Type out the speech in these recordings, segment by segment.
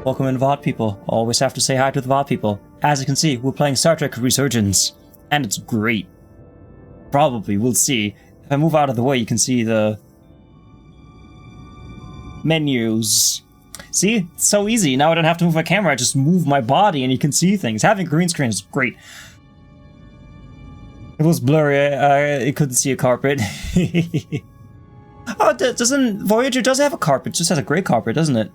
Welcome in VOD people. Always have to say hi to the VOD people. As you can see, we're playing Star Trek Resurgence. And it's great. Probably, we'll see. If I move out of the way, you can see the menus. See? It's so easy. Now I don't have to move my camera, I just move my body and you can see things. Having a green screen is great. It was blurry, I couldn't see a carpet. Oh, doesn't Voyager does have a carpet, it just has a gray carpet, doesn't it?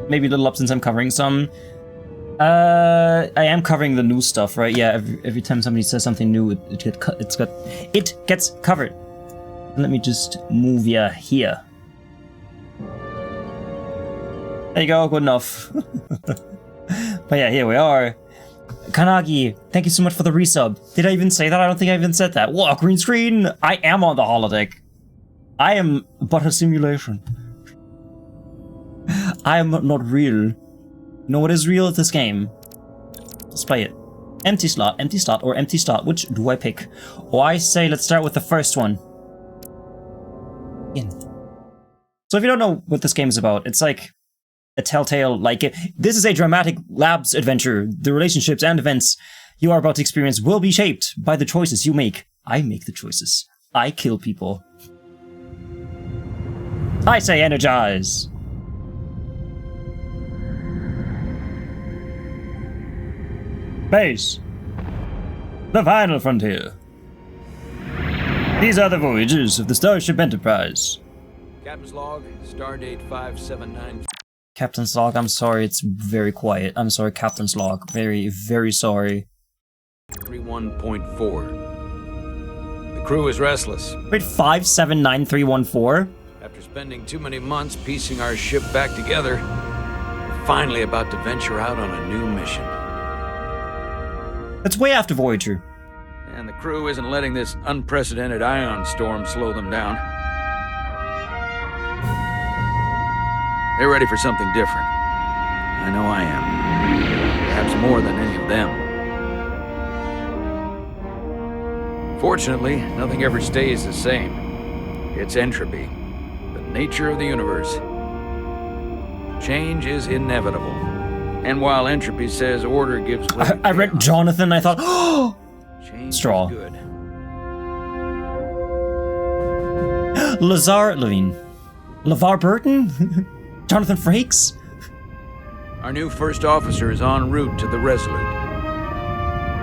Maybe a little up since I'm covering some. I am covering the new stuff, right? Yeah, every time somebody says something new, it gets covered. Let me just move ya here. There you go, good enough. But yeah, here we are. Kanagi, thank you so much for the resub. Did I even say that? I don't think I even said that. Whoa, green screen! I am on the holodeck. I am but a simulation. I am not real. You know what is real at this game? Let's play it. Empty slot, or empty slot. Which do I pick? Oh, I say let's start with the first one. In. So if you don't know what this game is about, it's like a telltale, this is a dramatic labs adventure. The relationships and events you are about to experience will be shaped by the choices you make. I make the choices. I kill people. I say energize. Base. The final frontier. These are the voyages of the Starship Enterprise. Captain's log, stardate 579. Captain's log, I'm sorry, it's very quiet. I'm sorry, Captain's log. Very, very sorry. 31.4. The crew is restless. Wait, 579314? After spending too many months piecing our ship back together, we're finally about to venture out on a new mission. That's way after Voyager. And the crew isn't letting this unprecedented ion storm slow them down. They're ready for something different. I know I am. Perhaps more than any of them. Fortunately, nothing ever stays the same. It's entropy, the nature of the universe. Change is inevitable. And while entropy says order gives way to I read Jonathan, I thought, oh! Straw. Good. Lazar Levine. LeVar Burton? Jonathan Frakes? Our new first officer is en route to the Resolute.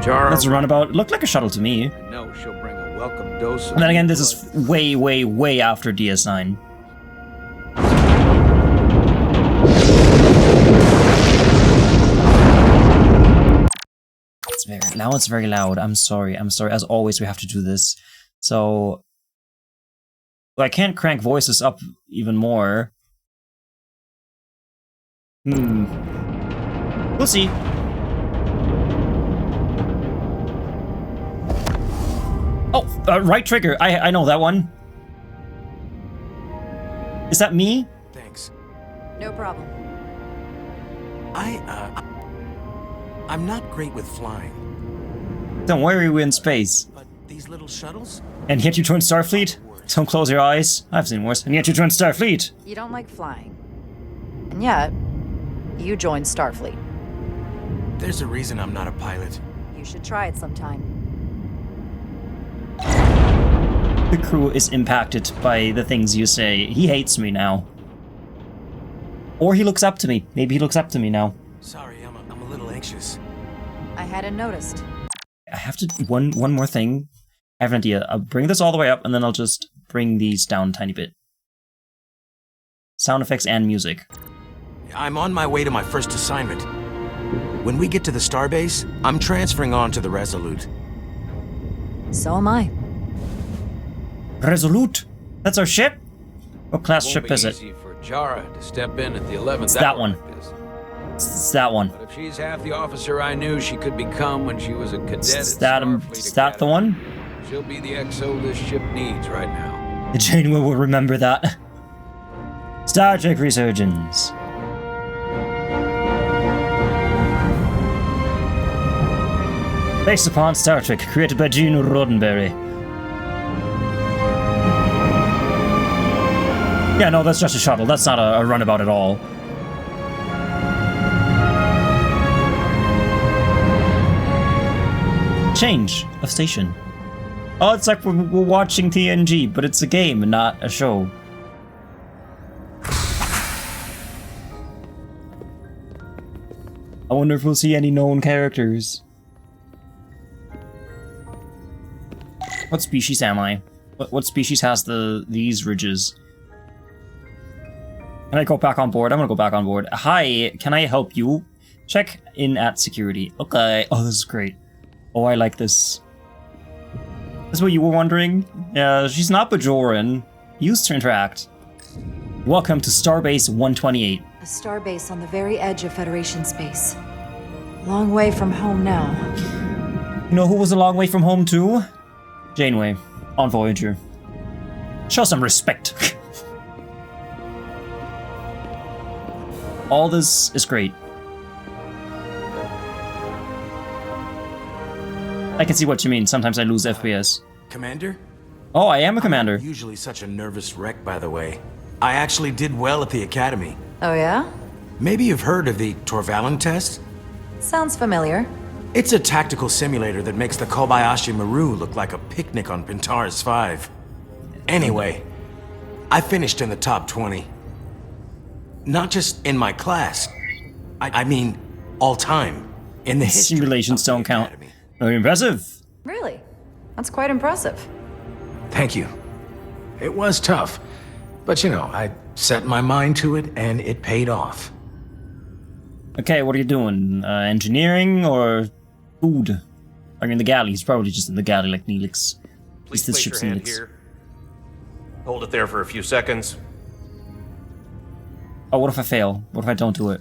Jara. That's a runabout. It looked like a shuttle to me. I know she'll bring a welcome dose of. And then again, this is way, way, way after DS9. It's very loud. I'm sorry. As always, we have to do this. So I can't crank voices up even more. We'll see. Oh, right trigger. I know that one. Is that me? Thanks. No problem. I'm not great with flying. Don't worry, we're in space. But these little shuttles? And yet you joined Starfleet? Don't close your eyes. I've seen worse. And yet you joined Starfleet. You don't like flying. And yet, you joined Starfleet. There's a reason I'm not a pilot. You should try it sometime. The crew is impacted by the things you say. He hates me now. Or he looks up to me. Maybe he looks up to me now. Sorry, I'm a little anxious. I hadn't noticed. I have to one more thing. I have an idea. I'll bring this all the way up and then I'll just bring these down a tiny bit. Sound effects and music. I'm on my way to my first assignment. When we get to the starbase, I'm transferring on to the Resolute. So am I. Resolute? That's our ship? What class ship is it? Easy for Jara to step in at the 11th It's that hour one. like this. It's that one. But if she's half the officer I knew she could become when she was a cadet Is at that, Starfleet is that the Academy, one? she'll be the XO this ship needs right now. Janeway will remember that. Star Trek Resurgence. Based upon Star Trek, created by Gene Roddenberry. Yeah, no, that's just a shuttle. That's not a runabout at all. Change of station. Oh, it's like we're watching TNG, but it's a game and not a show. I wonder if we'll see any known characters. What species am I? What species has these ridges? Can I go back on board? I'm gonna go back on board. Hi, can I help you? Check in at security. Okay. Oh, this is great. Oh, I like this. That's what you were wondering? Yeah, she's not Bajoran. Used to interact. Welcome to Starbase 128. A starbase on the very edge of Federation space. Long way from home now. You know who was a long way from home too? Janeway, on Voyager. Show some respect. All this is great. I can see what you mean. Sometimes I lose FPS. Commander? Oh, I am a commander. I'm usually such a nervous wreck, by the way. I actually did well at the academy. Oh yeah? Maybe you've heard of the Torvalin test? Sounds familiar. It's a tactical simulator that makes the Kobayashi Maru look like a picnic on Pintaris 5. Anyway, I finished in the top 20. Not just in my class. I mean, all time. In the history Simulations of the don't count. academy. Very impressive. Really? That's quite impressive. Thank you. It was tough. But you know, I set my mind to it and it paid off. Okay, what are you doing? Engineering or food? Are you in the galley? He's probably just in the galley like Neelix. Please This place ship's your hand Neelix. here. Hold it there for a few seconds. Oh, what if I fail? What if I don't do it?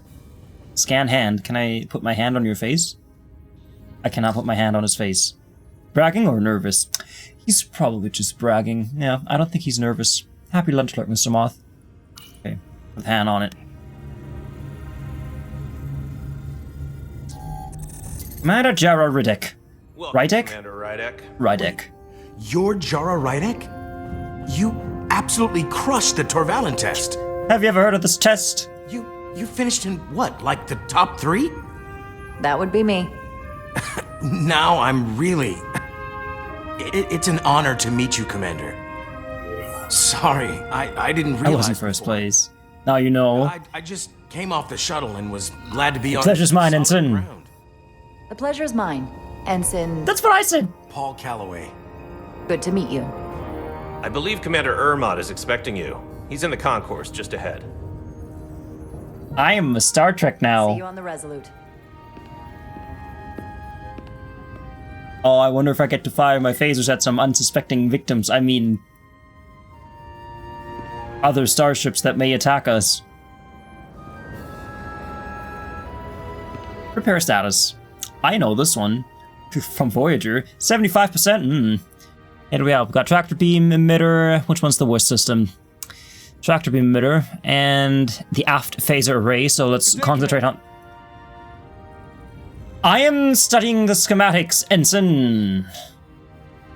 Scan hand. Can I put my hand on your face? I cannot put my hand on his face. Bragging or nervous? He's probably just bragging. Yeah, I don't think he's nervous. Happy lunch alert, Mr. Moth. Okay, with hand on it. Commander Jara Rydek. Welcome, Rydek? Commander Rydek. Rydek. You're Jara Rydek? You absolutely crushed the Torvalin test. Have you ever heard of this test? You finished in what, like the top 3? That would be me. Now I'm really... It's an honor to meet you, Commander. Sorry, I didn't realize... I wasn't first before. place. Now you know. I just came off the shuttle and was glad to be on pleasure's mine, solid Ensign. ground. The pleasure is mine. Ensign, That's what I said! Paul Calloway. good to meet you. I believe Commander Ermot is expecting you. He's in the concourse just ahead. I am a Star Trek now. See you on the Resolute. Oh, I wonder if I get to fire my phasers at some unsuspecting victims. I mean... other starships that may attack us. Repair status. I know this one. From Voyager. 75%? Here we have. We've got tractor beam emitter. Which one's the worst system? Tractor beam emitter. And the aft phaser array. So let's concentrate on... I am studying the schematics, Ensign.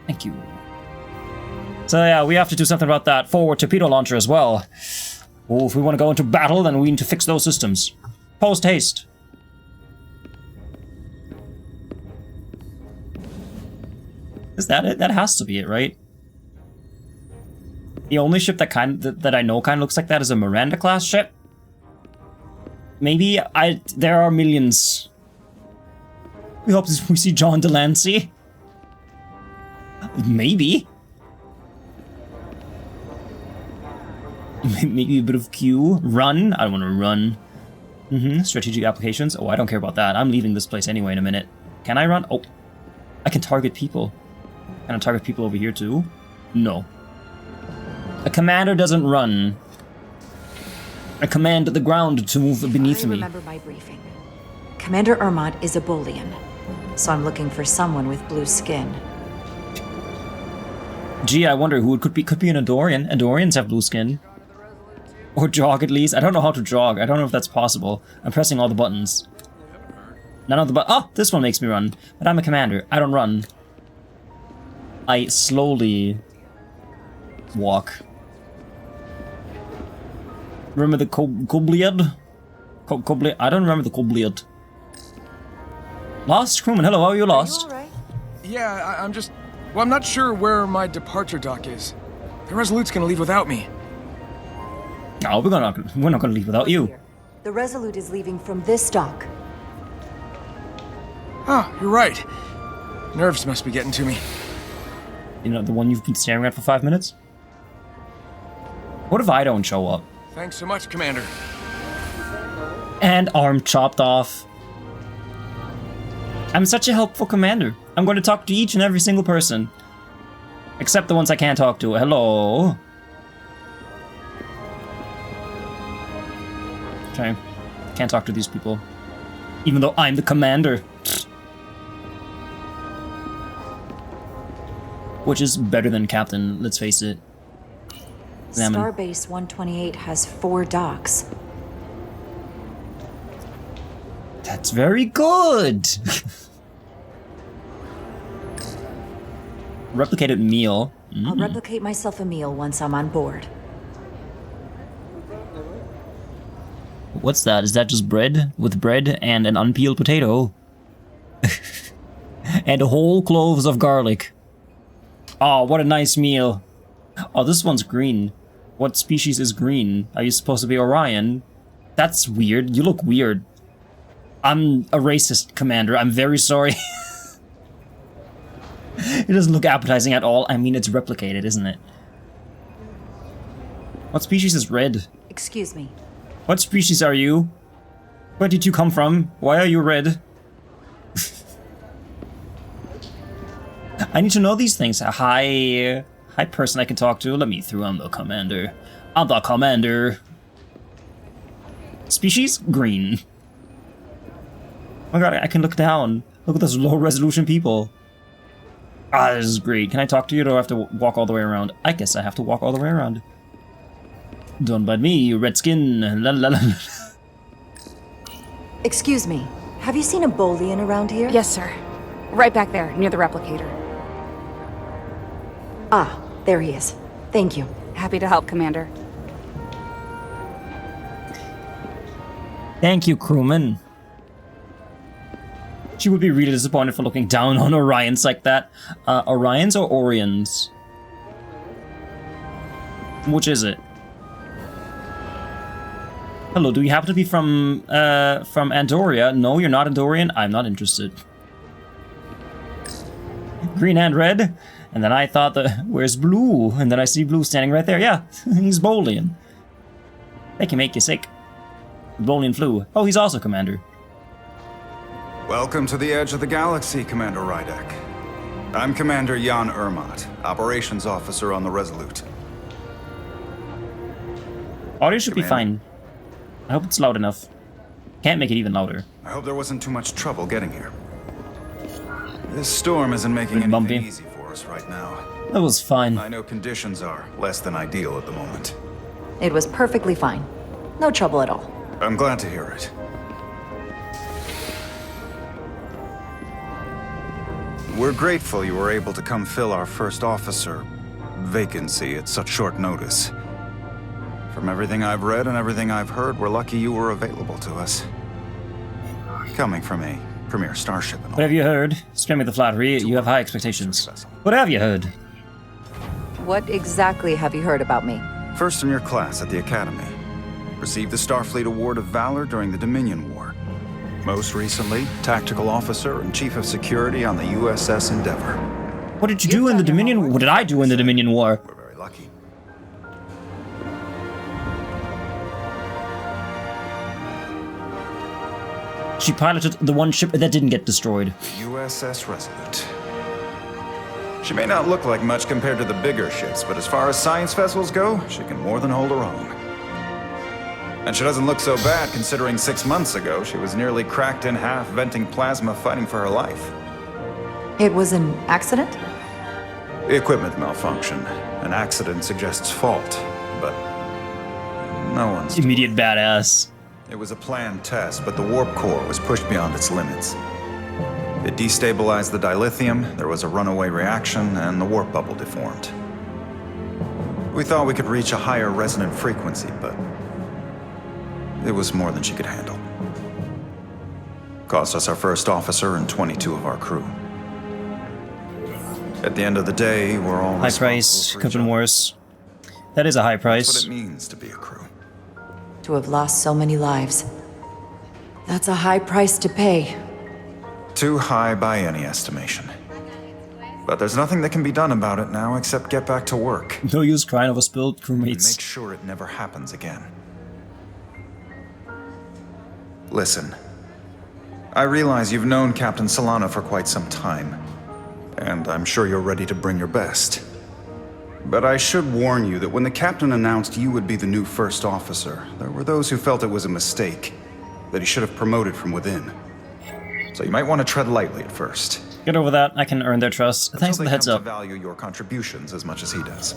Thank you. So yeah, we have to do something about that forward torpedo launcher as well. Oh, if we want to go into battle, then we need to fix those systems. Post haste. Is that it? That has to be it, right? The only ship that I know kind of looks like that is a Miranda class ship. Maybe there are millions. We hope we see John Delancey. Maybe. Maybe a bit of Q. Run. I don't want to run. Strategic applications. Oh, I don't care about that. I'm leaving this place anyway in a minute. Can I run? Oh. I can target people. Can I target people over here too? No. A commander doesn't run. I command the ground to move beneath I me. remember my briefing. Commander Ermot is a Bolian, so I'm looking for someone with blue skin. Gee, I wonder who it could be. Could be an Andorian. Andorians have blue skin. Or jog at least. I don't know how to jog. I don't know if that's possible. I'm pressing all the buttons. None of the oh, this one makes me run. But I'm a commander. I don't run. I slowly walk. Remember the Kobliad? I don't remember the Kobliad. Lost crewman, hello, how are you lost? Are you all right? Yeah, I'm just... Well, I'm not sure where my departure dock is. The Resolute's gonna leave without me. No, we're not gonna leave without you. The Resolute is leaving from this dock. Oh, you're right. Nerves must be getting to me. You know, the one you've been staring at for 5 minutes? What if I don't show up? Thanks so much, Commander. And arm chopped off. I'm such a helpful commander. I'm going to talk to each and every single person. Except the ones I can't talk to. Hello? Okay. Can't talk to these people. Even though I'm the commander. Which is better than captain, let's face it. Examine. Starbase 128 has 4 docks. That's very good! Replicated meal. I'll replicate myself a meal once I'm on board. What's that? Is that just bread? With bread and an unpeeled potato. And whole cloves of garlic. Oh, what a nice meal. Oh, this one's green. What species is green? Are you supposed to be Orion? That's weird. You look weird. I'm a racist, Commander. I'm very sorry. It doesn't look appetizing at all. I mean, it's replicated, isn't it? What species is red? Excuse me. What species are you? Where did you come from? Why are you red? I need to know these things. Hi person I can talk to. Let me through. I'm the commander. I'm the commander. Species? Green. Oh my god, I can look down. Look at those low resolution people. Ah, this is great. Can I talk to you or do I have to walk all the way around? I guess I have to walk all the way around. Don't bite me, you red skin. La la la. Excuse me. Have you seen a Bolian around here? Yes, sir. Right back there, near the replicator. Ah, there he is. Thank you. Happy to help, Commander. Thank you, crewman. She would be really disappointed for looking down on Orions like that. Orions or Orions? Which is it? Hello, do you happen to be from Andoria? No, you're not Andorian? I'm not interested. Green and red? And then I thought, where's Blue? And then I see Blue standing right there. Yeah, he's Bolian. They can make you sick. Bolian flu. Oh, he's also commander. Welcome to the edge of the galaxy, Commander Rydek. I'm Commander Jan Ermot, Operations Officer on the Resolute. Audio should be Commander. fine. I hope it's loud enough. Can't make it even louder. I hope there wasn't too much trouble getting here. This storm isn't making Bit bumpy. anything easy for us right now. That was fine. I know conditions are less than ideal at the moment. It was perfectly fine. No trouble at all. I'm glad to hear it. We're grateful you were able to come fill our first officer vacancy at such short notice. From everything I've read and everything I've heard, we're lucky you were available to us. Coming from a premier starship and all. What have you heard? Spare me the flattery. You have high expectations. What have you heard? What exactly have you heard about me? First in your class at the Academy. Received the Starfleet Award of Valor during the Dominion War. Most recently, Tactical Officer and Chief of Security on the USS Endeavor. What did you do in the Dominion? What did I do in the Dominion War? We're very lucky. She piloted the one ship that didn't get destroyed. The USS Resolute. She may not look like much compared to the bigger ships, but as far as science vessels go, she can more than hold her own. And she doesn't look so bad considering 6 months ago she was nearly cracked in half, venting plasma, fighting for her life. It was an accident? Equipment malfunction. An accident suggests fault, but no one's... Immediate badass. It was a planned test, but the warp core was pushed beyond its limits. It destabilized the dilithium, there was a runaway reaction, and the warp bubble deformed. We thought we could reach a higher resonant frequency, but it was more than she could handle. Cost us our first officer and 22 of our crew. At the end of the day, we're all High price, could have been worse. That is a high That's what price. it means to be a crew. To have lost so many lives. That's a high price to pay. Too high by any estimation. But there's nothing that can be done about it now except get back to work. No use crying over spilled And crewmates. make sure it never happens again. Listen. I realize you've known Captain Solana for quite some time. And I'm sure you're ready to bring your best. But I should warn you that when the captain announced you would be the new first officer, there were those who felt it was a mistake, that he should have promoted from within. So you might want to tread lightly at first. Get over that. I can earn their trust. Thanks for Until the they heads come up. to value your contributions as much as he does.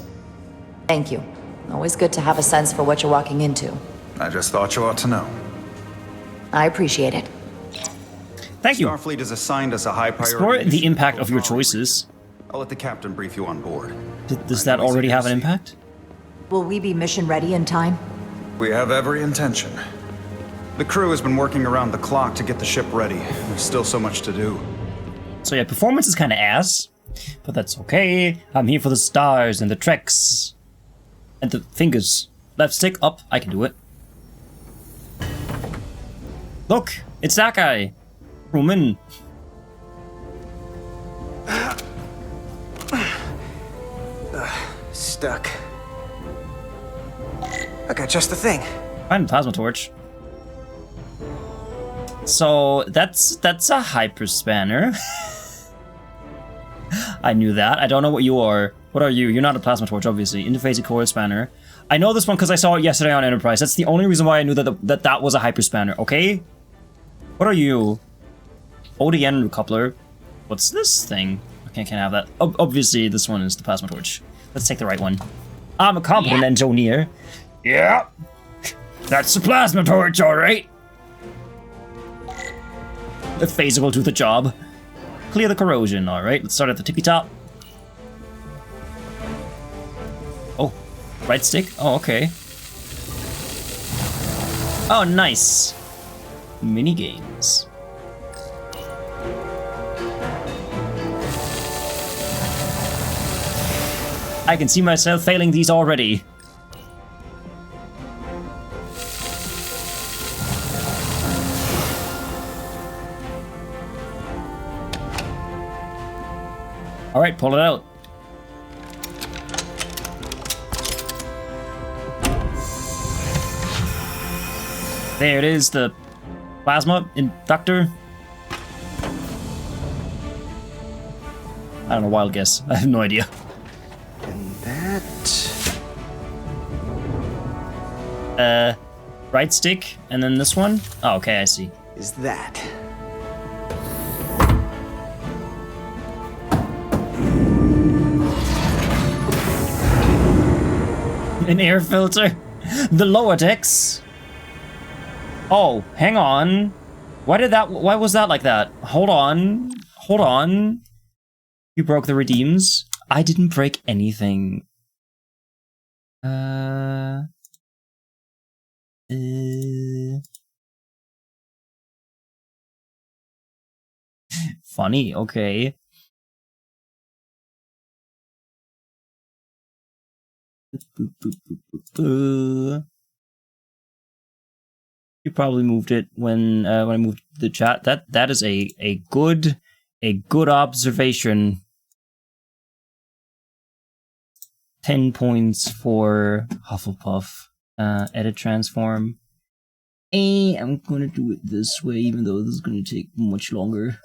Thank you. Always good to have a sense for what you're walking into. I just thought you ought to know. I appreciate it. Thank you. Starfleet has assigned us a high priority. Explore the mission impact to of your Okara choices. region. I'll let the captain brief you on board. Does that already have an impact? Will we be mission ready in time? We have every intention. The crew has been working around the clock to get the ship ready. There's still so much to do. So yeah, performance is kind of ass, but that's okay. I'm here for the stars and the treks. And the fingers. Left stick up, I can do it. Look, it's that guy. Roman. Stuck. I got just the thing. Find the plasma torch. So that's a hyper spanner. I knew that. I don't know what you are. What are you? You're not a plasma torch, obviously. Interface core spanner. I know this one because I saw it yesterday on Enterprise. That's the only reason why I knew that was a hyper spanner. Okay. What are you? ODN recoupler. What's this thing? Okay, can't have that. Obviously, this one is the plasma torch. Let's take the right one. I'm a competent engineer. Yeah. That's the plasma torch, all right. Phasable to the job. Clear the corrosion, all right. Let's start at the tippy top. Oh, right stick. Oh, okay. Oh, nice. Mini games. I can see myself failing these already. All right, pull it out. There it is, the plasma inductor. I don't know, wild guess. I have no idea. And that... Right stick, and then this one? Oh, okay, I see. is that. An air filter? The lower decks? Oh, hang on. Why was that like that? Hold on. Hold on. You broke the redeems? I didn't break anything. Funny, okay. You probably moved it when I moved the chat. That is a good observation. 10 points for Hufflepuff. Edit transform. I'm gonna do it this way, even though this is gonna take much longer.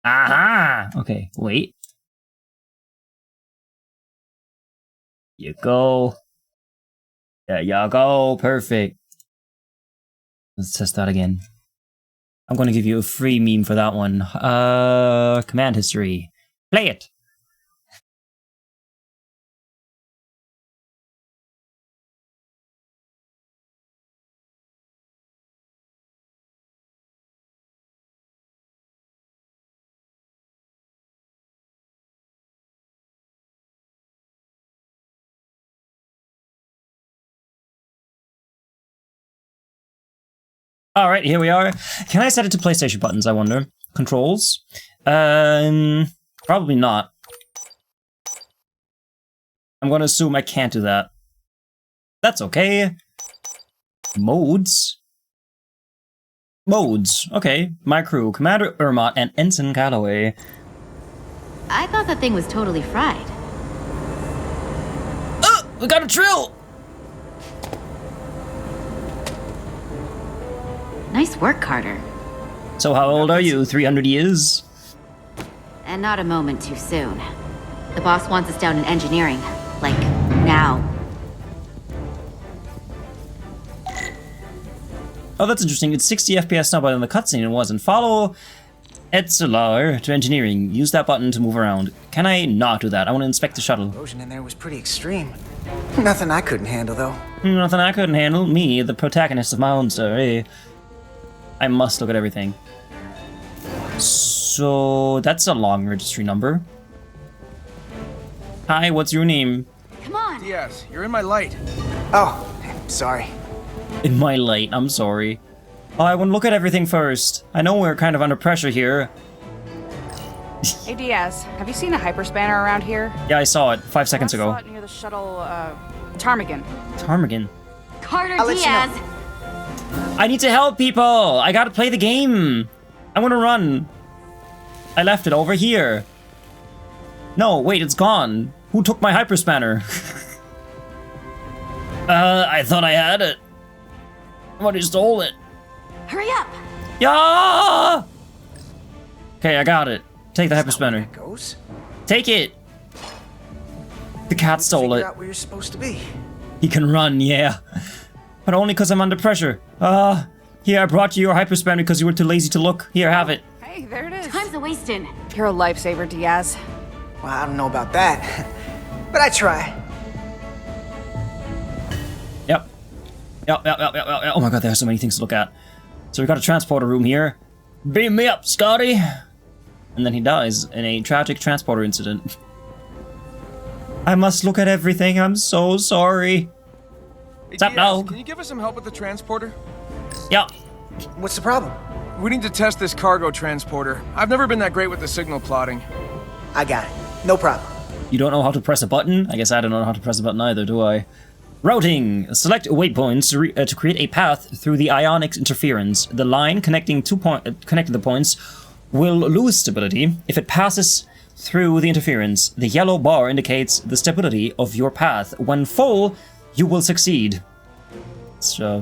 Aha! Okay, wait. You go. There you go. Perfect. Let's test that again. I'm going to give you a free meme for that one. Command history. Play it. Alright, here we are. Can I set it to PlayStation buttons, I wonder? Controls? Probably not. I'm gonna assume I can't do that. That's okay. Modes? Modes. Okay. My crew, Commander Ermot and Ensign Calloway. I thought that thing was totally fried. We got a trill! Nice work, Carter. So how old are you? 300 years? And not a moment too soon. The boss wants us down in engineering. Like, now. Oh, that's interesting. It's 60 FPS now, but in the cutscene it wasn't. Follow Etzelar to engineering. Use that button to move around. Can I not do that? I want to inspect the shuttle. The explosion in there was pretty extreme. Nothing I couldn't handle, though. Nothing I couldn't handle. Me, the protagonist of my own story. I must look at everything. So, that's a long registry number. Hi, what's your name? Come on! Diaz, you're in my light. Oh, sorry. In my light, I'm sorry. Oh, I want to look at everything first. I know we're kind of under pressure here. Hey Diaz, have you seen a hyperspanner around here? Yeah, I saw it 5 seconds I ago. saw it near the shuttle, Ptarmigan. Ptarmigan. Carter I'll let you Diaz! know. I need to help people! I gotta play the game! I wanna run. I left it over here. No, wait, it's gone. Who took my hyperspanner? I thought I had it. Somebody stole it. Hurry up! Yeah! Okay, I got it. Take the hyperspanner. That goes. Take it! The cat stole Figure it. out where you're supposed to be. He can run, yeah. But only because I'm under pressure. Here, I brought you your hyperspanner because you were too lazy to look. Here, have it. Hey, there it is. Time's a-wasting. You're a lifesaver, Diaz. Well, I don't know about that. But I try. Yep. Yep. Oh my god, there are so many things to look at. So we got a transporter room here. Beam me up, Scotty! And then he dies in a tragic transporter incident. I must look at everything, I'm so sorry. Hey, What's up, Diaz, dog? Can you give us some help with the transporter? Yeah. What's the problem? We need to test this cargo transporter. I've never been that great with the signal plotting. I got it. No problem. You don't know how to press a button? I guess I don't know how to press a button either, do I? Routing. Select waypoints to create a path through the ionics interference. The line connecting the points will lose stability if it passes through the interference. The yellow bar indicates the stability of your path. When full, you will succeed. So,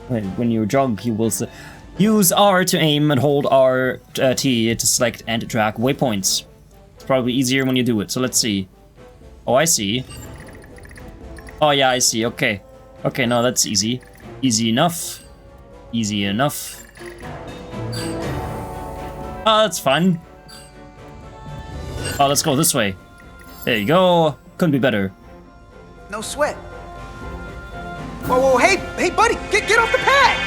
when you jog, you will use R to aim and hold T to select and track waypoints. It's probably easier when you do it. So let's see. Oh, I see. Oh yeah, I see. Okay. Okay, no, that's easy. Easy enough. Easy enough. Oh, that's fun. Oh, let's go this way. There you go. Couldn't be better. No sweat. Whoa, hey, buddy, get off the pad!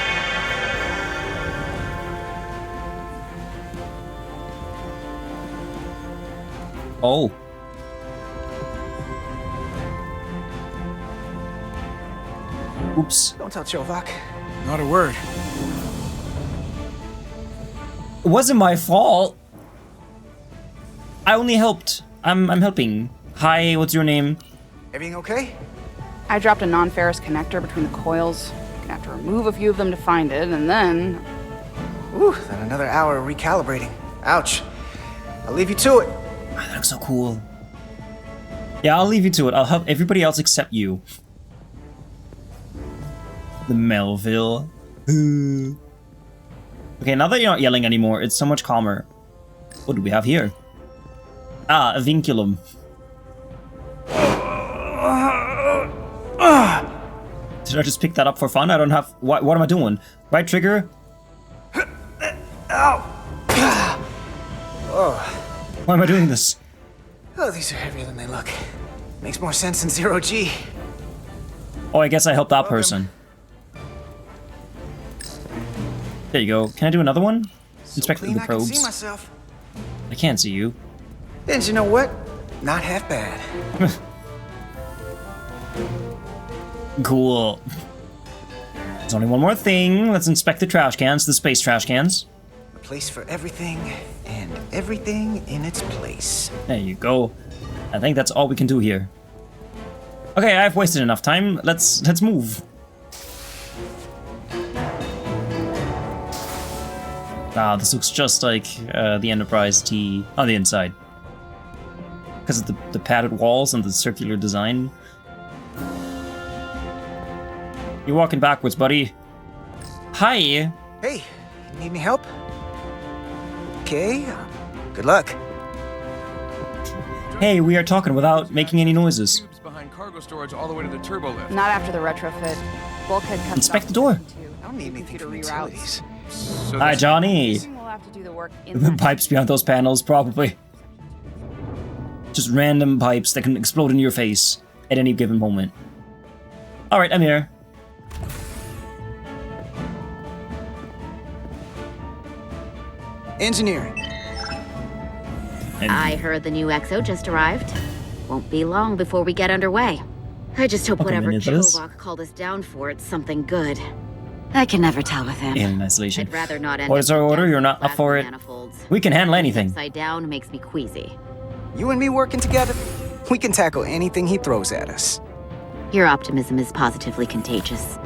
Oh. Oops. Don't tell Chovak. Not a word. It wasn't my fault. I only helped. I'm helping. Hi, what's your name? Everything okay? I dropped a non-ferrous connector between the coils. Gonna have to remove a few of them to find it, and then... Ooh, then another hour of recalibrating. Ouch. I'll leave you to it. Oh, that looks so cool. Yeah, I'll leave you to it. I'll help everybody else except you. The Melville. Okay, now that you're not yelling anymore, it's so much calmer. What do we have here? Ah, a vinculum. Did I just pick that up for fun? I don't have... What am I doing? Right trigger? Ow! Why am I doing this? Oh, these are heavier than they look. Makes more sense in zero G. Oh, I guess I helped that person. There you go. Can I do another one? Inspect Clean the I can probes. see myself. I can't see you. And you know what? Not half bad. Cool. There's only one more thing. Let's inspect the trash cans, the space trash cans. A place for everything, and everything in its place. There you go. I think that's all we can do here. Okay, I've wasted enough time. Let's move. Wow, this looks just like the Enterprise T on the inside. Because of the padded walls and the circular design. You're walking backwards, buddy. Hi! Hey, you need any help? Okay, good luck. Hey, we are talking without making any noises. Tubes behind cargo storage all the way to the turbo lift. Not after the retrofit. Bulkhead cuts Inspect off the door. I don't need anything Computer from reroutes. utilities. So Hi, this- Johnny. We'll have to do the work The inside. pipes behind those panels, probably. Just random pipes that can explode in your face at any given moment. Alright, I'm here. Engineering. I heard the new XO just arrived. Won't be long before we get underway. I just hope Welcome, whatever Nicholas. Chovok called us down for, it's something good. I can never tell with him. In isolation. I'd rather not end What is up our with order? death You're in not up plasma for it. manifolds. We can handle anything. Upside down makes me queasy. You and me working together, we can tackle anything he throws at us. Your optimism is positively contagious.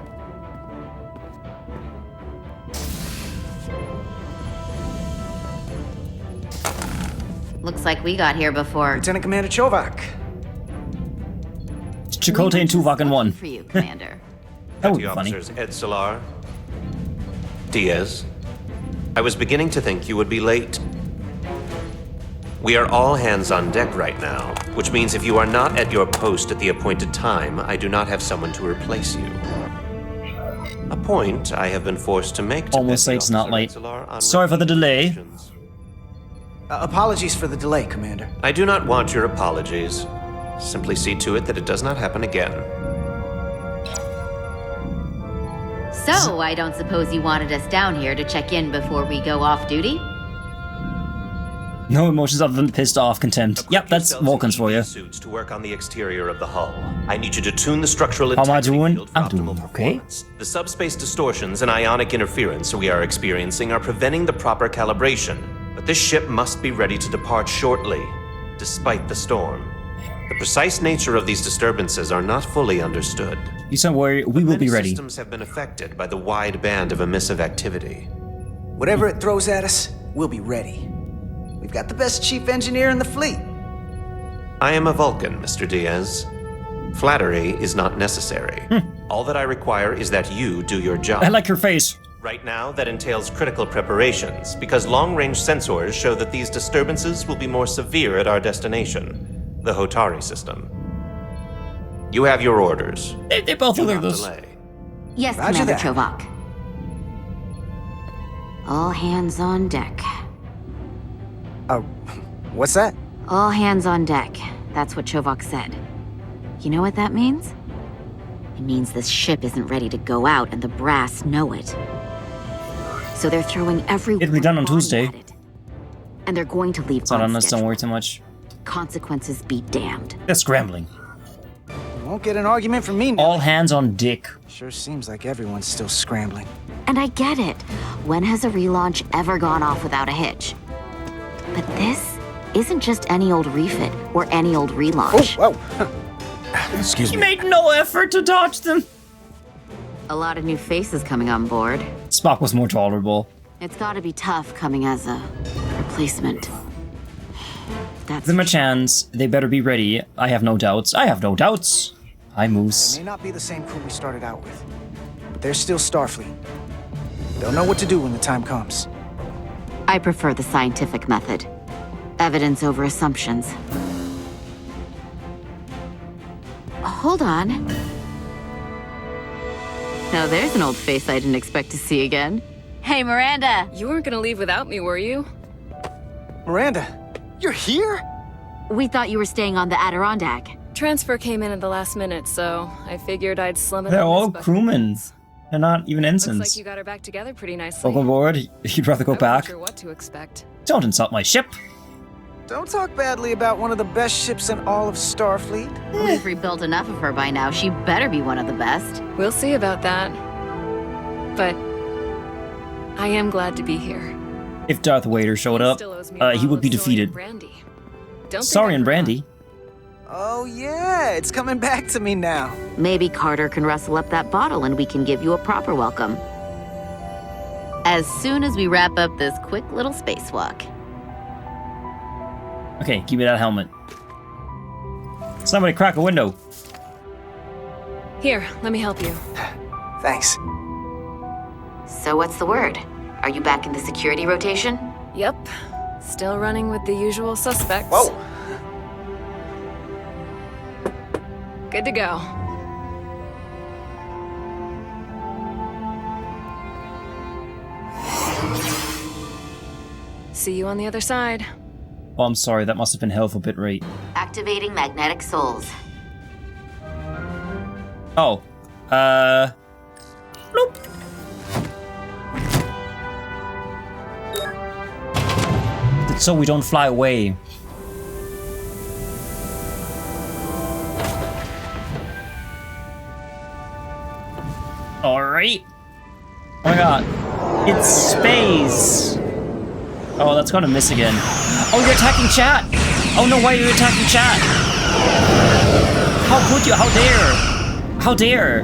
Looks like we got here before. Lieutenant Commander Chovak. Chakotay and Tuvok in one. For you, Commander. That would Petty be funny. Officers Ed Solar, Diaz. I was beginning to think you would be late. We are all hands on deck right now, which means if you are not at your post at the appointed time, I do not have someone to replace you. A point I have been forced to make to Almost Petty late, not Officer late. Ed Solar on Sorry for the delay. occasions. Apologies for the delay, Commander. I do not want your apologies. Simply see to it that it does not happen again. So, I don't suppose you wanted us down here to check in before we go off duty? No emotions other than pissed off contempt. Equip Yep, that's yourselves in Vulcans for you. EV suits to work on the exterior of the hull. I need you to tune the structural How am I integrity doing? field for I'm doing optimal okay. performance. The subspace distortions and ionic interference we are experiencing are preventing the proper calibration. But this ship must be ready to depart shortly, despite the storm. The precise nature of these disturbances are not fully understood. You don't worry, we will be Many ready. systems have been affected by the wide band of emissive activity. Whatever it throws at us, we'll be ready. We've got the best chief engineer in the fleet. I am a Vulcan, Mr. Diaz. Flattery is not necessary. All that I require is that you do your job. I like your face. Right now, that entails critical preparations, because long-range sensors show that these disturbances will be more severe at our destination, the Hotari system. You have your orders. They both Do look like not this. delay. Yes, Roger Commander that. Chovak. All hands on deck. What's that? All hands on deck. That's what Chovak said. You know what that means? It means this ship isn't ready to go out and the brass know it. So they're throwing every It'll be done on body Tuesday. at it. And they're going to leave It's not on on us, don't schedule. worry too much. Consequences be damned. They're scrambling. You won't get an argument from me now. All hands on dick. Sure seems like everyone's still scrambling. And I get it. When has a relaunch ever gone off without a hitch? But this isn't just any old refit or any old relaunch. Oh, whoa. Excuse You me. made no effort to dodge them. A lot of new faces coming on board. Spock was more tolerable. It's gotta be tough coming as a replacement. That's Give them a chance. They better be ready. I have no doubts. I have no doubts. Hi, Moose. May not be the same crew we started out with, but they're still Starfleet. They'll know what to do when the time comes. I prefer the scientific method. Evidence over assumptions. Hold on. Now there's an old face I didn't expect to see again. Hey, Miranda! You weren't gonna leave without me, were you? Miranda, you're here? We thought you were staying on the Adirondack. Transfer came in at the last minute, so I figured I'd slum it. They're on all this bucket. crewmen. They're not even Looks ensigns. like you got her back together pretty nicely. Welcome aboard. You'd rather go I wasn't back. sure what to expect. Don't insult my ship. Don't talk badly about one of the best ships in all of Starfleet. We've rebuilt enough of her by now. She better be one of the best. We'll see about that. but I am glad to be here. If Darth Vader showed up, Still owes me a he would be bottle of Soy defeated. and brandy. Don't think Sorry, I and forgot. Brandy. Oh yeah, it's coming back to me now. Maybe Carter can rustle up that bottle and we can give you a proper welcome. As soon as we wrap up this quick little spacewalk. Okay, give me that helmet. Somebody crack a window. Here, let me help you. Thanks. So what's the word? Are you back in the security rotation? Yep. Still running with the usual suspects. Whoa! Good to go. See you on the other side. Oh, I'm sorry, that must have been hell for bitrate. Activating magnetic souls. Oh. Nope. It's so we don't fly away. Alright. Oh my god. It's space. Oh, that's gonna miss again. Oh, you're attacking chat! Oh no, why are you attacking chat? How could you? How dare? How dare?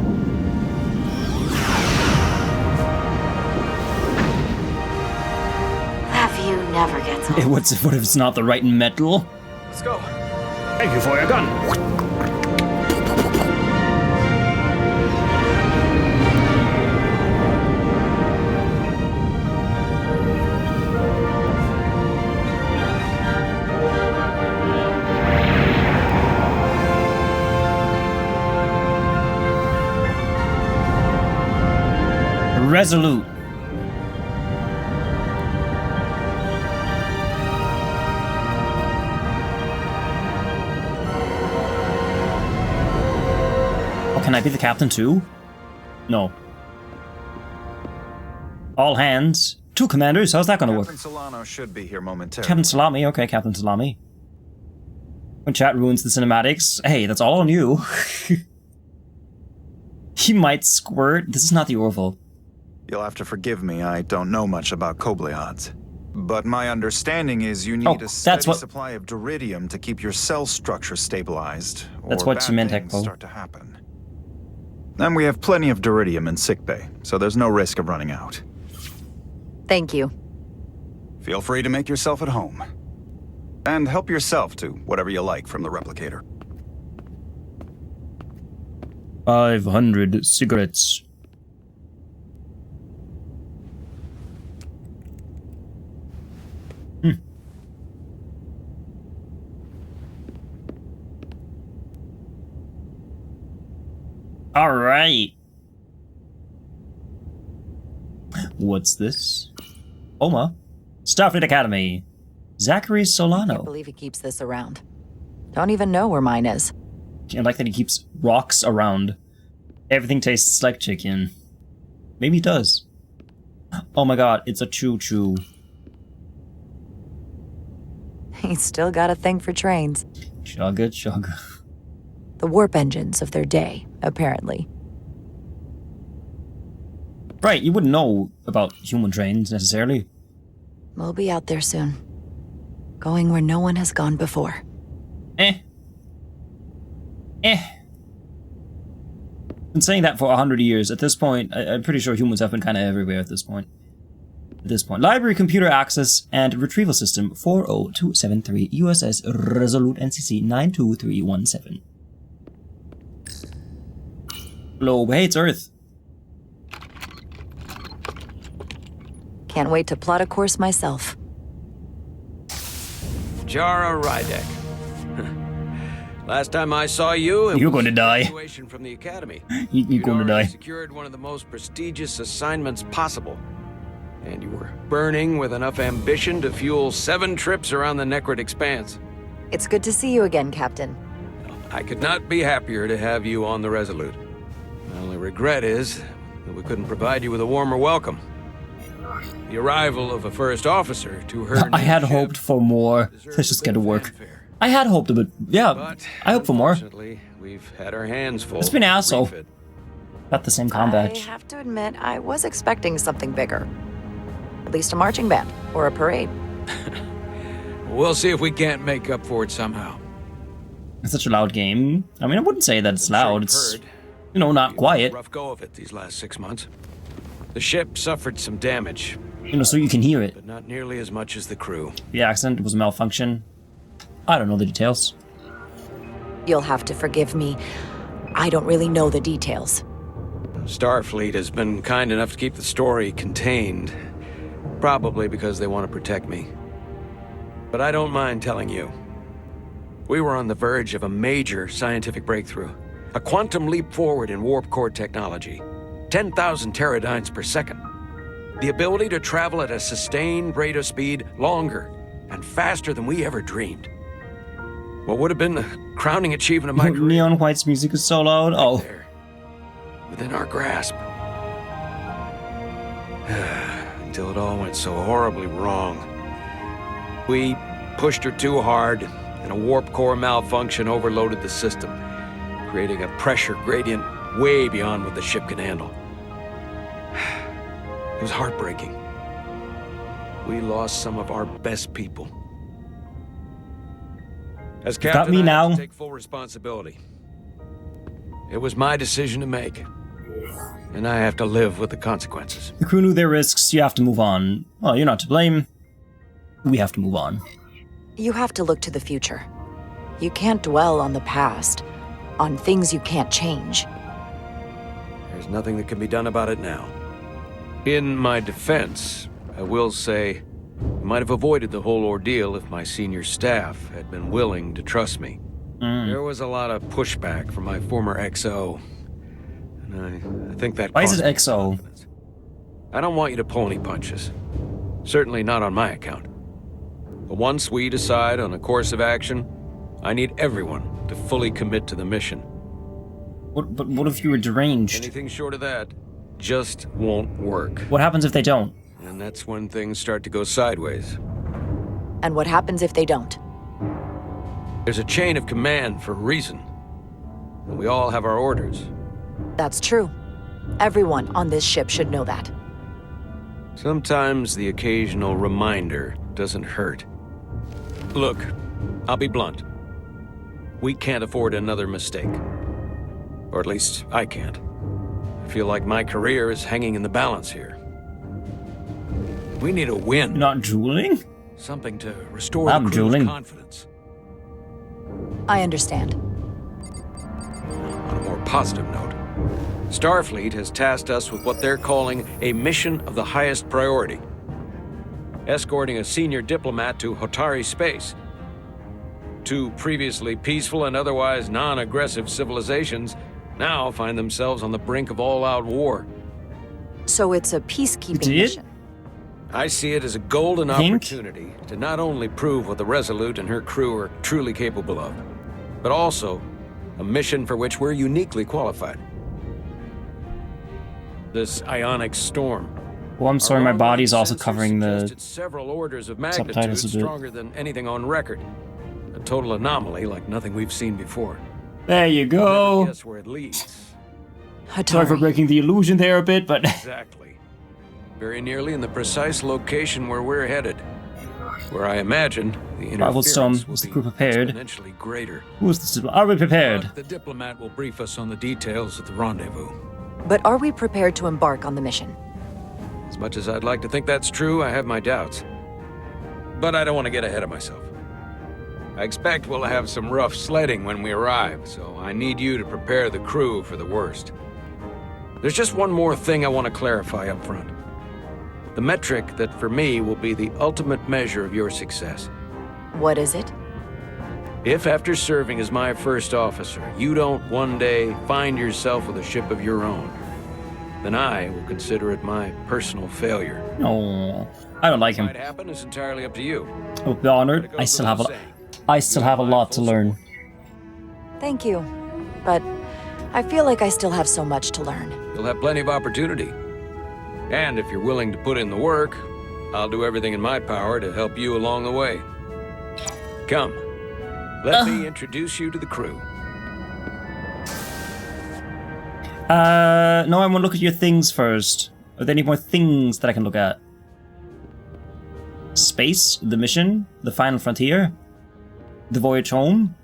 That view never gets old. What if it's not the right metal? Let's go. Thank you for your gun. Resolute. Oh, can I be the captain too? No. All hands. 2 commanders. How's that gonna work? Captain Solano should be here momentarily. Captain Salami. Okay, Captain Salami. When chat ruins the cinematics, hey, that's all on you. He might squirt. This is not the Orville. You'll have to forgive me, I don't know much about Kobleods. But my understanding is you need a steady supply of duridium to keep your cell structure stabilized, That's or what bad Symantec things will. start to happen. And we have plenty of duridium in sickbay, so there's no risk of running out. Thank you. Feel free to make yourself at home. And help yourself to whatever you like from the replicator. 500 cigarettes. All right. What's this? Oma. Starfleet Academy. Zachary I Solano. believe he keeps this around. Don't even know where mine is. I like that he keeps rocks around. Everything tastes like chicken. Maybe it does. Oh my god, it's a choo-choo. He's still got a thing for trains. Chugga chugga. The warp engines of their day, apparently. Right, you wouldn't know about human trains necessarily. We'll be out there soon. Going where no one has gone before. Been saying that for 100 years. At this point, I'm pretty sure humans have been kind of everywhere at this point. Library computer access and retrieval system 40273 USS Resolute NCC 92317. Globe. Hey, it's Earth. Can't wait to plot a course myself. Jara Rydek. Last time I saw you, You're going to die. Graduation from the academy. You're going to die. Secured one of the most prestigious assignments possible, and you were burning with enough ambition to fuel 7 trips around the Necrit Expanse. It's good to see you again, Captain. I could not be happier to have you on the Resolute. My only regret is that we couldn't provide you with a warmer welcome. The arrival of a first officer to her. I had hoped for more. Let's just get to work. I had hoped a bit. Yeah, I hope for more. We've had our hands full. It's been an asshole. Refit. Got the same combat. I have to admit, I was expecting something bigger. At least a marching band or a parade. We'll see if we can't make up for it somehow. It's such a loud game. I mean, I wouldn't say that it's loud. It's, you know, not quiet. Rough go of it these last 6 months. The ship suffered some damage. You know, so you can hear it. But not nearly as much as the crew. The accident was a malfunction. I don't know the details. You'll have to forgive me. I don't really know the details. Starfleet has been kind enough to keep the story contained. Probably because they want to protect me. But I don't mind telling you. We were on the verge of a major scientific breakthrough. A quantum leap forward in warp core technology. 10,000 teradynes per second. The ability to travel at a sustained rate of speed longer and faster than we ever dreamed. What would have been the crowning achievement of my career? Neon White's music is so loud. Oh. There, within our grasp. Until it all went so horribly wrong. We pushed her too hard, and a warp core malfunction overloaded the system, creating a pressure gradient way beyond what the ship can handle. It was heartbreaking. We lost some of our best people. As captain, me I now. have to take full responsibility. It was my decision to make, and I have to live with the consequences. The crew knew their risks. You have to move on. Well, you're not to blame. We have to move on. You have to look to the future. You can't dwell on the past, on things you can't change. There's nothing that can be done about it now. In my defense, I will say, I might have avoided the whole ordeal if my senior staff had been willing to trust me. There was a lot of pushback from my former XO, and I think that Why is caused it XO? confidence. I don't want you to pull any punches. Certainly not on my account. But once we decide on a course of action, I need everyone to fully commit to the mission. But what if you were deranged? Anything short of that just won't work. What happens if they don't? And that's when things start to go sideways. And what happens if they don't? There's a chain of command for a reason. And we all have our orders. That's true. Everyone on this ship should know that. Sometimes the occasional reminder doesn't hurt. Look, I'll be blunt. We can't afford another mistake. Or at least, I can't. I feel like my career is hanging in the balance here. We need a win. You're not drooling? Something to restore I'm the crew's drooling. confidence. I understand. On a more positive note, Starfleet has tasked us with what they're calling a mission of the highest priority. Escorting a senior diplomat to Hotari space. Two previously peaceful and otherwise non-aggressive civilizations now find themselves on the brink of all-out war. So it's a peacekeeping Did? mission. I see it as a golden Think? opportunity to not only prove what the Resolute and her crew are truly capable of, but also a mission for which we're uniquely qualified. This ionic storm. Well, I'm sorry, my Our body's online also sensors covering the suggested several orders of magnitude subtitles a bit. stronger than anything on record. A total anomaly like nothing we've seen before. There you Never go. guess where it leads. Sorry for Hatari. breaking the illusion there a bit, but Exactly. Very nearly in the precise location where we're headed. Where I imagine the Rival Storm, interference will is the be crew prepared? exponentially greater. who's this? Are we prepared? But the diplomat will brief us on the details at the rendezvous. But are we prepared to embark on the mission? As much as I'd like to think that's true, I have my doubts. But I don't want to get ahead of myself. I expect we'll have some rough sledding when we arrive, so I need you to prepare the crew for the worst. There's just one more thing I want to clarify up front. The metric that for me will be the ultimate measure of your success. What is it? If after serving as my first officer, you don't one day find yourself with a ship of your own, then I will consider it my personal failure. No, I don't like him. What might happen is entirely up to you. Oh, be honored. But it I goes still have without a, saying. I still have a lot to learn. Thank you. But I feel like I still have so much to learn. You'll have plenty of opportunity. And if you're willing to put in the work, I'll do everything in my power to help you along the way. Come, let me introduce you to the crew. No, I want to look at your things first. Are there any more things that I can look at? Space, the mission, the final frontier, the voyage home.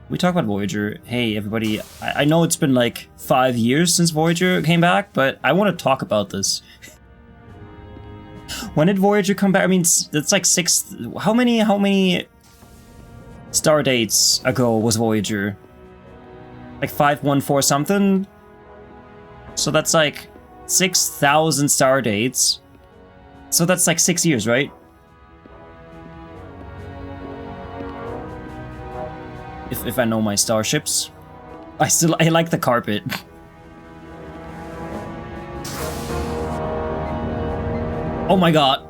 We talk about Voyager. Hey, everybody, I know it's been like 5 years since Voyager came back, but I want to talk about this. When did Voyager come back? I mean, it's like how many star dates ago was Voyager? Like 514 something? So that's like 6,000 star dates. So that's like 6 years, right? If I know my starships. I like the carpet. Oh my god.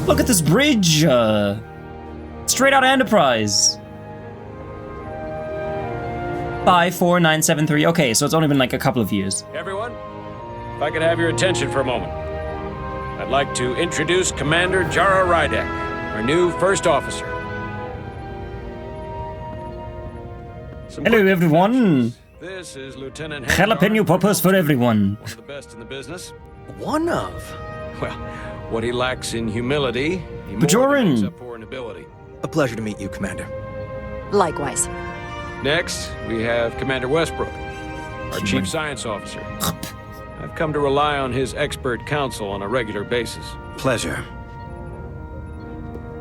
Look at this bridge! Straight out of Enterprise! 54973. Okay, so it's only been like a couple of years. Everyone, if I could have your attention for a moment. I'd like to introduce Commander Jara Rydek, our new first officer. Hello, everyone. This is Lieutenant Jalapeno poppers for everyone. One of the best in the business. One of? Well, what he lacks in humility, he more than makes up for in ability. A pleasure to meet you, Commander. Likewise. Next, we have Commander Westbrook, our Chief Science Officer. I've come to rely on his expert counsel on a regular basis. Pleasure.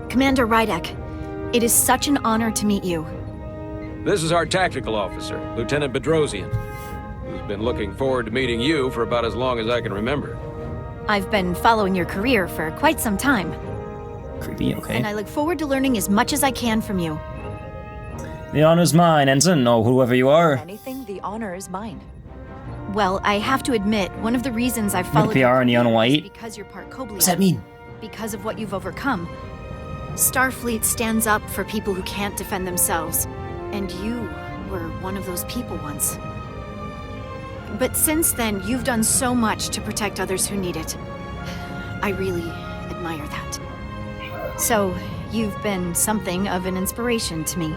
Commander Rydek, it is such an honor to meet you. This is our tactical officer, Lieutenant Bedrosian, who's been looking forward to meeting you for about as long as I can remember. I've been following your career for quite some time. Creepy, okay. And I look forward to learning as much as I can from you. The honor's mine, Ensign, or whoever you are. Anything, the honor is mine. Well, I have to admit, one of the reasons I've followed PR and Neon White. because you're part Koblia. What's that mean? Because of what you've overcome. Starfleet stands up for people who can't defend themselves. And you were one of those people once. But since then, you've done so much to protect others who need it. I really admire that. So, you've been something of an inspiration to me.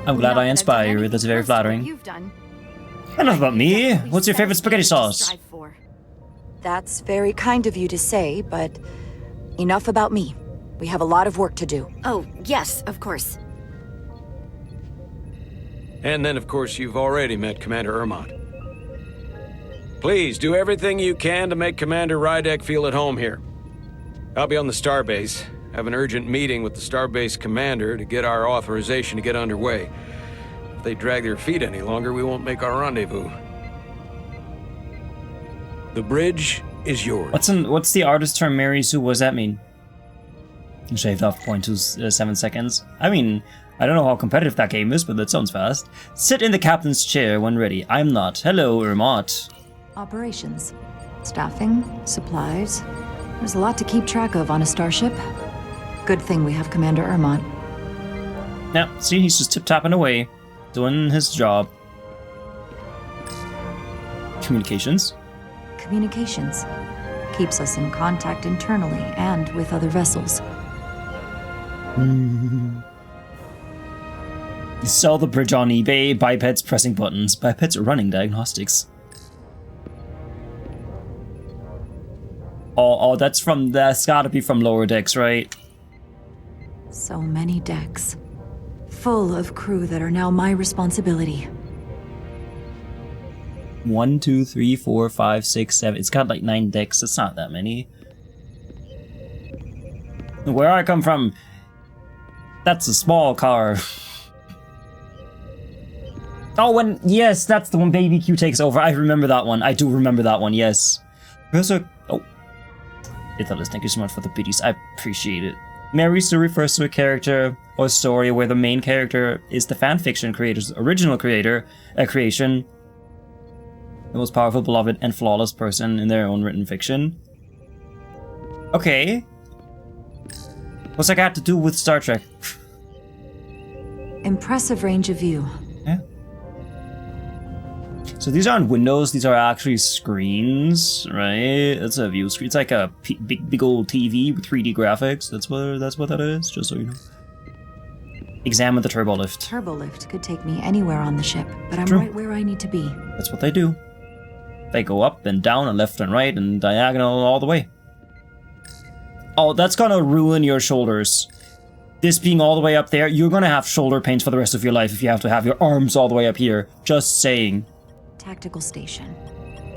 I'm glad I inspire you. That's very flattering. Enough about me. What's your favorite spaghetti sauce? That's very kind of you to say, but enough about me. We have a lot of work to do. Oh, yes, of course. And then, of course, you've already met Commander Ermont. Please, do everything you can to make Commander Rydek feel at home here. I'll be on the starbase. Have an urgent meeting with the starbase commander to get our authorization to get underway. If they drag their feet any longer, we won't make our rendezvous. The bridge is yours. What's the artist term, Mary Sue? What does that mean? You shaved off 0.27 seconds. I mean, I don't know how competitive that game is, but that sounds fast. Sit in the captain's chair when ready. I'm not. Hello, Ermont. Operations. Staffing. Supplies. There's a lot to keep track of on a starship. Good thing we have Commander Ermont. Yeah, see, he's just tip-tapping away, doing his job. Communications. Communications. Keeps us in contact internally and with other vessels. Sell the bridge on eBay, bipeds pressing buttons, bipeds running diagnostics. Oh, that's gotta be from Lower Decks, right? So many decks. Full of crew that are now my responsibility. 1, 2, 3, 4, 5, 6, 7. It's got like 9 decks. It's not that many. Where I come from, that's a small car. Oh, yes, that's the one Baby Q takes over. I remember that one. I do remember that one, yes. Oh. Ithalis, thank you so much for the biddies. I appreciate it. Mary Sue refers to a character or story where the main character is the fanfiction creator's original creation. The most powerful, beloved, and flawless person in their own written fiction. Okay. What's that got to do with Star Trek? Impressive range of view. Yeah. So these aren't windows, these are actually screens, right? It's a view screen. It's like a big old TV with 3D graphics. That's what that is, just so you know. examine the turbo lift. Turbo lift could take me anywhere on the ship, but I'm True. right where I need to be. That's what they do. They go up and down and left and right and diagonal all the way. Oh, that's gonna ruin your shoulders. This being all the way up there, you're gonna have shoulder pains for the rest of your life if you have to have your arms all the way up here. Just saying. Tactical station.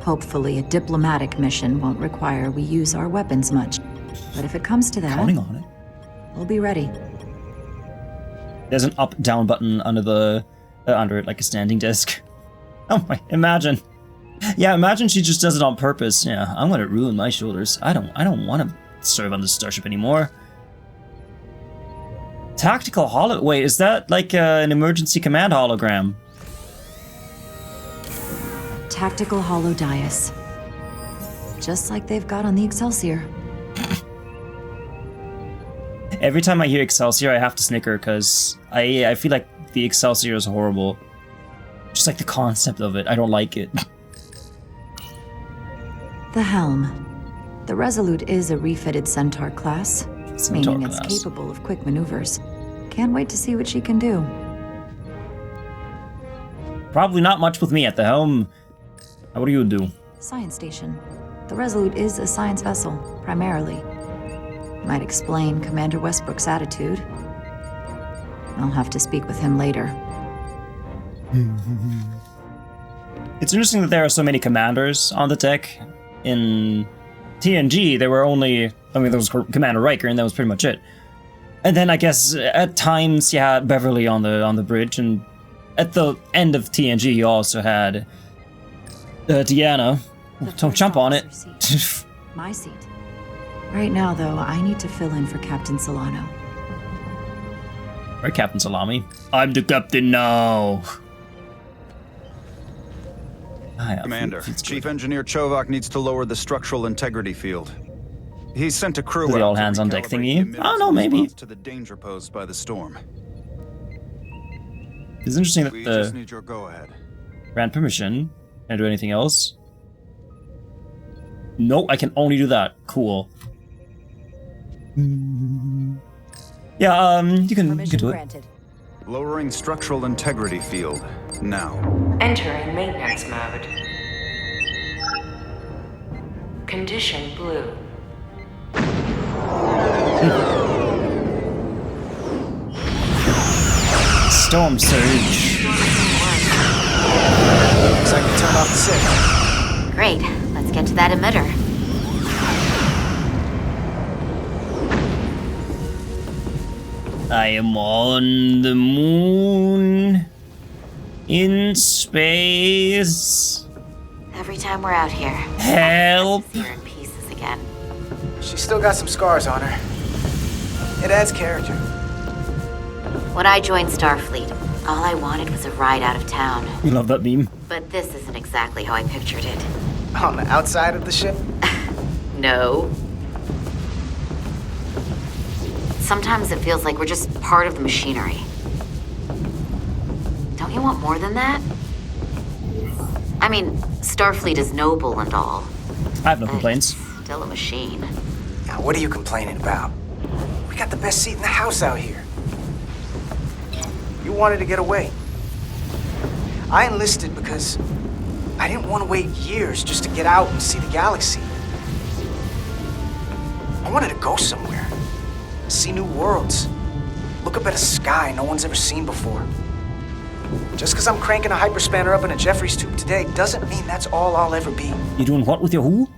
Hopefully a diplomatic mission won't require we use our weapons much. But if it comes to that, Counting on it. we'll be ready. There's an up-down button under the under it, like a standing desk. Oh my! Imagine. Yeah, imagine she just does it on purpose. Yeah, I'm gonna ruin my shoulders. I don't want to serve on this starship anymore. Tactical holo. Wait, is that like an emergency command hologram? Tactical holodias. Just like they've got on the Excelsior. Every time I hear Excelsior, I have to snicker because I feel like the Excelsior is horrible. Just like the concept of it, I don't like it. The helm. The Resolute is a refitted Centaur class, meaning it's capable of quick maneuvers. Can't wait to see what she can do. Probably not much with me at the helm. What do you do? Science station. The Resolute is a science vessel, primarily. Might explain Commander Westbrook's attitude. I'll have to speak with him later. It's interesting that there are so many commanders on the deck. In TNG, there were only... I mean, there was Commander Riker, and that was pretty much it. And then I guess at times you had Beverly on the bridge, and at the end of TNG you also had Deanna. Don't jump on it. My seat. Right now, though, I need to fill in for Captain Solano. Right, Captain Salami. I'm the captain now. Commander, Chief Engineer Chovak needs to lower the structural integrity field. He's sent a crew the out all to hands on deck recalibrate thingy. the Oh no, maybe. to the danger posed by the storm. It's interesting that We just need your go-ahead. grant permission. Can I do anything else? No, I can only do that. Cool. Yeah, you can do it. Lowering structural integrity field now. Entering maintenance mode. Condition blue. Storm surge. Looks like we turned off the signal. Great. Let's get to that emitter. I am on the moon. In space. Every time we're out here. Help. See her in pieces again. She's still got some scars on her. It adds character. When I joined Starfleet, all I wanted was a ride out of town. You love that meme. But this isn't exactly how I pictured it. On the outside of the ship? No. Sometimes it feels like we're just part of the machinery. Don't you want more than that? I mean, Starfleet is noble and all. I have no complaints. Still a machine. Now, what are you complaining about? We got the best seat in the house out here. You wanted to get away. I enlisted because I didn't want to wait years just to get out and see the galaxy. I wanted to go somewhere. See new worlds. Look up at a sky no one's ever seen before. Just because I'm cranking a hyperspanner up in a Jeffries tube today doesn't mean that's all I'll ever be. You doing what with your who?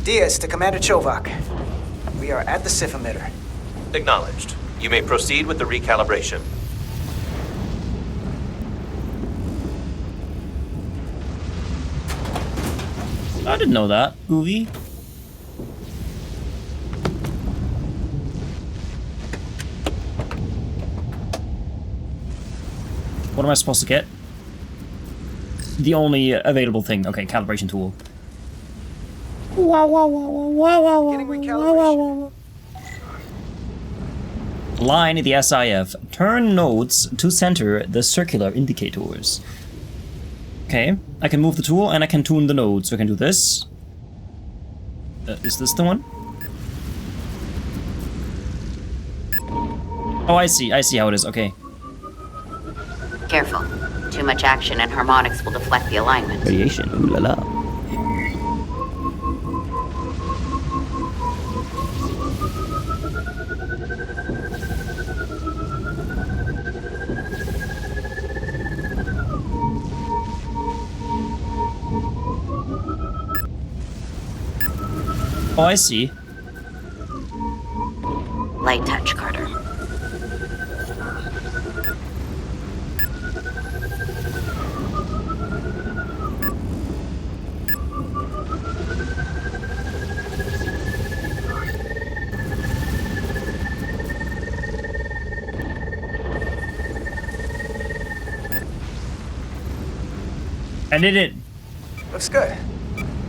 Diaz to Commander Chovak. We are at the SIF emitter. Acknowledged. You may proceed with the recalibration. I didn't know that. Groovy. What am I supposed to get? The only available thing. Okay, calibration tool. Line the SIF. Turn nodes to center the circular indicators. Okay, I can move the tool and I can tune the nodes. So I can do this. Is this the one? Oh, I see how it is, okay. Careful. Too much action and harmonics will deflect the alignment. Radiation, ooh la la. Oh, I see. Light touch, Carter. I did it. Looks good.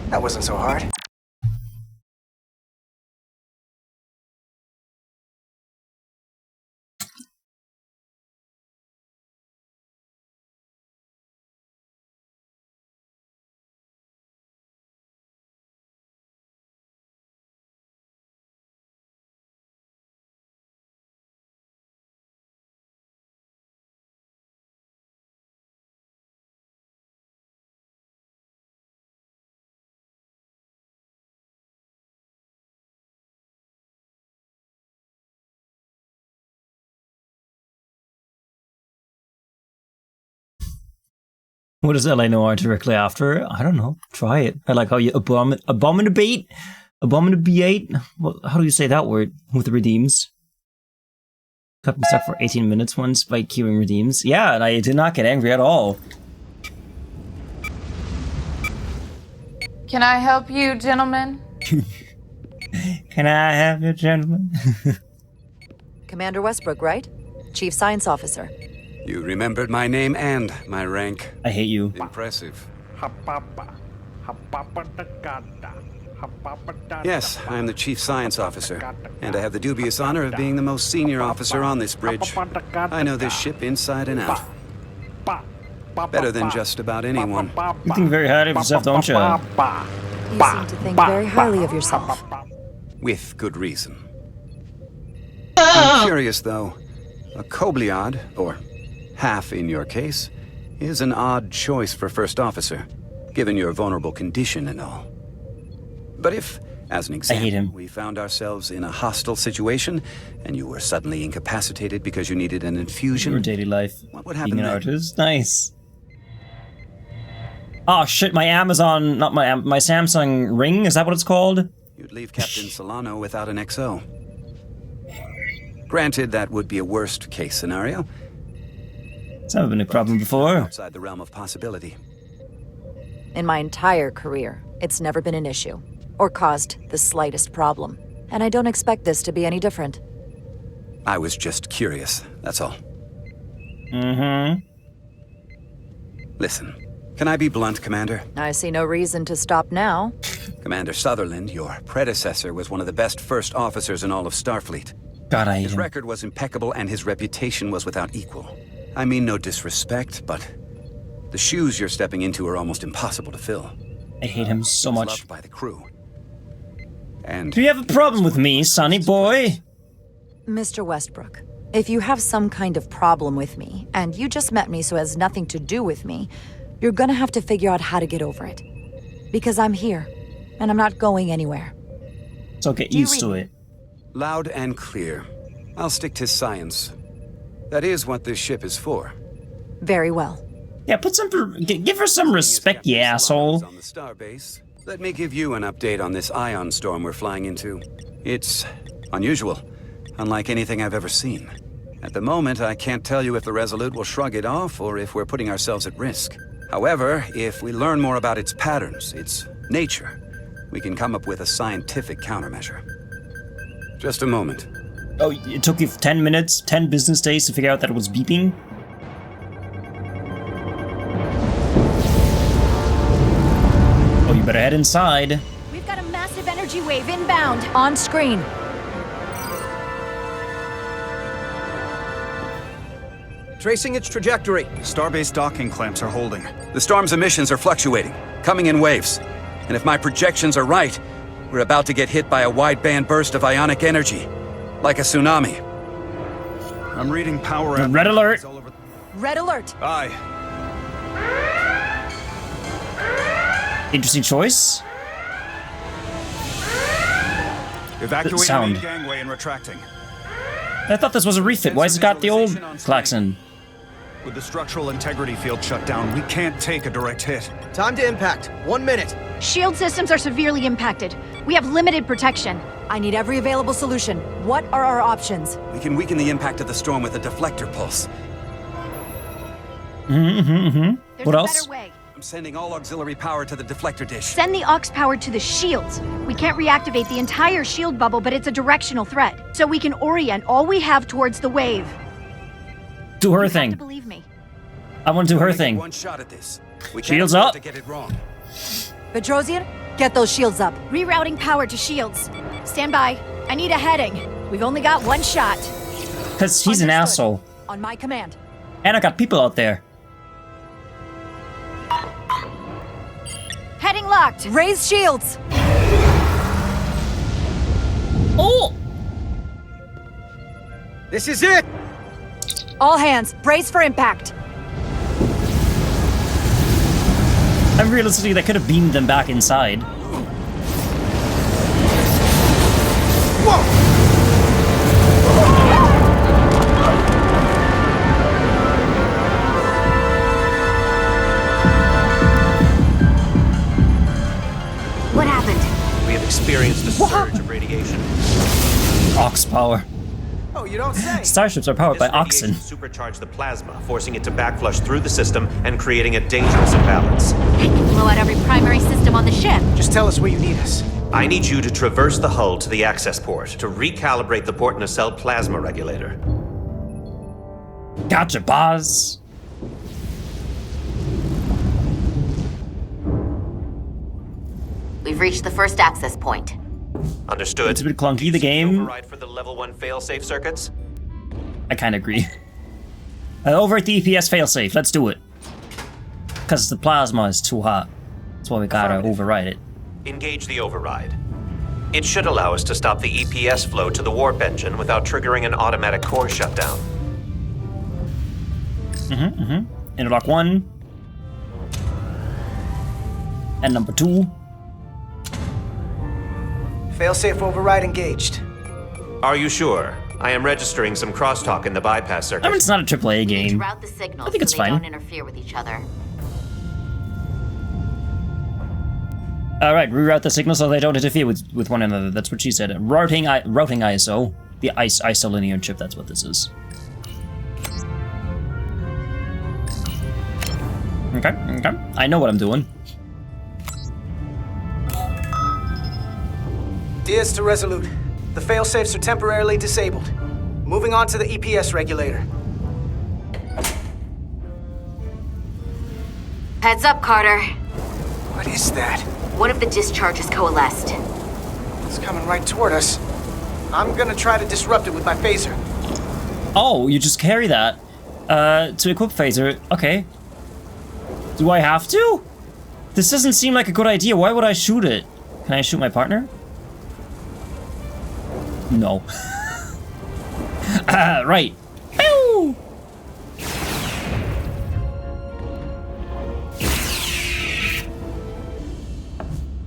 That wasn't so hard. What does LA Noir directly after? I don't know. Try it. I like how you abominate? How do you say that word with redeems? Kept me stuck for 18 minutes once by queuing redeems. Yeah, and I did not get angry at all. Can I help you, gentlemen? Can I have you, gentlemen? Commander Westbrook, right? Chief Science Officer. You remembered my name and my rank. I hate you. Impressive. Yes, I am the Chief Science Officer, and I have the dubious honor of being the most senior officer on this bridge. I know this ship inside and out. Better than just about anyone. You think very highly of yourself, don't you? You seem to think very highly of yourself. With good reason. I'm curious, though. A Kobliad, or half in your case, is an odd choice for first officer, given your vulnerable condition and all. But if, as an example, we found ourselves in a hostile situation, and you were suddenly incapacitated because you needed an infusion... Your daily life. What would happen being an then? artist? Nice. Oh shit, my Amazon, not my Samsung Ring, is that what it's called? You'd leave Captain Solano without an XO. Granted, that would be a worst-case scenario. It's never been a problem before. Outside the realm of possibility. In my entire career, it's never been an issue, or caused the slightest problem. And I don't expect this to be any different. I was just curious, that's all. Mm-hmm. Listen, can I be blunt, Commander? I see no reason to stop now. Commander Sutherland, your predecessor, was one of the best first officers in all of Starfleet. God, I hate his him. record was impeccable and his reputation was without equal. I mean no disrespect, but the shoes you're stepping into are almost impossible to fill. I hate him so much. Loved by the crew. And do you have a problem with me, sonny boy? Mr. Westbrook, if you have some kind of problem with me, and you just met me so it has nothing to do with me, you're gonna have to figure out how to get over it. Because I'm here, and I'm not going anywhere. So get used to it. Loud and clear. I'll stick to science. That is what this ship is for. Very well. Yeah, give her some respect, you asshole. On the starbase. Let me give you an update on this ion storm we're flying into. It's unusual, unlike anything I've ever seen. At the moment, I can't tell you if the Resolute will shrug it off or if we're putting ourselves at risk. However, if we learn more about its patterns, its nature, we can come up with a scientific countermeasure. Just a moment. Oh, it took you 10 minutes, 10 business days to figure out that it was beeping? Oh, you better head inside. We've got a massive energy wave inbound. On screen. Tracing its trajectory. Starbase docking clamps are holding. The storm's emissions are fluctuating, coming in waves. And if my projections are right, we're about to get hit by a wide-band burst of ionic energy, like a tsunami. I'm reading power... Red alert! Red alert! Aye. Interesting choice. Evacuating Sound. main gangway and retracting. I thought this was a refit. Why has it got the old klaxon? With the structural integrity field shut down, we can't take a direct hit. Time to impact. 1 minute. Shield systems are severely impacted. We have limited protection. I need every available solution. What are our options? We can weaken the impact of the storm with a deflector pulse. There's What a else? better way. I'm sending all auxiliary power to the deflector dish. Send the aux power to the shields. We can't reactivate the entire shield bubble, but it's a directional threat. So we can orient all we have towards the wave. Do her You have thing. to believe me. I want to do her thing. One shot at this. We Shields can't up. afford to get it wrong. Petrosian, get those shields up. Rerouting power to shields. Stand by. I need a heading. We've only got one shot. Because he's an Understood. asshole. On my command. And I got people out there. Heading locked. Raise shields! Oh! This is it! All hands, brace for impact. And realistically, that could have beamed them back inside. What happened? We have experienced a surge of radiation. Ox power. Oh, you don't say. Starships are powered by This oxen. radiation supercharged the plasma, forcing it to backflush through the system and creating a dangerous imbalance. It can blow out every primary system on the ship. Just tell us where you need us. I need you to traverse the hull to the access port to recalibrate the port nacelle plasma regulator. Gotcha, boss. We've reached the first access point. Understood. It's a bit clunky, the game. Override for the level 1 failsafe circuits? I kind of agree. Overwrite the EPS failsafe. Let's do it. Because the plasma is too hot. That's why we gotta override it. Engage the override. It should allow us to stop the EPS flow to the warp engine without triggering an automatic core shutdown. Interlock 1. And number 2. Failsafe override engaged. Are you sure? I am registering some crosstalk in the bypass circuit. I mean, it's not a AAA To game. route the signals I think it's so they fine. don't interfere with each other. Alright, reroute the signal so they don't interfere with one another. That's what she said. Routing ISO. The ISO linear chip, that's what this is. Okay. I know what I'm doing. Diaz to Resolute. The failsafes are temporarily disabled. Moving on to the EPS regulator. Heads up, Carter. What is that? One of the discharges coalesced. It's coming right toward us. I'm gonna try to disrupt it with my phaser. Oh, you just carry that. To equip phaser. Okay. Do I have to? This doesn't seem like a good idea. Why would I shoot it? Can I shoot my partner? No. Right. Pew!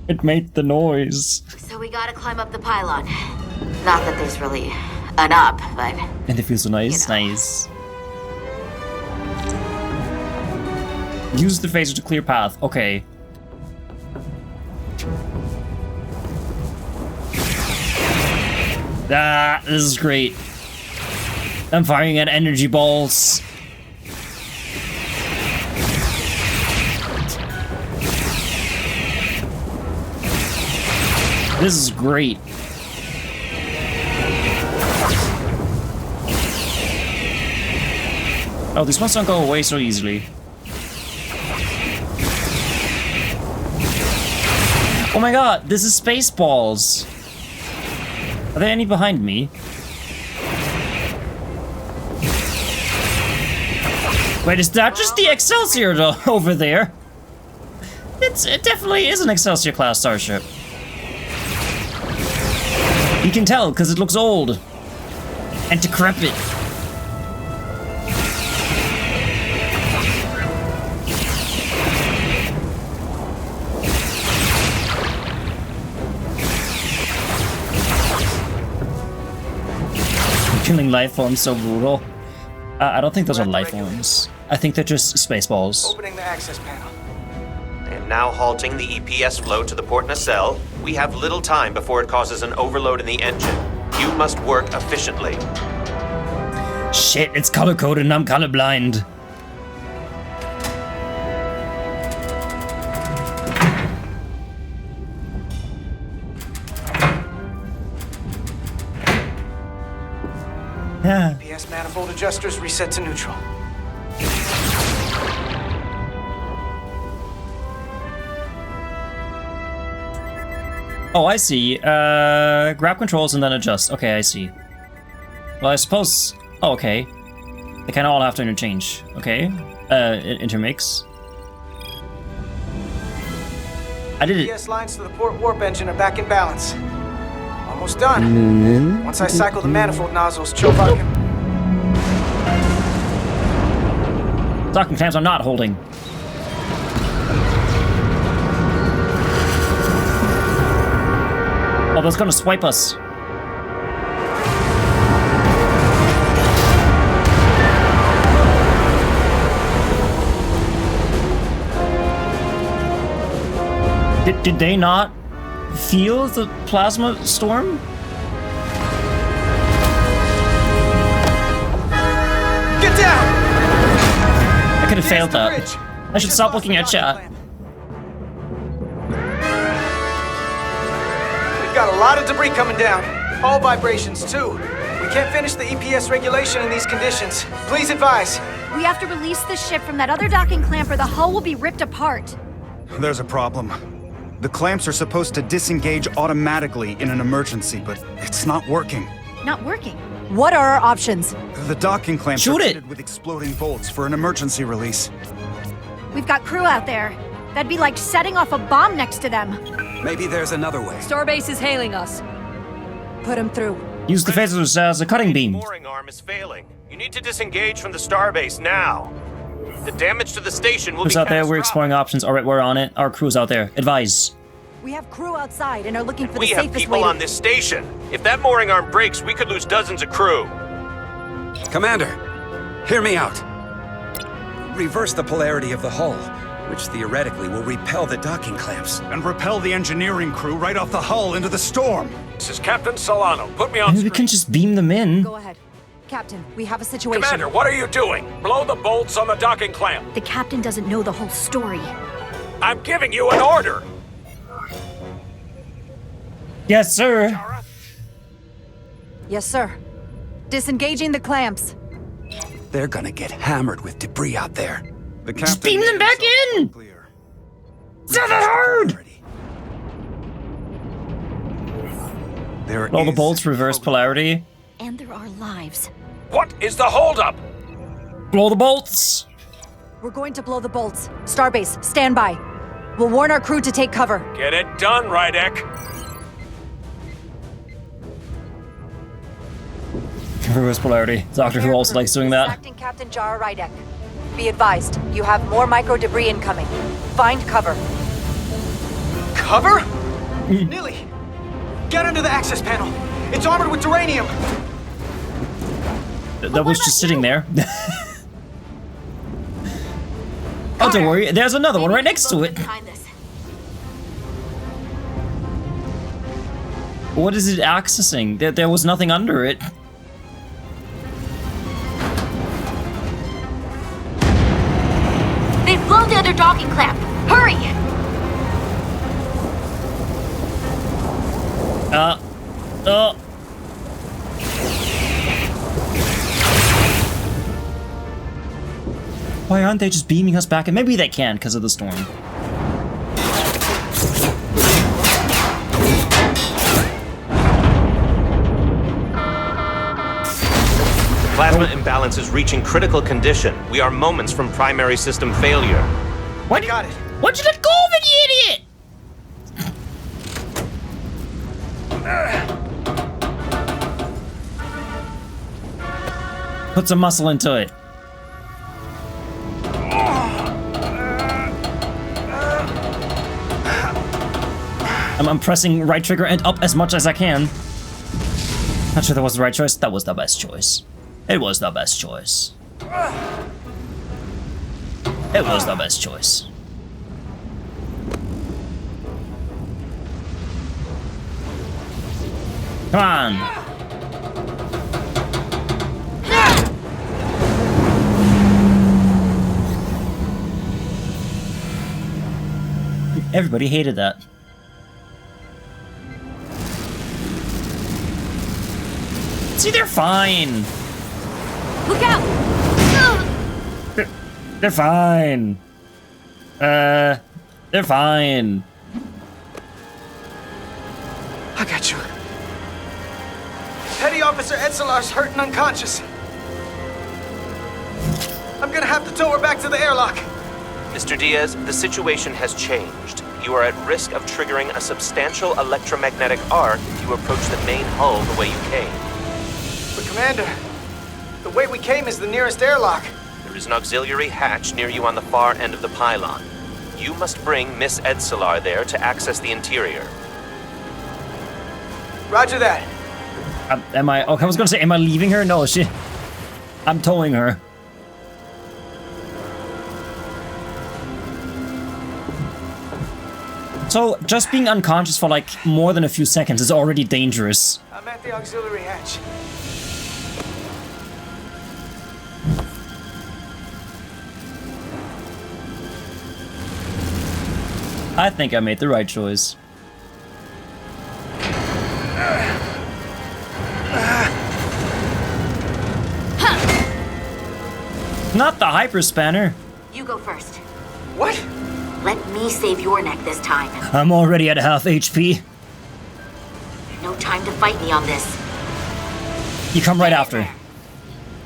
It made the noise. So we gotta climb up the pylon. Not that there's really an up, but... And it feels so nice. Nice. Use the phaser to clear path. Okay. Ah, this is great. I'm firing at energy balls. This is great. Oh, these ones don't go away so easily. Oh my god, this is Spaceballs. Are there any behind me? Wait, is that just the Excelsior over there? It definitely is an Excelsior class starship. You can tell because it looks old and decrepit. Killing life forms so brutal. I don't think those are life forms. I think they're just spaceballs. Opening the access panel. And now halting the EPS flow to the port nacelle. We have little time before it causes an overload in the engine. You must work efficiently. Shit, it's color-coded and I'm colorblind. Yeah. EPS manifold adjusters reset to neutral. Oh, I see. Grab controls and then adjust. Okay, I see. Well, I suppose... Oh, okay. They kind of all have to interchange. Okay. Intermix. I did it. EPS lines to the port warp engine are back in balance. Almost done. Once I cycle the manifold nozzles, Chovok can... Docking clamps are not holding. Oh, that's gonna swipe us. Did they not feel the plasma storm? Get down! I could have failed that. I should stop looking at chat. We've got a lot of debris coming down. All vibrations, too. We can't finish the EPS regulation in these conditions. Please advise. We have to release the ship from that other docking clamp or the hull will be ripped apart. There's a problem. The clamps are supposed to disengage automatically in an emergency, but it's not working. Not working? What are our options? The docking clamps Shoot are it! fitted with exploding bolts for an emergency release. We've got crew out there. That'd be like setting off a bomb next to them. Maybe there's another way. Starbase is hailing us. Put him through. Use the phasers as a cutting beam. The mooring arm is failing. You need to disengage from the starbase now. The damage to the station will Crew's be out there, we're catastrophic. exploring options. Alright, we're on it. Our crew's out there. Advise. We have crew outside and are looking for We the have safest people way on this station. If that mooring arm breaks, we could lose dozens of crew. Commander, hear me out. Reverse the polarity of the hull, which theoretically will repel the docking clamps. And repel the engineering crew right off the hull into the storm. This is Captain Solano. Put me on Maybe we can just beam them in. Go ahead. Captain, we have a situation. Commander, what are you doing? Blow the bolts on the docking clamp. The captain doesn't know the whole story. I'm giving you an order. Yes, sir. Yes, sir. Disengaging the clamps. They're gonna get hammered with debris out there. The Just captain beam them back in! Clear. It's not that hard! There All the is bolts reverse polarity. And there are lives. What is the holdup? Blow the bolts! We're going to blow the bolts. Starbase, stand by. We'll warn our crew to take cover. Get it done, Rydek. Reverse polarity. Doctor Who also likes doing that. Acting Captain Jara Rydek. Be advised, you have more micro debris incoming. Find cover. Cover? Nilly, get under the access panel. It's armored with duranium. That was just sitting there. Oh, don't worry. There's another one right next to it. What is it accessing? There was nothing under it. They've blown the other docking clamp. Hurry! Why aren't they just beaming us back? And maybe they can because of the storm. Plasma imbalance is reaching critical condition. We are moments from primary system failure. What? Got it. Why'd you let go of it, you idiot? Put some muscle into it. I'm pressing right trigger and up as much as I can. Not sure that was the right choice. That was the best choice. It was the best choice. It was the best choice. Come on! Everybody hated that. See, they're fine. Look out! They're fine. They're fine. I got you. Petty Officer Etzelar's hurt and unconscious. I'm gonna have to tow her back to the airlock. Mr. Diaz, the situation has changed. You are at risk of triggering a substantial electromagnetic arc if you approach the main hull the way you came. But Commander, the way we came is the nearest airlock. There is an auxiliary hatch near you on the far end of the pylon. You must bring Miss Etzelar there to access the interior. Roger that. Am I... Okay, I was gonna say, am I leaving her? No, I'm towing her. So, just being unconscious for like more than a few seconds is already dangerous. I'm at the auxiliary hatch. I think I made the right choice. Not the hyperspanner. You go first. What? Let me save your neck this time. I'm already at half HP. No time to fight me on this. You come right after.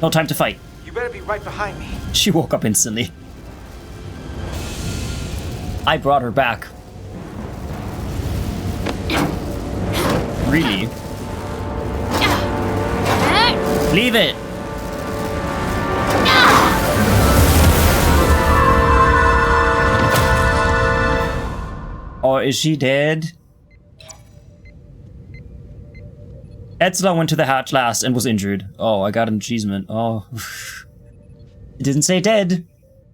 No time to fight. You better be right behind me. She woke up instantly. I brought her back. Really? Leave it! Or is she dead? Etzelar went to the hatch last and was injured. Oh, I got an achievement. Oh. It didn't say dead.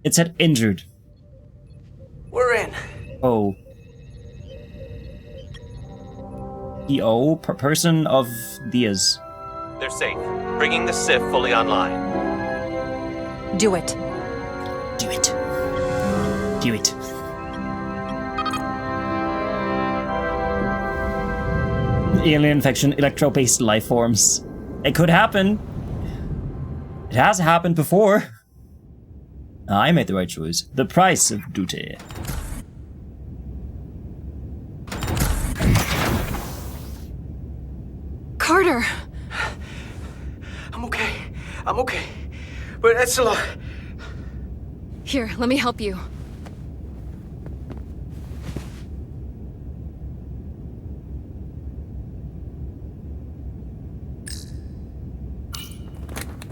It said injured. We're in. Oh. EO, person of Diaz. They're safe. Bringing the SIF fully online. Do it. Do it. Do it. Alien infection, electro-based life forms. It could happen. It has happened before. I made the right choice. The price of duty. Carter! I'm okay. I'm okay. But Etzelar... Here, let me help you.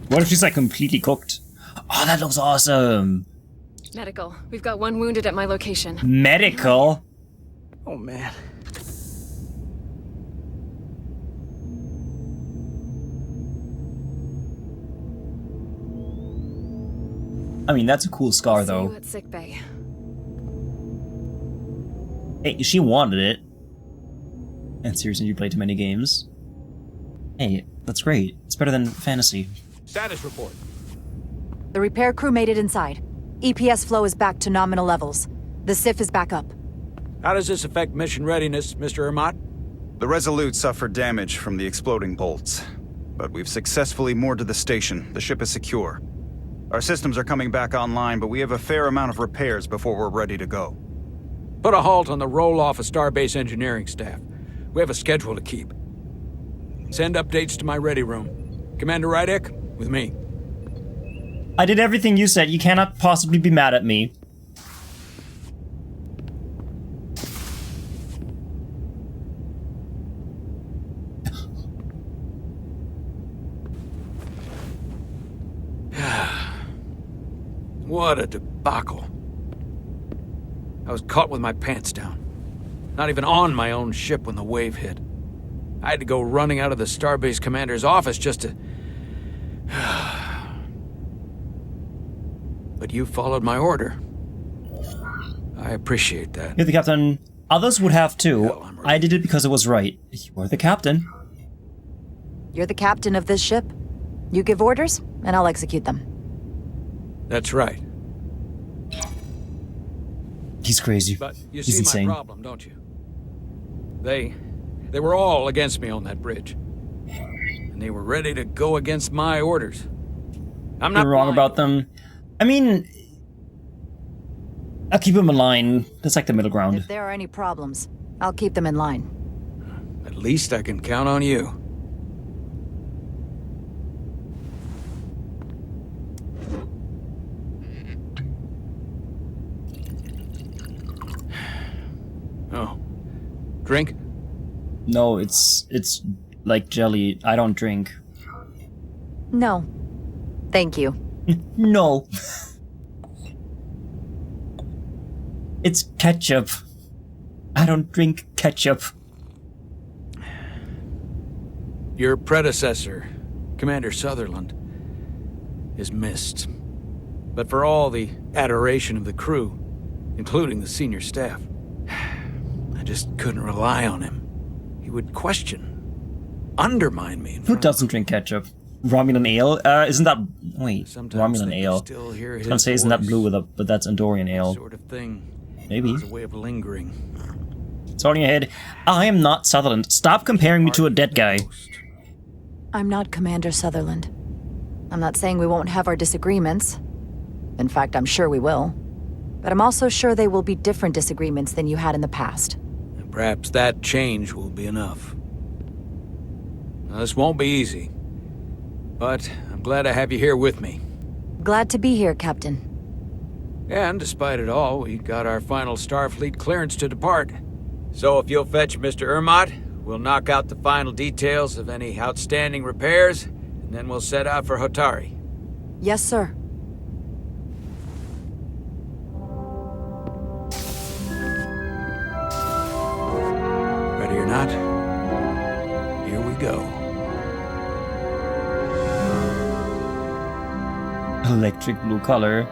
What if she's like completely cooked? Oh, that looks awesome. Medical. We've got one wounded at my location. Medical? Oh, man. I mean, that's a cool scar, though. See you at sickbay. Hey, she wanted it. And seriously, you played too many games. Hey, that's great. It's better than fantasy. Status report. The repair crew made it inside. EPS flow is back to nominal levels. The SIF is back up. How does this affect mission readiness, Mr. Ermot? The Resolute suffered damage from the exploding bolts. But we've successfully moored to the station. The ship is secure. Our systems are coming back online, but we have a fair amount of repairs before we're ready to go. Put a halt on the roll-off of Starbase engineering staff. We have a schedule to keep. Send updates to my ready room. Commander Rydek, with me. I did everything you said. You cannot possibly be mad at me. What a debacle. I was caught with my pants down. Not even on my own ship when the wave hit. I had to go running out of the Starbase commander's office just to... But you followed my order. I appreciate that. You're the captain. Others would have too. I did it because it was right. You are the captain. You're the captain of this ship. You give orders, and I'll execute them. That's right. He's crazy. But you He's see insane. my problem, don't you? They were all against me on that bridge. And they were ready to go against my orders. I'm not You're wrong about them. I mean, I'll keep them in line. That's like the middle ground. If there are any problems, I'll keep them in line. At least I can count on you. Oh. Drink? No, it's like jelly. I don't drink. No. Thank you. No. It's ketchup. I don't drink ketchup. Your predecessor, Commander Sutherland, is missed. But for all the adoration of the crew, including the senior staff, I just couldn't rely on him. He would question, undermine me. Who doesn't drink ketchup? Romulan ale? Isn't that... Wait, Sometimes Romulan they ale. still hear I was his gonna say, isn't that voice. blue with a... But that's Andorian ale. Sort of thing. Maybe. It's a way of lingering. It's all in your head. I am not Sutherland. Stop comparing me to a dead guy. I'm not Commander Sutherland. I'm not saying we won't have our disagreements. In fact, I'm sure we will. But I'm also sure they will be different disagreements than you had in the past. And perhaps that change will be enough. Now, this won't be easy. But I'm glad I have you here with me. Glad to be here, Captain. And despite it all, we got our final Starfleet clearance to depart. So if you'll fetch Mr. Ermont, we'll knock out the final details of any outstanding repairs, and then we'll set out for Hotari. Yes, sir. Ready or not, here we go. Electric blue color.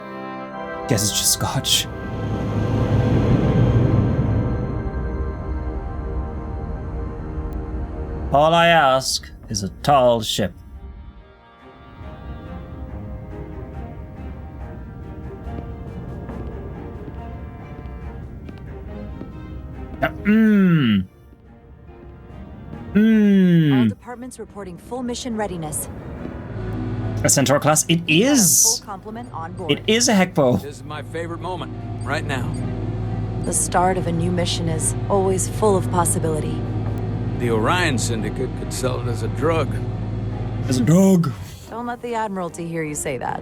Guess it's just scotch. All I ask is a tall ship. All departments reporting full mission readiness. A Centaur class? It is! Full complement on board. It is a Hekpo. This is my favorite moment, right now. The start of a new mission is always full of possibility. The Orion Syndicate could sell it as a drug. As a drug. Don't let the Admiralty hear you say that.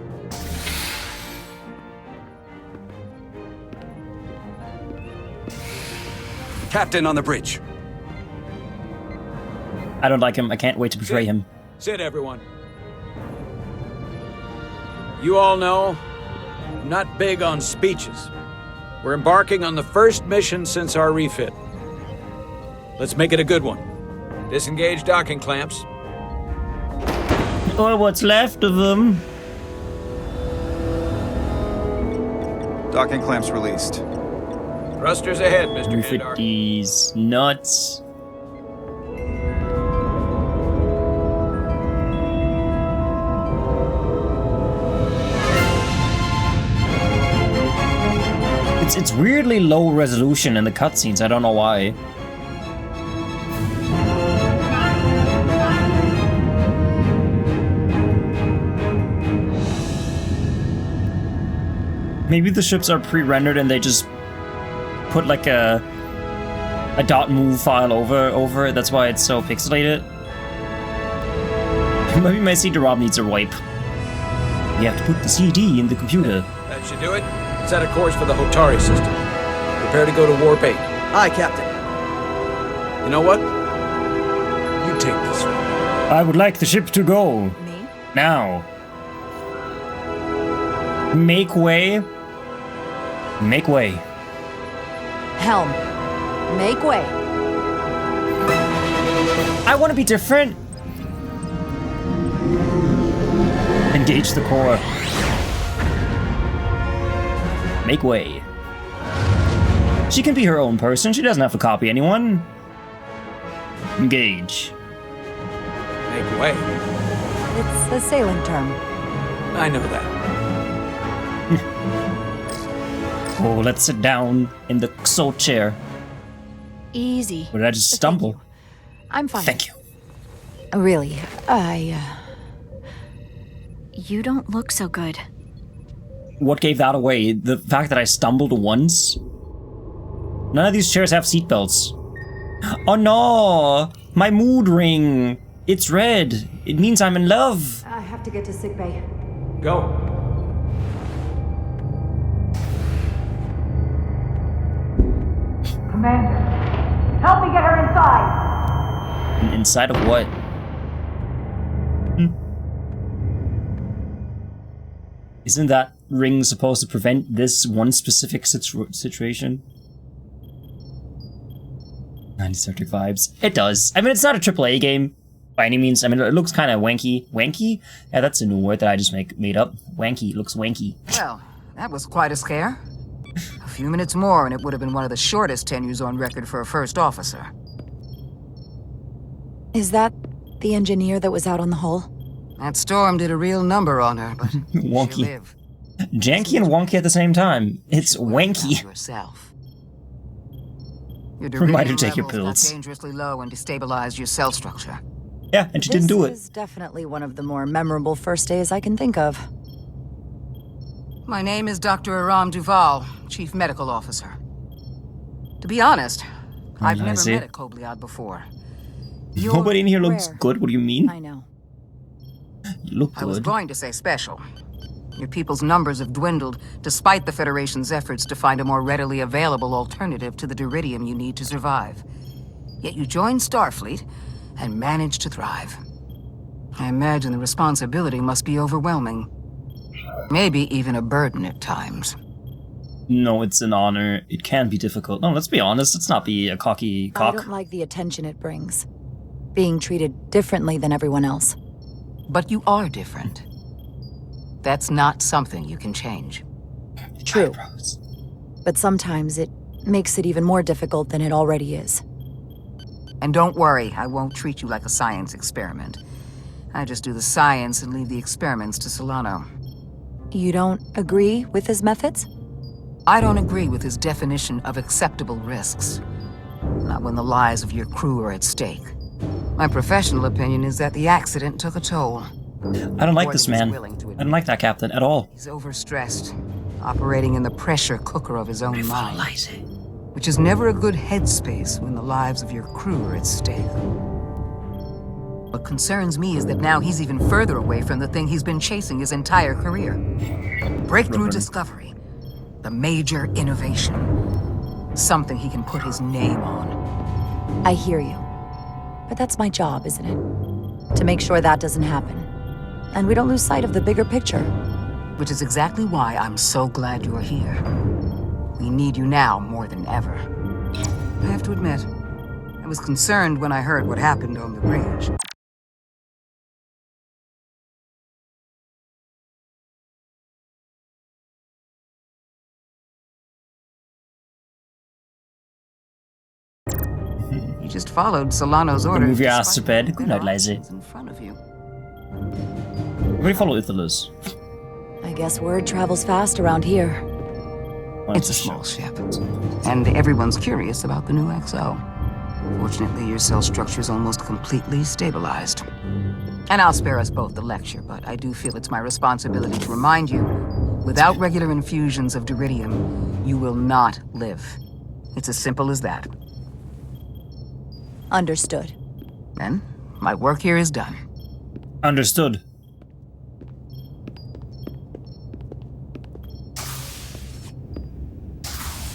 Captain on the bridge. I don't like him. I can't wait to betray him. Sit, everyone. You all know, I'm not big on speeches. We're embarking on the first mission since our refit. Let's make it a good one. Disengage docking clamps. Or what's left of them. Docking clamps released. Thrusters ahead, Mr. Refit Handar. these nuts. It's weirdly low resolution in the cutscenes. I don't know why. Maybe the ships are pre-rendered and they just put like a dot move file over it. That's why it's so pixelated. Maybe my CD-ROM needs a wipe. You have to put the CD in the computer. That should do it. Set a course for the Hotari system. Prepare to go to Warp 8. Aye, Captain. You know what? You take this one. I would like the ship to go. Me? Now. Make way. Make way. Helm. Make way. I want to be different. Engage the core. Make way. She can be her own person. She doesn't have to copy anyone. Engage. Make way. It's a sailing term. I know that. Oh, let's sit down in the soul chair. Easy. Or did I just stumble? I'm fine. Thank you. Really, You don't look so good. What gave that away? The fact that I stumbled once? None of these chairs have seatbelts. Oh no! My mood ring! It's red. It means I'm in love. I have to get to sickbay. Go. Commander, help me get her inside! Inside of what? Isn't that ring supposed to prevent this one specific situation? 1930 vibes. It does. I mean, it's not a AAA game by any means. I mean, it looks kind of wanky. Wanky? Yeah, that's a new word that I just made up. Wanky. It looks wanky. Well, that was quite a scare. A few minutes more and it would have been one of the shortest tenures on record for a first officer. Is that the engineer that was out on the hull? That storm did a real number on her, but wonky. Janky and wonky at the same time. It's wanky. Yourself. Reminder to take your pills. Dangerously low and destabilized your cell structure. Yeah, and she didn't do it. This is definitely one of the more memorable first days I can think of. My name is Dr. Aram Duval, Chief Medical Officer. To be honest, I've never met a Kobliad before. Nobody in here looks good. What do you mean? I know. You look good. I was going to say special. Your people's numbers have dwindled, despite the Federation's efforts to find a more readily available alternative to the duridium you need to survive. Yet you joined Starfleet and managed to thrive. I imagine the responsibility must be overwhelming. Maybe even a burden at times. No, it's an honor. It can be difficult. No, let's be honest. Let's not be a cocky cock. I don't like the attention it brings. Being treated differently than everyone else. But you are different. That's not something you can change. True. But sometimes it makes it even more difficult than it already is. And don't worry, I won't treat you like a science experiment. I just do the science and leave the experiments to Solano. You don't agree with his methods? I don't agree with his definition of acceptable risks. Not when the lives of your crew are at stake. My professional opinion is that the accident took a toll. I don't like this man. I don't like that captain at all. He's overstressed, operating in the pressure cooker of his own mind. Which is never a good headspace when the lives of your crew are at stake. What concerns me is that now he's even further away from the thing he's been chasing his entire career. Breakthrough discovery. The major innovation. Something he can put his name on. I hear you. But that's my job, isn't it? To make sure that doesn't happen. And we don't lose sight of the bigger picture. Which is exactly why I'm so glad you're here. We need you now more than ever. I have to admit, I was concerned when I heard what happened on the bridge. You just followed Solano's order. Move your ass to bed. Good night, Lazy. In front of you. We follow Ithalus. I guess word travels fast around here. It's a small ship, and everyone's curious about the new XO. Fortunately, your cell structure's almost completely stabilized. And I'll spare us both the lecture, but I do feel it's my responsibility to remind you, without regular infusions of duridium, you will not live. It's as simple as that. Understood. Then, my work here is done. Understood.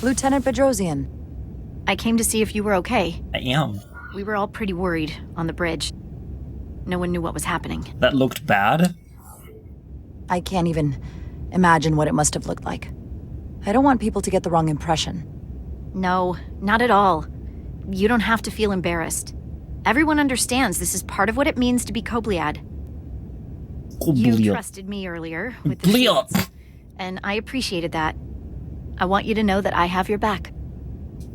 Lieutenant Bedrosian. I came to see if you were okay. I am. We were all pretty worried on the bridge. No one knew what was happening. That looked bad? I can't even imagine what it must have looked like. I don't want people to get the wrong impression. No, not at all. You don't have to feel embarrassed. Everyone understands this is part of what it means to be Kobliad. You trusted me earlier with the shields, and I appreciated that. I want you to know that I have your back.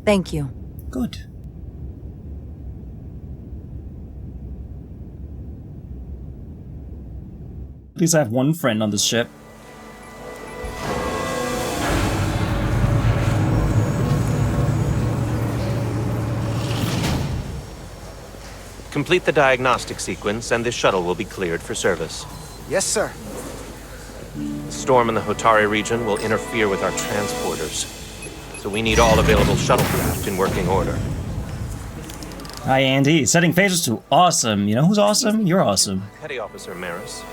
Thank you. Good. At least I have one friend on this ship. Complete the diagnostic sequence, and this shuttle will be cleared for service. Yes, sir. The storm in the Hotari region will interfere with our transporters, so we need all available shuttlecraft in working order. Hi, Andy. Setting phasers to awesome. You know who's awesome? You're awesome. Petty Officer Maris.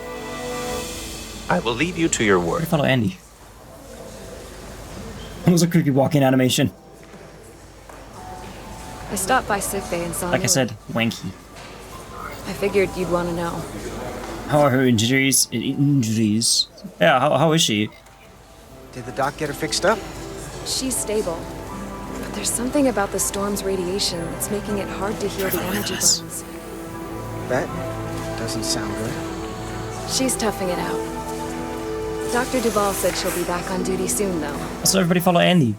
I will leave you to your work. Follow Andy. It was a creepy walking animation. I stopped by sickbay and saw Like I you. said, wanky. I figured you'd want to know. How are her injuries? Yeah, how is she? Did the doc get her fixed up? She's stable. But there's something about the storm's radiation that's making it hard to heal the energy burns. That doesn't sound good. She's toughing it out. Dr. Duval said she'll be back on duty soon, though. So everybody follow Andy.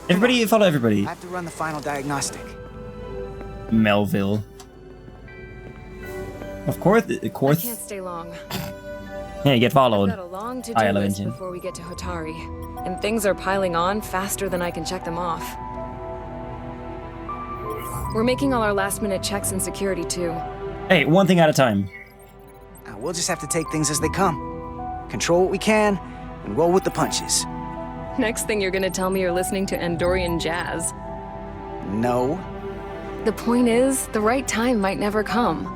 Everybody follow everybody. I have to run the final diagnostic. Melville. Of course. I can't stay long. Yeah, you get followed. I've got a long to-do list before we get to Hotari, and things are piling on faster than I can check them off. We're making all our last-minute checks in security, too. Hey, one thing at a time. We'll just have to take things as they come. Control what we can, and roll with the punches. Next thing you're gonna tell me you're listening to Andorian jazz. No. The point is, the right time might never come.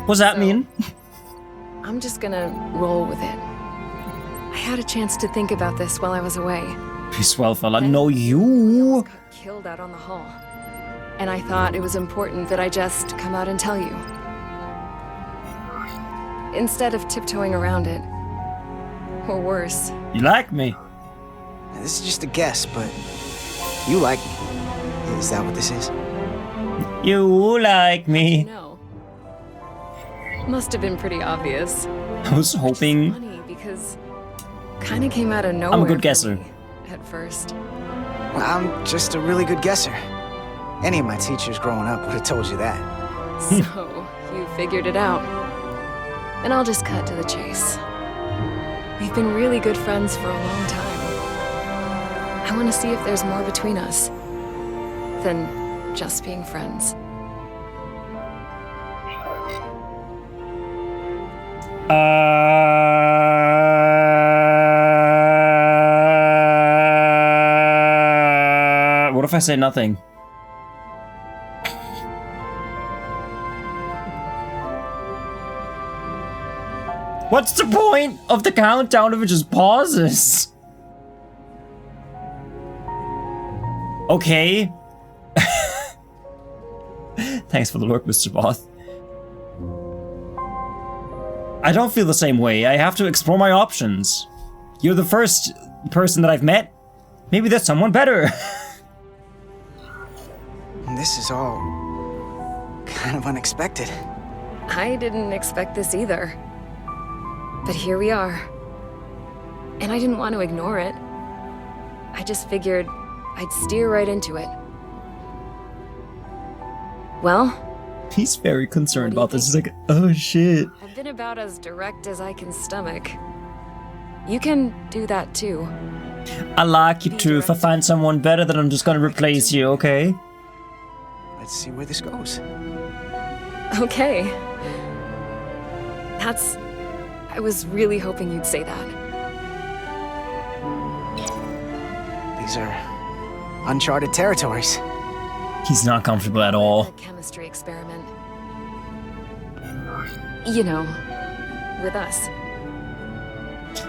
What does that mean? I'm just gonna roll with it. I had a chance to think about this while I was away. Peace well, fella. No, you. Got killed out on the hull. And I thought it was important that I just come out and tell you. Instead of tiptoeing around it. Or worse. You like me. Now, this is just a guess, but you like me. Is that what this is? You like me. No. Must have been pretty obvious. I was hoping. Funny because kind of came out of nowhere. I'm a good guesser. At first. Well, I'm just a really good guesser. Any of my teachers growing up would have told you that. So, you figured it out. And I'll just cut to the chase. We've been really good friends for a long time. I want to see if there's more between us than just being friends. What if I say nothing? What's the point of the countdown if it just pauses? Okay. Thanks for the lurk, Mr. Both. I don't feel the same way. I have to explore my options. You're the first person that I've met. Maybe there's someone better. This is all kind of unexpected. I didn't expect this either. But here we are. And I didn't want to ignore it. I just figured I'd steer right into it. Well? He's very concerned about this. He's like, oh shit. I've been about as direct as I can stomach. You can do that too. I like you too. If I find someone better, then I'm just gonna replace you, okay? Let's see where this goes. Okay. I was really hoping you'd say that. These are uncharted territories. He's not comfortable at all. A chemistry experiment. You know, with us.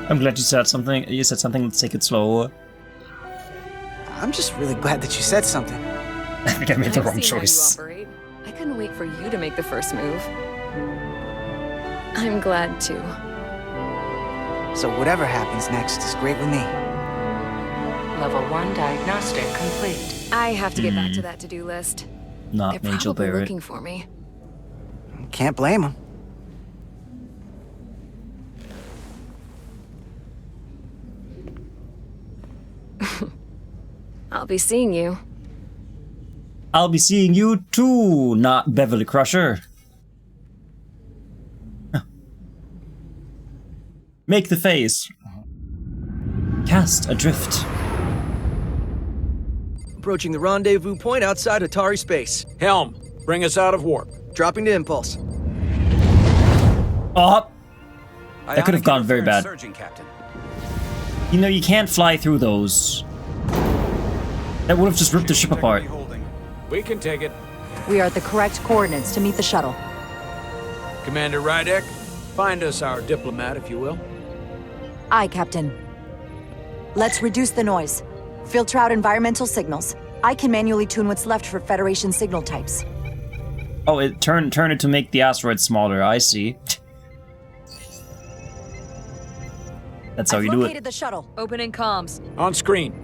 I'm glad you said something. You said something. Let's take it slow. I'm just really glad that you said something. I think I made the wrong I've seen how choice. you operate. I couldn't wait for you to make the first move. I'm glad too. So whatever happens next is great with me. Level 1 diagnostic complete. I have to get back to that to-do list. Not They're Angel probably Barrett. looking for me. Can't blame him. I'll be seeing you. I'll be seeing you too, not Beverly Crusher. Make the face. Cast adrift. Approaching the rendezvous point outside Atari space. Helm, bring us out of warp. Dropping to impulse. Oh! That could have gone very bad. Captain. You know, you can't fly through those. That would have just ripped the ship apart. We can take it. We are at the correct coordinates to meet the shuttle. Commander Rydek, find us our diplomat, if you will. Aye, Captain. Let's reduce the noise. Filter out environmental signals. I can manually tune what's left for Federation signal types. Oh, it turn it to make the asteroid smaller. I see. That's how you do it. Located the shuttle. Opening comms. On screen.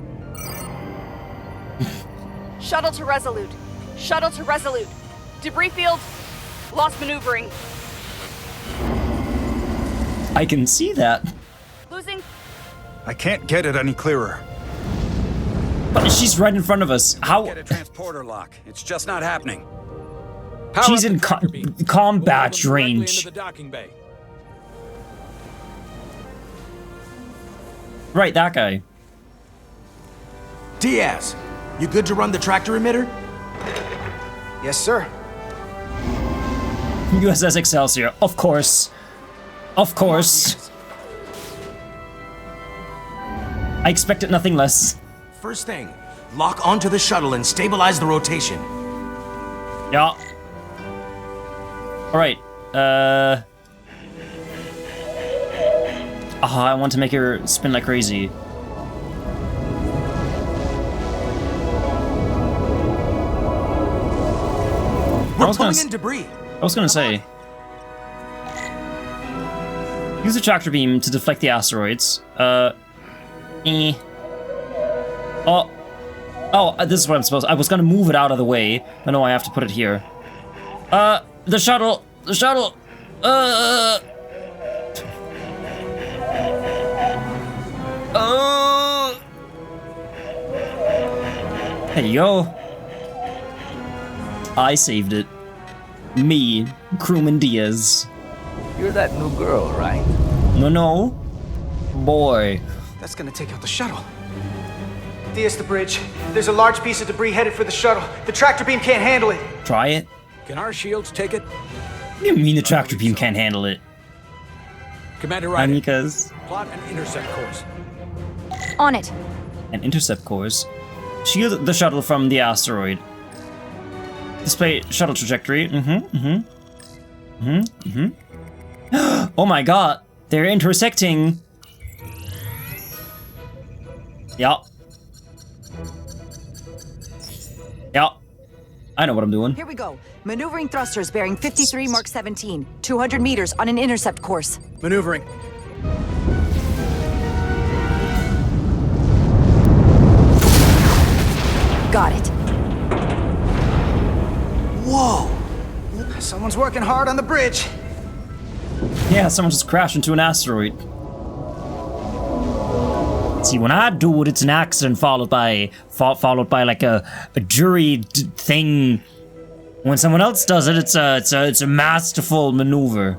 Shuttle to Resolute. Shuttle to Resolute. Debris field. Lost maneuvering. I can see that. Losing. I can't get it any clearer. But she's right in front of us. How? Get a transporter lock. It's just not happening. She's in combat range. Into the docking bay. Right, that guy. Diaz, you good to run the tractor emitter? Yes, sir. USS Excelsior, of course. Of course. I expected nothing less. First thing, lock onto the shuttle and stabilize the rotation. Yeah. Alright, I want to make her spin like crazy. We're pulling in debris. I was gonna say. Use the tractor beam to deflect the asteroids. Oh, this is what I'm supposed to. I was gonna move it out of the way, but no, I have to put it here. The shuttle! There you go. I saved it. Me, Crewman Diaz. You're that new girl, right? No. Boy. That's gonna take out the shuttle. Diaz, the bridge. There's a large piece of debris headed for the shuttle. The tractor beam can't handle it. Try it. Can our shields take it? What do you mean the tractor beam can't handle it? Commander Rydek, Because plot an intercept course. On it. An intercept course. Shield the shuttle from the asteroid. Display shuttle trajectory. Oh my god. They're intersecting. Yeah. I know what I'm doing. Here we go. Maneuvering thrusters bearing 53 Mark 17. 200 meters on an intercept course. Maneuvering. Got it. Whoa! Someone's working hard on the bridge. Yeah, someone just crashed into an asteroid. See, when I do it, it's an accident followed by like a jury thing. When someone else does it, it's a masterful maneuver.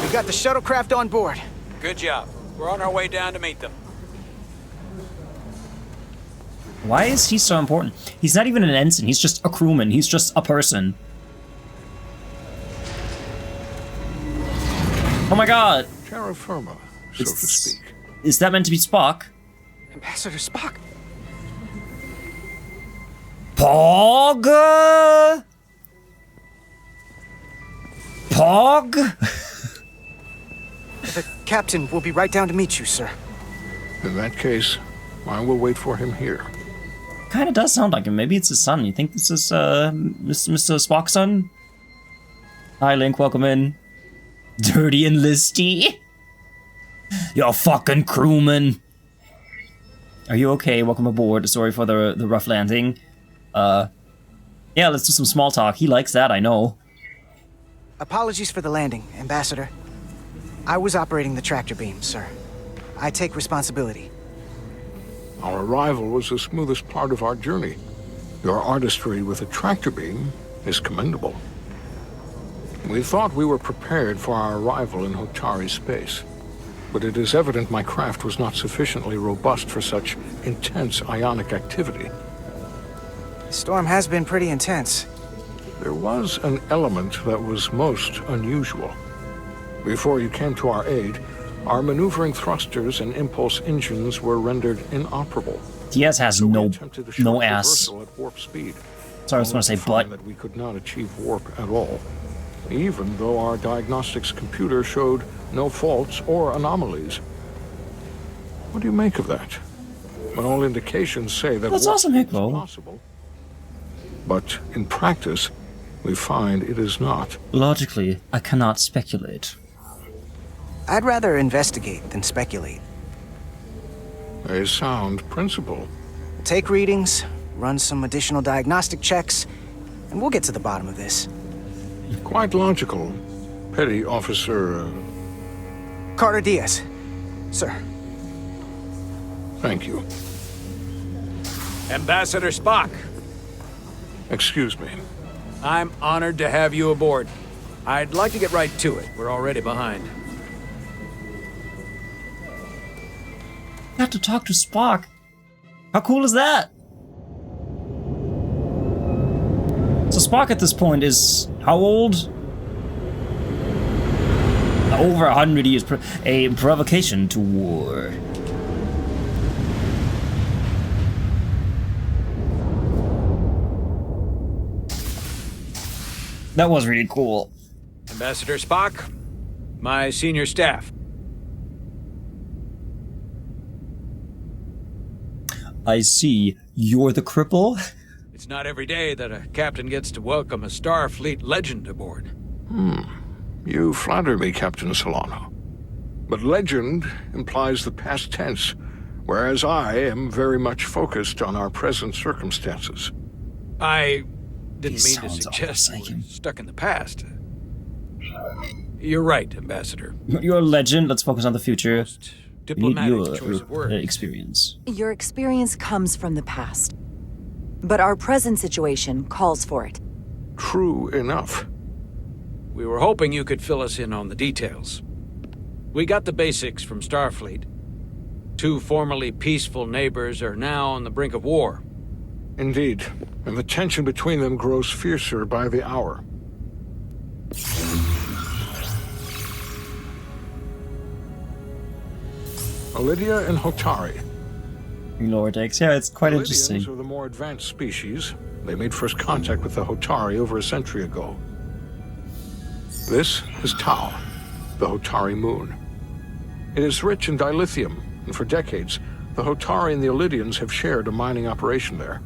We got the shuttlecraft on board. Good job. We're on our way down to meet them. Why is he so important? He's not even an ensign, he's just a crewman, he's just a person. Oh my god! Terra firma, so to speak. Is that meant to be Spock? Ambassador Spock. Pog? Pog? The captain will be right down to meet you, sir. In that case, I will wait for him here. Kind of does sound like him. Maybe it's his son. You think this is Mr. Spock's son? Hi, Link. Welcome in. Dirty and listy. You're fucking crewman. Are you okay? Welcome aboard. Sorry for the rough landing. Yeah, let's do some small talk. He likes that, I know. Apologies for the landing, Ambassador. I was operating the tractor beam, sir. I take responsibility. Our arrival was the smoothest part of our journey. Your artistry with a tractor beam is commendable. We thought we were prepared for our arrival in Hotari space, but it is evident my craft was not sufficiently robust for such intense ionic activity. The storm has been pretty intense. There was an element that was most unusual. Before you came to our aid, our maneuvering thrusters and impulse engines were rendered inoperable. Diaz has no ass. At warp speed. Sorry, I was going to say butt. That we could not achieve warp at all, even though our diagnostics computer showed no faults or anomalies. What do you make of that? When all indications say that that's warp awesome, is possible, but in practice, we find it is not. Logically, I cannot speculate. I'd rather investigate than speculate. A sound principle. Take readings, run some additional diagnostic checks, and we'll get to the bottom of this. Quite logical, Petty Officer... Carter Diaz. Sir. Thank you. Ambassador Spock. Excuse me. I'm honored to have you aboard. I'd like to get right to it. We're already behind. Got to talk to Spock. How cool is that? So Spock at this point is how old? Over 100 years. A provocation to war. That was really cool. Ambassador Spock, my senior staff. I see. You're the cripple? It's not every day that a captain gets to welcome a Starfleet legend aboard. You flatter me, Captain Solano. But legend implies the past tense, whereas I am very much focused on our present circumstances. I didn't mean to suggest we're stuck in the past. You're right, Ambassador. You're a legend. Let's focus on the future. Diplomatic your choice of words. Experience. Your experience comes from the past. But our present situation calls for it. True enough. We were hoping you could fill us in on the details. We got the basics from Starfleet. Two formerly peaceful neighbors are now on the brink of war. Indeed, and the tension between them grows fiercer by the hour. Lydia and Hotari. Lord X. Yeah, it's quite interesting. Are the more advanced species. They made first contact with the Hotari over a century ago. This is Tau, the Hotari moon. It is rich in dilithium, and for decades, the Hotari and the Illydians have shared a mining operation there.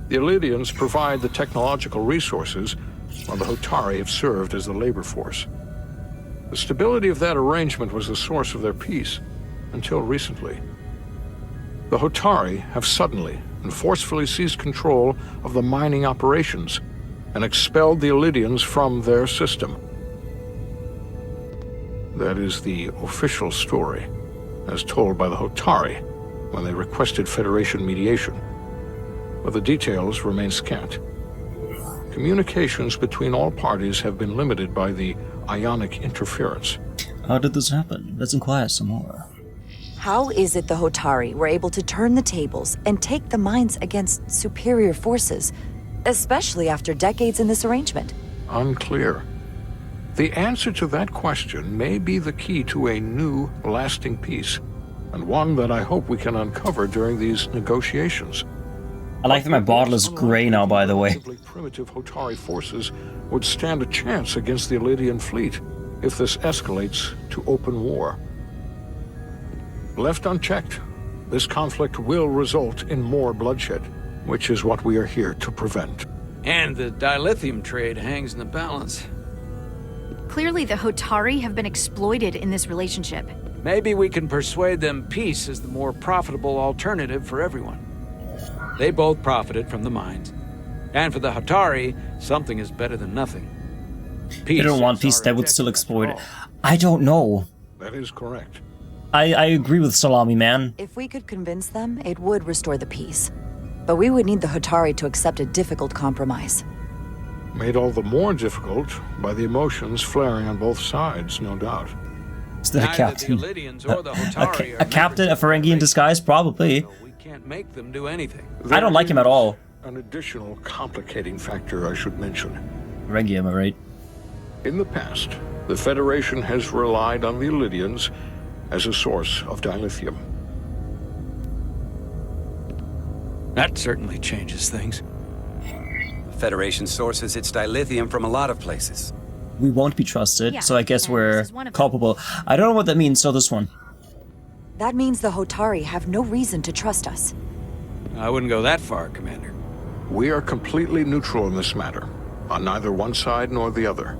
The Illydians provide the technological resources, while the Hotari have served as the labor force. The stability of that arrangement was the source of their peace, until recently. The Hotari have suddenly and forcefully seized control of the mining operations and expelled the Illydians from their system. That is the official story, as told by the Hotari when they requested Federation mediation. But the details remain scant. Communications between all parties have been limited by the ionic interference. How did this happen? Let's inquire some more. How is it the Hotari were able to turn the tables and take the mines against superior forces, especially after decades in this arrangement? Unclear. The answer to that question may be the key to a new, lasting peace, and one that I hope we can uncover during these negotiations. I like that my bottle is gray now, by the way. Primitive Hotari forces would stand a chance against the Illydian fleet if this escalates to open war. Left unchecked, this conflict will result in more bloodshed. which is what we are here to prevent. And the dilithium trade hangs in the balance. Clearly, the Hotari have been exploited in this relationship. Maybe we can persuade them peace is the more profitable alternative for everyone. They both profited from the mines. And for the Hotari, something is better than nothing. They don't want peace, they would still exploit it. I don't know. That is correct. I agree with Salami Man. If we could convince them, it would restore the peace. But we would need the Hotari to accept a difficult compromise. Made all the more difficult by the emotions flaring on both sides, no doubt. Is that a captain? A captain, a Ferengi in disguise? Probably. We can't make them do anything. I don't like him at all. An additional complicating factor I should mention. Ferengi, am I right? In the past, the Federation has relied on the Illyrians as a source of dilithium. That certainly changes things. The Federation sources its dilithium from a lot of places. We won't be trusted, Yeah, so I guess and we're this is one of them. culpable. I don't know what that means, so this one. That means the Hotari have no reason to trust us. I wouldn't go that far, Commander. We are completely neutral in this matter, on neither one side nor the other.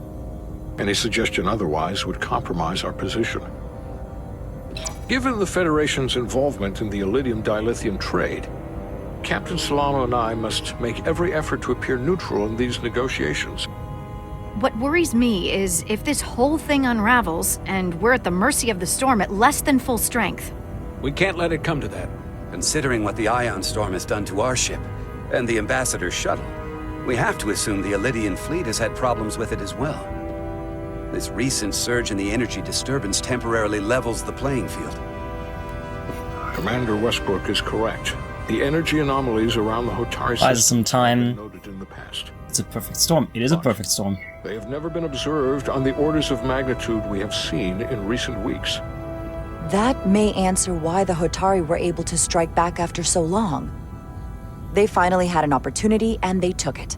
Any suggestion otherwise would compromise our position. Given the Federation's involvement in the Iridium dilithium trade, Captain Solano and I must make every effort to appear neutral in these negotiations. What worries me is if this whole thing unravels and we're at the mercy of the storm at less than full strength. We can't let it come to that. Considering what the ion storm has done to our ship and the Ambassador's shuttle, we have to assume the Elydian fleet has had problems with it as well. This recent surge in the energy disturbance temporarily levels the playing field. Commander Westbrook is correct. The energy anomalies around the Hotari Buys system some time. have been noted in the past. It's a perfect storm. It is a perfect storm. They have never been observed on the orders of magnitude we have seen in recent weeks. That may answer why the Hotari were able to strike back after so long. They finally had an opportunity, and they took it.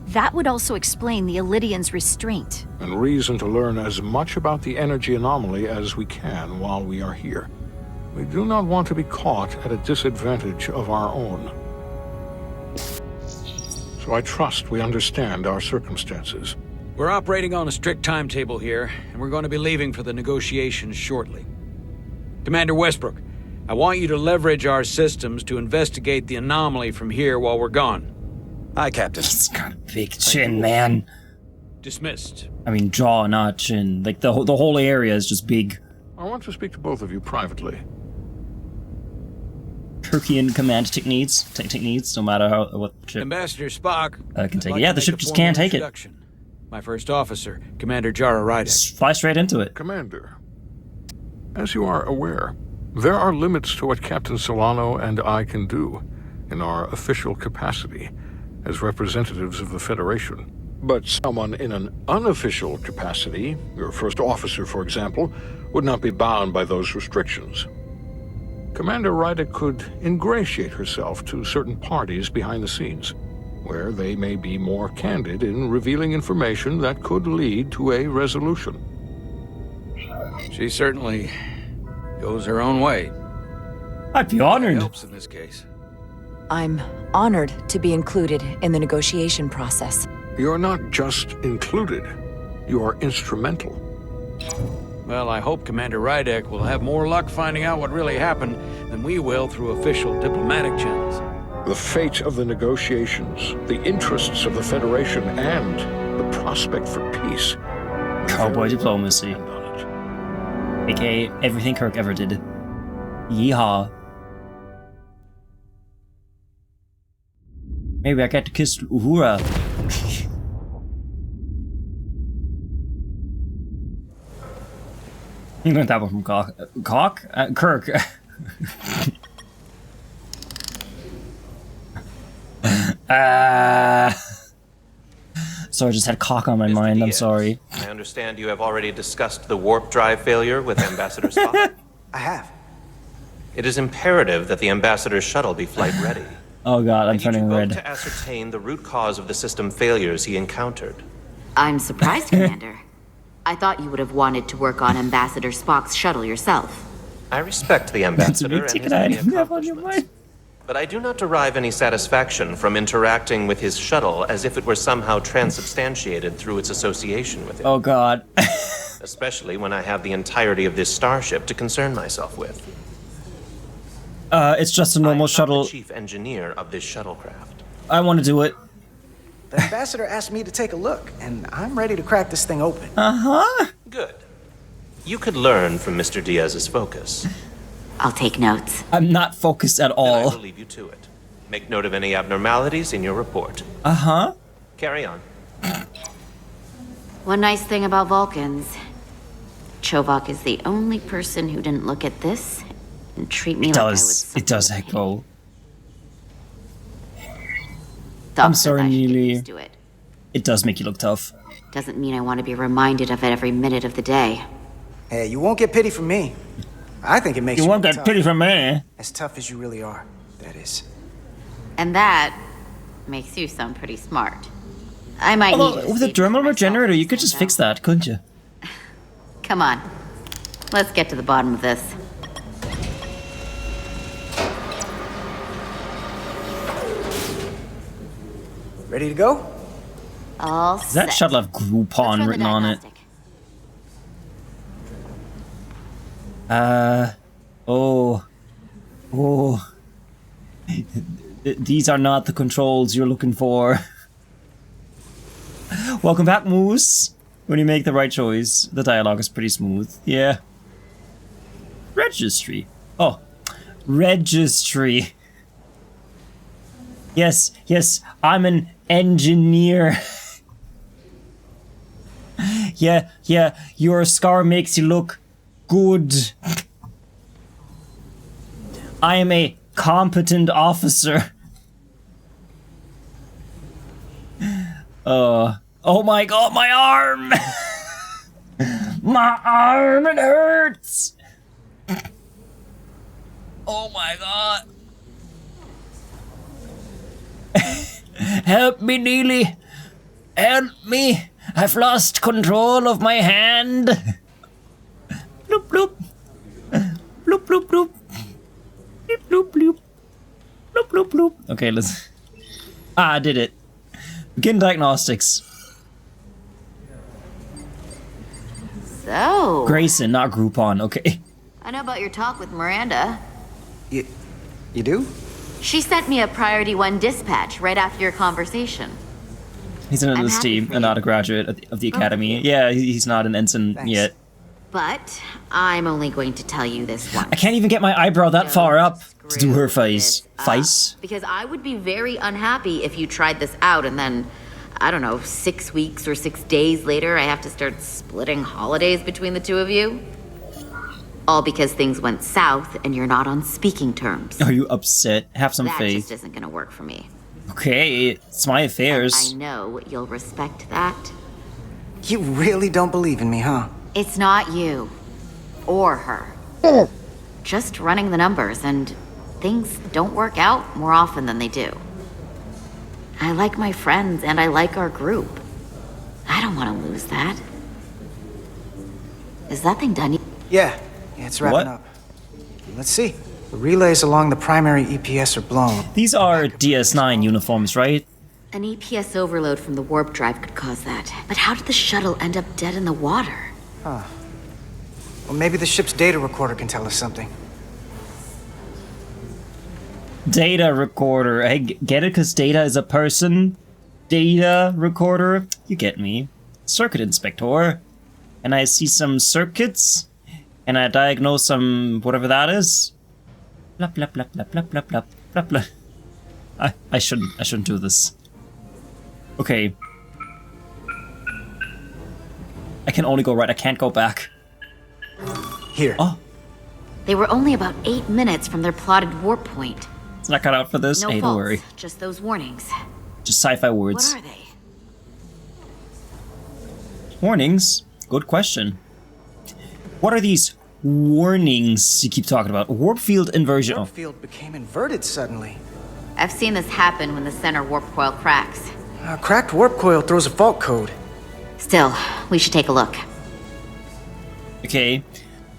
That would also explain the Elydians' restraint. And reason to learn as much about the energy anomaly as we can while we are here. We do not want to be caught at a disadvantage of our own. So I trust we understand our circumstances. We're operating on a strict timetable here, and we're going to be leaving for the negotiations shortly. Commander Westbrook, I want you to leverage our systems to investigate the anomaly from here while we're gone. Aye, Captain. He's got a big chin, man. Dismissed. I mean, jaw, not chin. Like, the whole area is just big. I want to speak to both of you privately. Turkian command techniques, no matter what ship Ambassador Spock can take I'd it. Yeah, like the to ship make a just formal can't take it. introduction. My first officer, Commander Jara Rydek. Just fly straight into it. Commander, as you are aware, there are limits to what Captain Solano and I can do in our official capacity as representatives of the Federation. But someone in an unofficial capacity, your first officer, for example, would not be bound by those restrictions. Commander Rydek could ingratiate herself to certain parties behind the scenes, where they may be more candid in revealing information that could lead to a resolution. She certainly goes her own way. I'd be honored. Helps in this case. I'm honored to be included in the negotiation process. You're not just included, you are instrumental. Well, I hope Commander Rydek will have more luck finding out what really happened than we will through official diplomatic channels. The fate of the negotiations, the interests of the Federation, and the prospect for peace. Cowboy diplomacy. AKA everything Kirk ever did. Yeehaw. Maybe I get to kiss Uhura. You learned that one from Kirk. Sorry, I just had cock on my mind. I'm sorry. I understand you have already discussed the warp drive failure with Ambassador Spock. I have. It is imperative that the Ambassador's shuttle be flight ready. Oh god, I'm I turning need you both red. to ascertain the root cause of the system failures he encountered. I'm surprised, Commander. I thought you would have wanted to work on Ambassador Spock's shuttle yourself. I respect the Ambassador and his many accomplishments. But I do not derive any satisfaction from interacting with his shuttle as if it were somehow transubstantiated through its association with it. Oh god. Especially when I have the entirety of this starship to concern myself with. It's just a normal shuttle. The chief engineer of this shuttlecraft. I want to do it. The ambassador asked me to take a look, and I'm ready to crack this thing open. Uh-huh. Good. You could learn from Mr. Diaz's focus. I'll take notes. I'm not focused at all. Then I will leave you to it. Make note of any abnormalities in your report. Uh-huh. Carry on. One nice thing about Vulcans. Chovok is the only person who didn't look at this and treat me like I was It does echo. Thought I'm sorry, that I should get Neely. used to it. It does make you look tough. Doesn't mean I want to be reminded of it every minute of the day. Hey, you won't get pity from me. I think it makes You you won't look get tough. pity from me. As tough as you really are, that is. And that makes you sound pretty smart. I might need Although, you to with a save thermal myself regenerator, you could from just fix that, couldn't you? Come on. Let's get to the bottom of this. Ready to go? All Does that set. shuttle have Groupon written on it? Oh. These are not the controls you're looking for. Welcome back, Moose. When you make the right choice, the dialogue is pretty smooth. Yeah. Registry. Oh. Registry. Yes, I'm an engineer. Yeah, your scar makes you look good. I am a competent officer. Oh my god, my arm! My arm, it hurts! Oh my god. Help me, Neely. Help me. I've lost control of my hand. Bloop, bloop. Bloop, bloop, bloop. Bloop, bloop, bloop. Bloop, bloop, bloop. Okay, let's... I did it. Begin diagnostics. So... Grayson, not Groupon, okay. I know about your talk with Miranda. You do? She sent me a Priority 1 dispatch right after your conversation. He's an I'm enlist happy team and not a graduate of the academy. Yeah, he's not an ensign yet. But I'm only going to tell you this once. I can't even get my eyebrow that far up to do her face. Face? Because I would be very unhappy if you tried this out and then, I don't know, 6 weeks or 6 days later, I have to start splitting holidays between the two of you. All because things went south and you're not on speaking terms. Are you upset? Have some That faith. just isn't gonna work for me. Okay, it's my affairs. I know you'll respect that. You really don't believe in me, huh? It's not you. Or her. Just running the numbers, and things don't work out more often than they do. I like my friends, and I like our group. I don't want to lose that. Is that thing done? Yeah, it's wrapping up. Let's see. The relays along the primary EPS are blown. These are DS9 uniforms, right? An EPS overload from the warp drive could cause that. But how did the shuttle end up dead in the water? Huh. Well, maybe the ship's data recorder can tell us something. Data recorder. I get it because data is a person. Data recorder. You get me. Circuit inspector. And I see some circuits. And I diagnose some whatever that is. Blah blah blah blah blah blah blah blah blah. I shouldn't do this. Okay. I can only go right, I can't go back. Here. Oh. They were only about 8 minutes from their plotted warp point. It's not cut out for this. No Hey, faults, don't worry. just those warnings. Just sci-fi words. What are they? Warnings? Good question. What are these warnings you keep talking about? Warp field inversion. Warp field became inverted suddenly. I've seen this happen when the center warp coil cracks. A cracked warp coil throws a fault code. Still, we should take a look. Okay.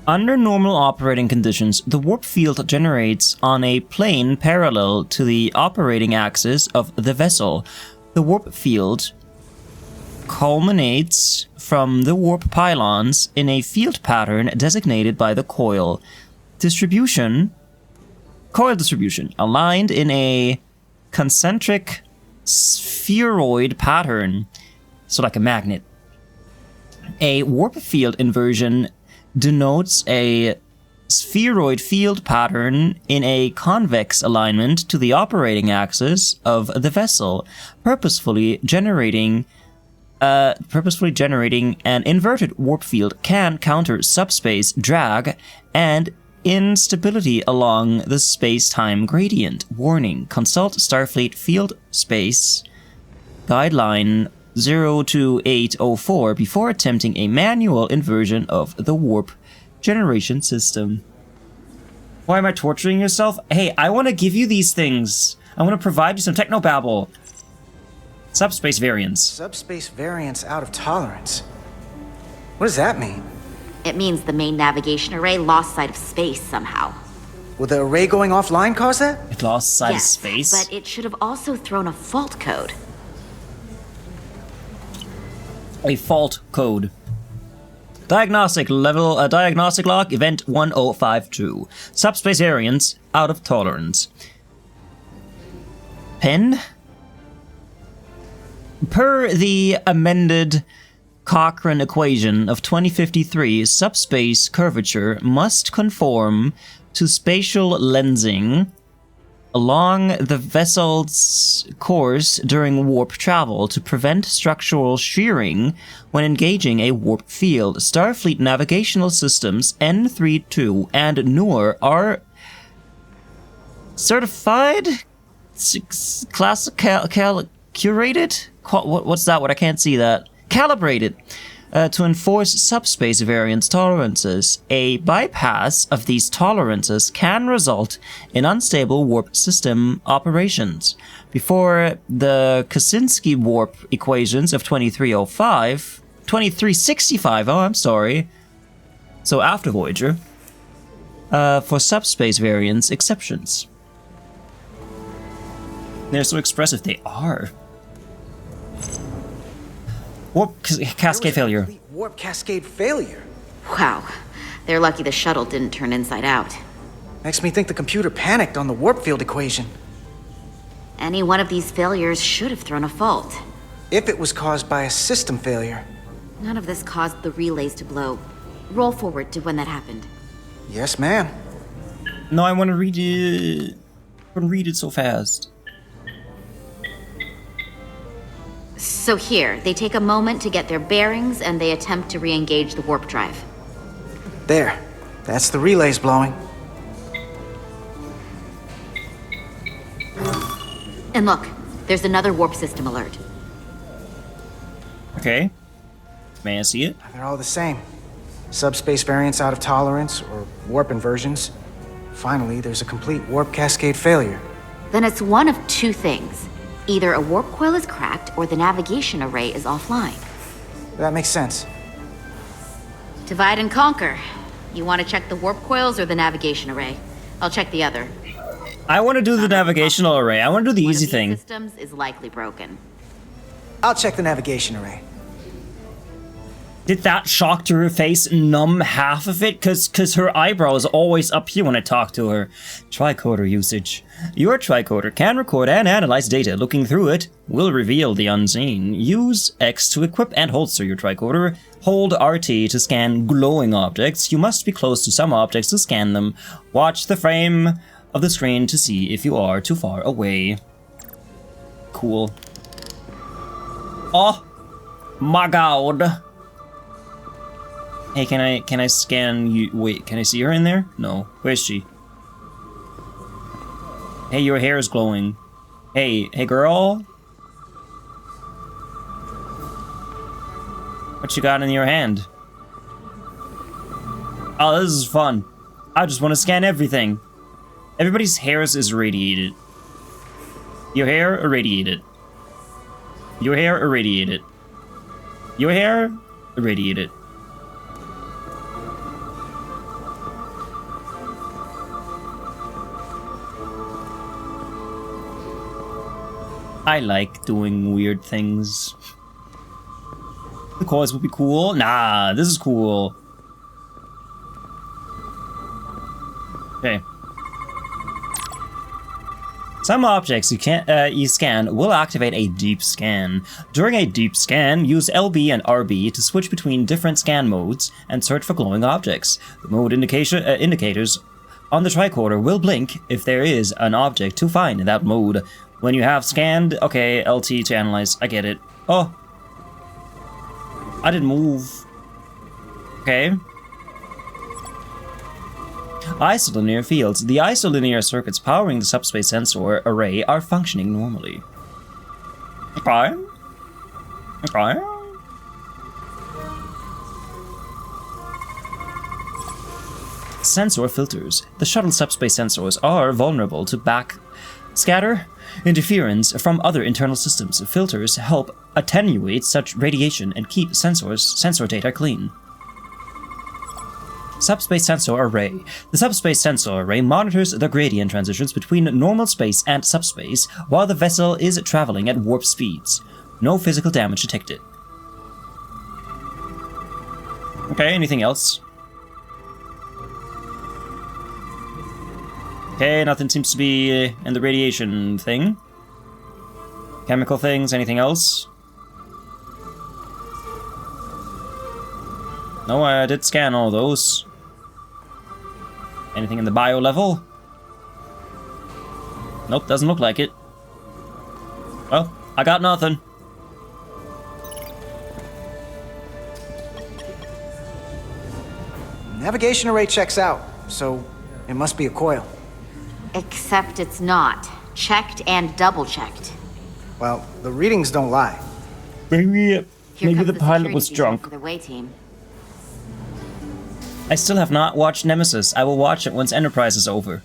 Under normal operating conditions, the warp field generates on a plane parallel to the operating axis of the vessel. The warp field culminates from the warp pylons in a field pattern designated by the coil distribution, aligned in a concentric spheroid pattern, so like a magnet. A warp field inversion denotes a spheroid field pattern in a convex alignment to the operating axis of the vessel, purposefully generating an inverted warp field can counter subspace drag and instability along the space-time gradient. Warning: consult Starfleet Field Space Guideline 02804 before attempting a manual inversion of the warp generation system. Why am I torturing yourself? Hey, I want to give you these things. I want to provide you some technobabble. Subspace variance. Subspace variance out of tolerance. What does that mean? It means the main navigation array lost sight of space somehow. Will the array going offline cause that? It lost sight of Yes, space? but it should have also thrown a fault code. A fault code. Diagnostic level, diagnostic log, event 1052. Subspace variance out of tolerance. Pen? Per the amended Cochrane equation of 2053, subspace curvature must conform to spatial lensing along the vessel's course during warp travel to prevent structural shearing when engaging a warp field. Starfleet navigational systems N32 and newer are certified, curated? What's that? What I can't see that. Calibrated to enforce subspace variance tolerances. A bypass of these tolerances can result in unstable warp system operations. Before the Kaczynski warp equations of 2365, oh, I'm sorry. So after Voyager, for subspace variance exceptions. They're so expressive, they are. Warp cascade failure. Warp cascade failure? Wow. They're lucky the shuttle didn't turn inside out. Makes me think the computer panicked on the warp field equation. Any one of these failures should have thrown a fault. If it was caused by a system failure. None of this caused the relays to blow. Roll forward to when that happened. Yes, ma'am. No, I want to read it. I want to read it so fast. So here, they take a moment to get their bearings and they attempt to re-engage the warp drive. There. That's the relays blowing. And look, there's another warp system alert. Okay. May I see it? They're all the same. Subspace variance out of tolerance, or warp inversions. Finally, there's a complete warp cascade failure. Then it's one of two things. Either a warp coil is cracked, or the navigation array is offline. That makes sense. Divide and conquer. You want to check the warp coils or the navigation array? I'll check the other. I want to do the navigational array. I want to do the easy thing. Systems is likely broken. I'll check the navigation array. Did that shock to her face numb half of it? Cause her eyebrow is always up here when I talk to her. Tricorder usage. Your tricorder can record and analyze data. Looking through it will reveal the unseen. Use X to equip and holster your tricorder. Hold RT to scan glowing objects. You must be close to some objects to scan them. Watch the frame of the screen to see if you are too far away. Cool. Oh my god. Hey, can I scan you? Wait, can I see her in there? No. Where's she? Hey, your hair is glowing. Hey girl. What you got in your hand? Oh, this is fun. I just want to scan everything. Everybody's hair is irradiated. Your hair irradiated. Your hair irradiated. Your hair irradiated. I like doing weird things. The coils would be cool. Nah, this is cool. Okay. Some objects you scan will activate a deep scan. During a deep scan, use LB and RB to switch between different scan modes and search for glowing objects. The mode indicators on the tricorder will blink if there is an object to find in that mode. When you have scanned, okay, LT to analyze. I get it. Oh, I didn't move. Okay. Isolinear fields. The isolinear circuits powering the subspace sensor array are functioning normally. Okay. Okay. Sensor filters. The shuttle subspace sensors are vulnerable to backscatter interference from other internal systems. Filters help attenuate such radiation and keep sensor data clean. Subspace Sensor Array. The Subspace Sensor Array monitors the gradient transitions between normal space and subspace while the vessel is traveling at warp speeds. No physical damage detected. Okay, anything else? Okay, nothing seems to be in the radiation thing. Chemical things, anything else? No, I did scan all those. Anything in the bio level? Nope, doesn't look like it. Well, I got nothing. Navigation array checks out, so it must be a coil. Except it's not. Checked and double-checked. Well, the readings don't lie. Maybe the pilot was drunk. For the way team. I still have not watched Nemesis. I will watch it once Enterprise is over.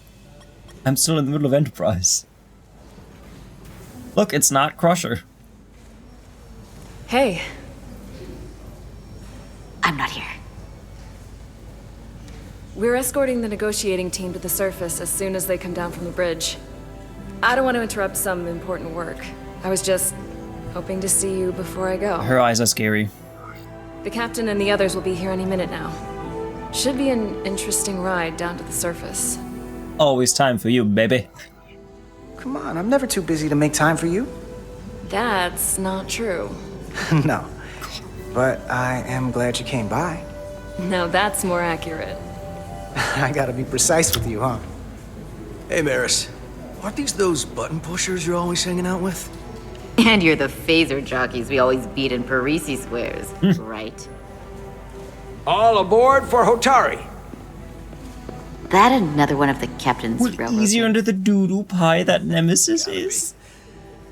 I'm still in the middle of Enterprise. Look, it's not Crusher. Hey. I'm not here. We're escorting the negotiating team to the surface as soon as they come down from the bridge. I don't want to interrupt some important work. I was just hoping to see you before I go. Her eyes are scary. The captain and the others will be here any minute now. Should be an interesting ride down to the surface. Always time for you, baby. Come on, I'm never too busy to make time for you. That's not true. No. But I am glad you came by. No, that's more accurate. I gotta be precise with you, huh? Hey, Maris. Aren't these those button pushers you're always hanging out with? And you're the phaser jockeys we always beat in Parisi squares, right? All aboard for Hotari. That another one of the captain's railroad. Easier under the doodoo pie that Nemesis is.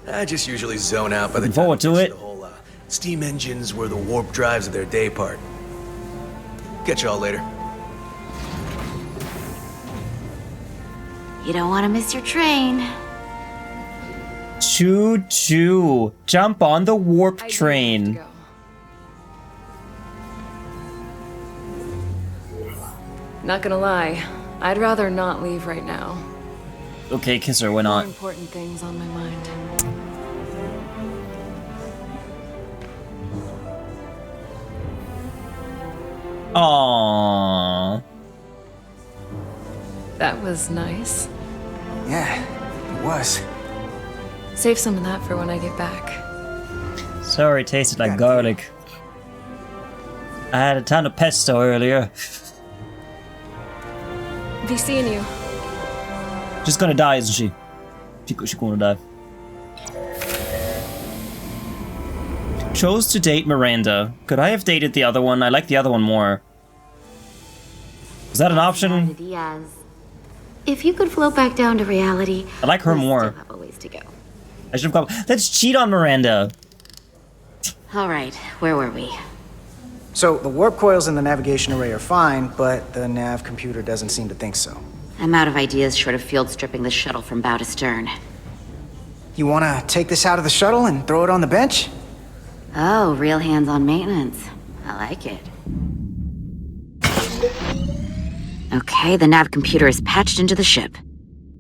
I just usually zone out by the Looking forward to it. The whole steam engines were the warp drives of their day part. Catch y'all later. You don't want to miss your train. Choo choo. Jump on the warp train. Not gonna lie, I'd rather not leave right now. Okay, kiss her, why More not? important things on my mind. Aww. That was nice. Yeah, it was. Save some of that for when I get back. Sorry, it tasted like garlic. I had a ton of pesto earlier. Be seeing you. She's gonna die, isn't she? She's gonna die. Chose to date Miranda. Could I have dated the other one? I like the other one more. Is that an option? Diaz. If you could float back down to reality, I like her more. still have a ways to go. I should have gone. Let's cheat on Miranda. All right, where were we? So, the warp coils in the navigation array are fine, but the nav computer doesn't seem to think so. I'm out of ideas short of field stripping the shuttle from bow to stern. You wanna take this out of the shuttle and throw it on the bench? Oh, real hands-on maintenance. I like it. Okay, the nav computer is patched into the ship.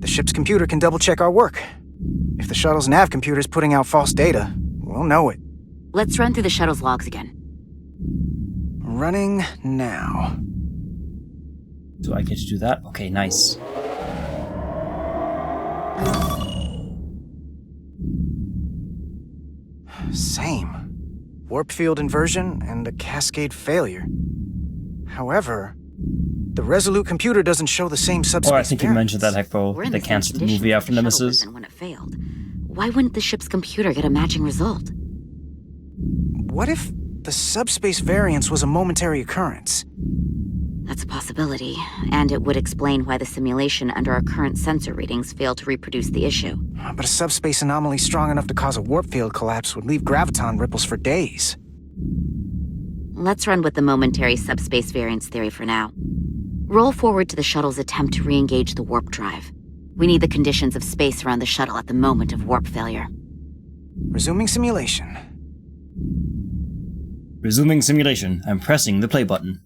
The ship's computer can double-check our work. If the shuttle's nav computer's putting out false data, we'll know it. Let's run through the shuttle's logs again. Running now. Do I get to do that? Okay, nice. Same. Warp field inversion and a cascade failure. However, the Resolute computer doesn't show the same subspace. Or I think you mentioned that, Hecpo. We're in They the same canceled the condition movie as after the Nemesis. shuttle was in when it failed. Why wouldn't the ship's computer get a matching result? What if the subspace variance was a momentary occurrence? That's a possibility, and it would explain why the simulation under our current sensor readings failed to reproduce the issue. But a subspace anomaly strong enough to cause a warp field collapse would leave graviton ripples for days. Let's run with the momentary subspace variance theory for now. Roll forward to the shuttle's attempt to re-engage the warp drive. We need the conditions of space around the shuttle at the moment of warp failure. Resuming simulation. Resuming simulation. I'm pressing the play button.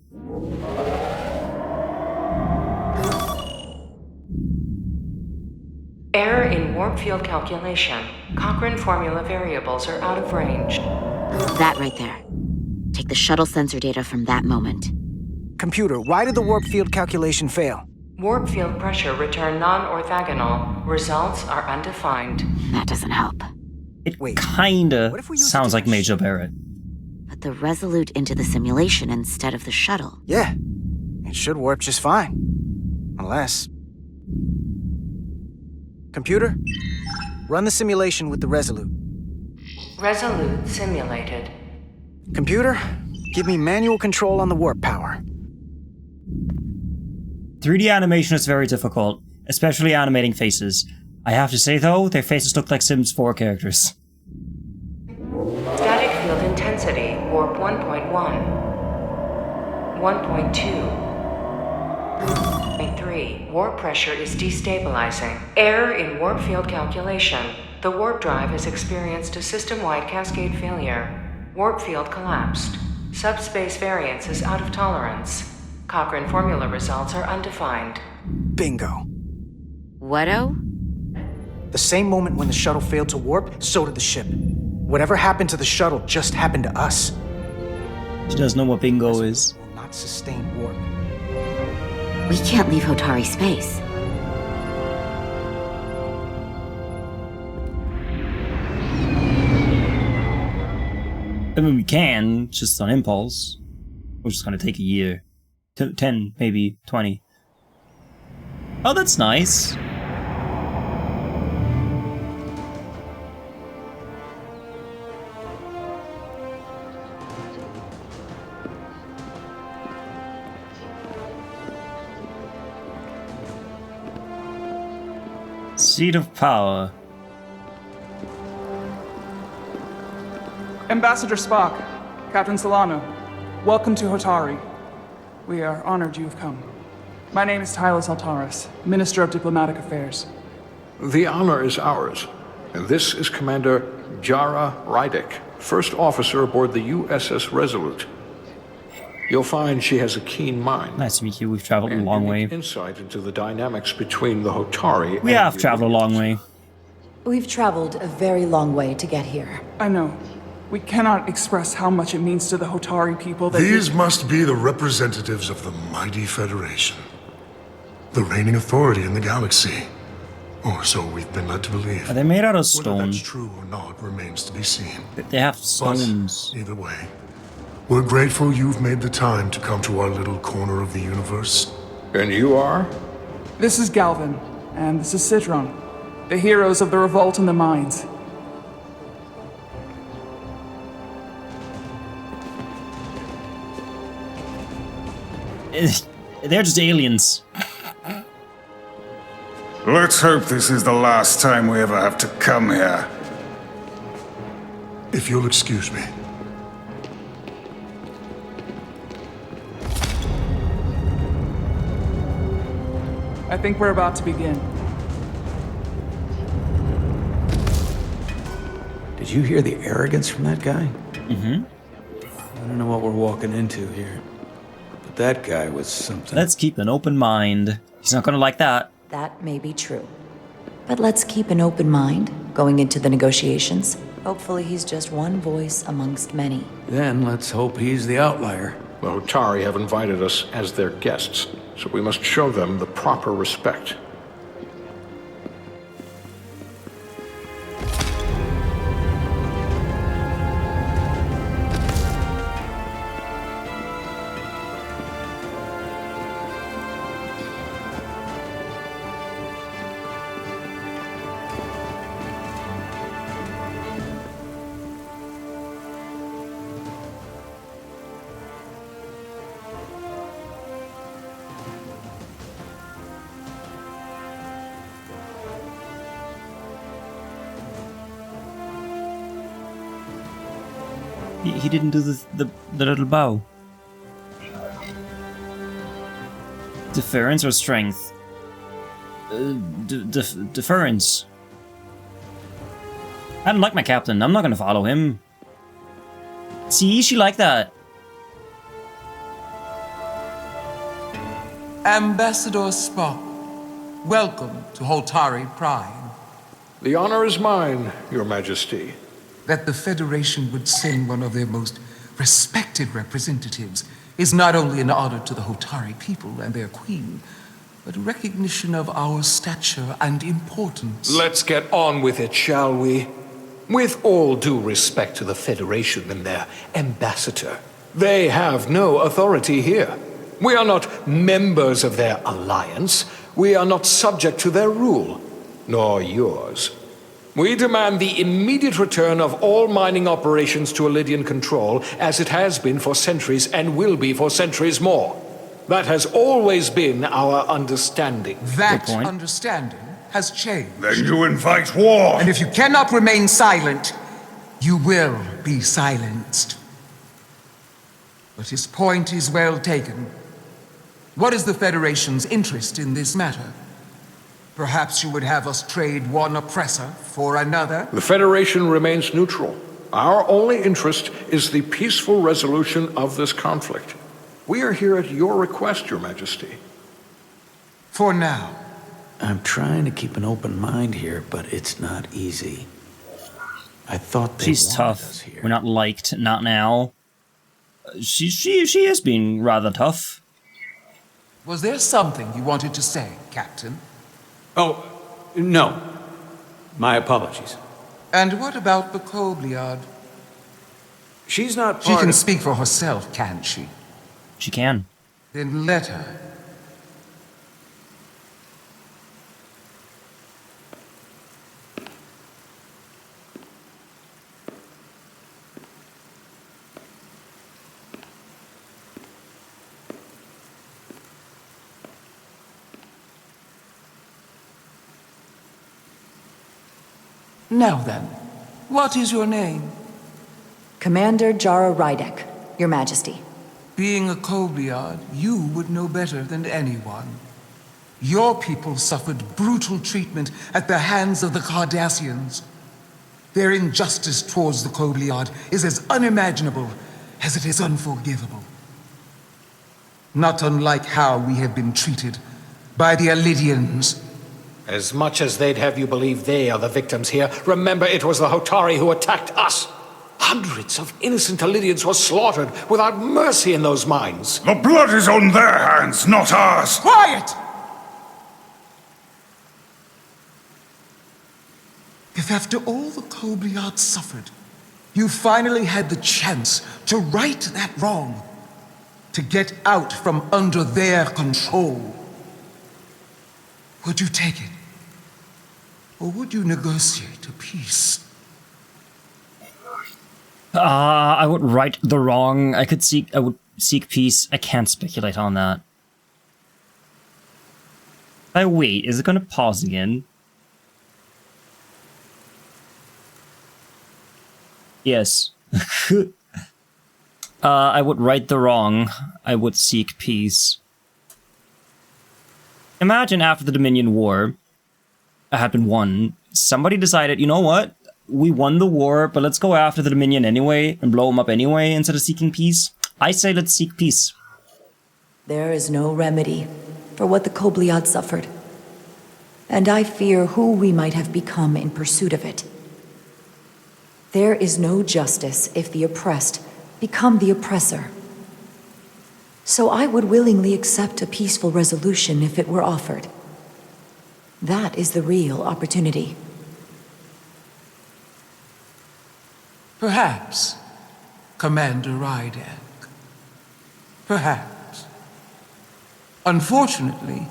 Error in warp field calculation. Cochrane formula variables are out of range. That right there. Take the shuttle sensor data from that moment. Computer, why did the warp field calculation fail? Warp field pressure returned non-orthogonal. Results are undefined. That doesn't help. It kinda sounds like Major Barrett. Put the Resolute into the simulation instead of the shuttle. Yeah, it should warp just fine. Unless... Computer, run the simulation with the Resolute. Resolute simulated. Computer, give me manual control on the warp power. 3D animation is very difficult, especially animating faces. I have to say though, their faces look like Sims 4 characters. Static field intensity, warp 1.1. 1.2. 3. Warp pressure is destabilizing. Error in warp field calculation. The warp drive has experienced a system-wide cascade failure. Warp field collapsed. Subspace variance is out of tolerance. Cochrane formula results are undefined. Bingo. What-o? The same moment when the shuttle failed to warp, so did the ship. Whatever happened to the shuttle just happened to us. She doesn't know what bingo is. Will not sustain warp. We can't leave Hotari space. I mean, we can, just on impulse. Which is going to take a year. 10, maybe 20. Oh, that's nice. Seat of power. Ambassador Spock, Captain Solano, welcome to Hotari. We are honored you have come. My name is Tylos Altaris, Minister of Diplomatic Affairs. The honor is ours, and this is Commander Jara Rydick, first officer aboard the USS Resolute. You'll find she has a keen mind. Nice to meet you. We've traveled a long way. Insight into the dynamics between the Hotari We have traveled a long way. We've traveled a very long way to get here. I know. We cannot express how much it means to the Hotari people that These must be the representatives of the mighty Federation. The reigning authority in the galaxy. Or so we've been led to believe. Are they made out of Whether stone? that's true or not remains to be seen. They have stones. But either way, we're grateful you've made the time to come to our little corner of the universe. And you are? This is Galvin, and this is Citron, the heroes of the revolt in the mines. They're just aliens. Let's hope this is the last time we ever have to come here. If you'll excuse me. I think we're about to begin. Did you hear the arrogance from that guy? Mm-hmm. I don't know what we're walking into here. But that guy was something. Let's keep an open mind. He's not gonna like that. That may be true. But let's keep an open mind going into the negotiations. Hopefully he's just one voice amongst many. Then let's hope he's the outlier. The Hotari have invited us as their guests, so we must show them the proper respect. He didn't do the little bow. Deference or strength? Deference. I don't like my captain. I'm not gonna follow him. See, she like that. Ambassador Spock, welcome to Hotari Prime. The honor is mine, Your Majesty. That the Federation would send one of their most respected representatives is not only an honor to the Hotari people and their queen, but a recognition of our stature and importance. Let's get on with it, shall we? With all due respect to the Federation and their ambassador, they have no authority here. We are not members of their alliance. We are not subject to their rule, nor yours. We demand the immediate return of all mining operations to Elydian control, as it has been for centuries and will be for centuries more. That has always been our understanding. That understanding has changed. Then you invite war! And if you cannot remain silent, you will be silenced. But his point is well taken. What is the Federation's interest in this matter? Perhaps you would have us trade one oppressor for another? The Federation remains neutral. Our only interest is the peaceful resolution of this conflict. We are here at your request, Your Majesty. For now. I'm trying to keep an open mind here, but it's not easy. I thought they She's wanted tough. us here. We're not liked, not now. She is being rather tough. Was there something you wanted to say, Captain? Oh, no. My apologies. And what about the Kobliad? She's not She part can of... speak for herself, can't she? She can. Then let her. Now then, what is your name? Commander Jara Rydek, Your Majesty. Being a Kobliad, you would know better than anyone. Your people suffered brutal treatment at the hands of the Cardassians. Their injustice towards the Kobliad is as unimaginable as it is unforgivable. Not unlike how we have been treated by the Elydians. As much as they'd have you believe they are the victims here, remember it was the Hotari who attacked us. Hundreds of innocent Elydians were slaughtered without mercy in those mines. The blood is on their hands, not ours! Quiet! If after all the Kobliad suffered, you finally had the chance to right that wrong, to get out from under their control, would you take it? Or would you negotiate a peace? I would right the wrong. I would seek peace. I can't speculate on that. Wait, is it gonna pause again? Yes. I would right the wrong. I would seek peace. Imagine after the Dominion War had been won, somebody decided, you know what? We won the war, but let's go after the Dominion anyway and blow them up anyway instead of seeking peace. I say let's seek peace. There is no remedy for what the Kobliad suffered. and I fear who we might have become in pursuit of it. There is no justice if the oppressed become the oppressor. So I would willingly accept a peaceful resolution if it were offered. That is the real opportunity. Perhaps, Commander Rydak. Perhaps. Unfortunately,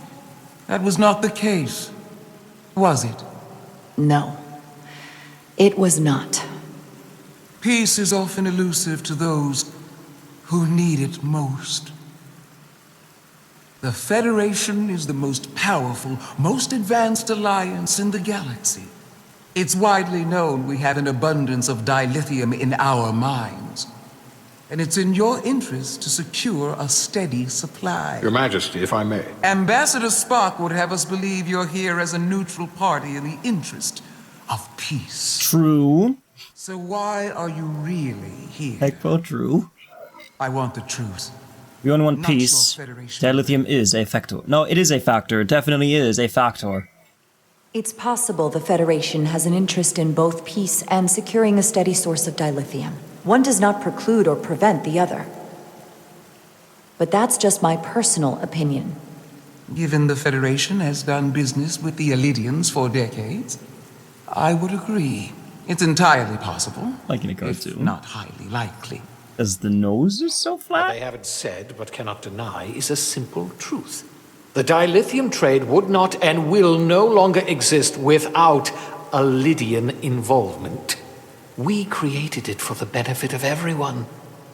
that was not the case, was it? No, it was not. Peace is often elusive to those who need it most. The Federation is the most powerful, most advanced alliance in the galaxy. It's widely known we have an abundance of dilithium in our mines. And it's in your interest to secure a steady supply. Your Majesty, if I may. Ambassador Spock would have us believe you're here as a neutral party in the interest of peace. True. So why are you really here? Heck, well, true. I want the truth. We only want peace. Dilithium is a factor. No, it is a factor. It definitely is a factor. It's possible the Federation has an interest in both peace and securing a steady source of dilithium. One does not preclude or prevent the other. But that's just my personal opinion. Given the Federation has done business with the Illidians for decades, I would agree. It's entirely possible. Like in a cartoon. If not highly likely. As the nose is so flat? What they haven't said, but cannot deny, is a simple truth. The dilithium trade would not and will no longer exist without Illidian involvement. We created it for the benefit of everyone,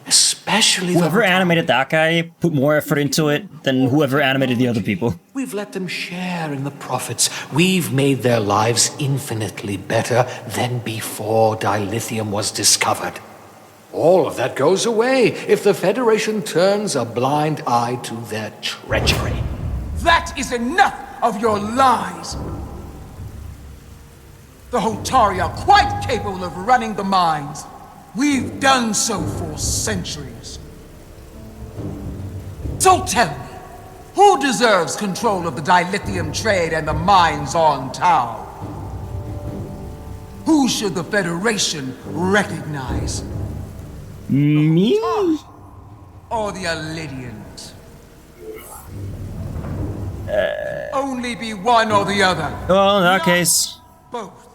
especially whoever animated that guy put more effort into it than whoever animated the other people. We've let them share in the profits. We've made their lives infinitely better than before dilithium was discovered. All of that goes away if the Federation turns a blind eye to their treachery. That is enough of your lies! The Hotari are quite capable of running the mines. We've done so for centuries. So tell me, who deserves control of the dilithium trade and the mines on Tau? Who should the Federation recognize? Me? Or the Illidians? Only be one or the other. Well, in that case... Both.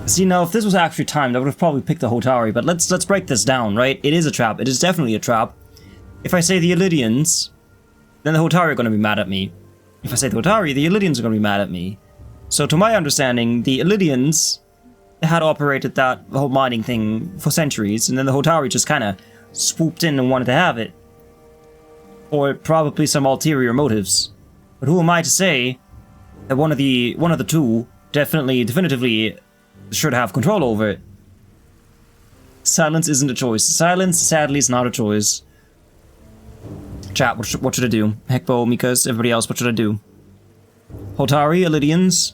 See, now, if this was actually timed, I would have probably picked the Hotari, but let's break this down, right? It is a trap. It is definitely a trap. If I say the Illidians, then the Hotari are going to be mad at me. If I say the Hotari, the Illidians are going to be mad at me. So, to my understanding, the Illidians had operated that whole mining thing for centuries, and then the Hotari just kind of swooped in and wanted to have it. Or probably some ulterior motives. But who am I to say that one of the two definitively should have control over it? Silence isn't a choice. Silence, sadly, is not a choice. Chat, what should I do? Hekbo, Mikas, everybody else, what should I do? Hotari, Illidians?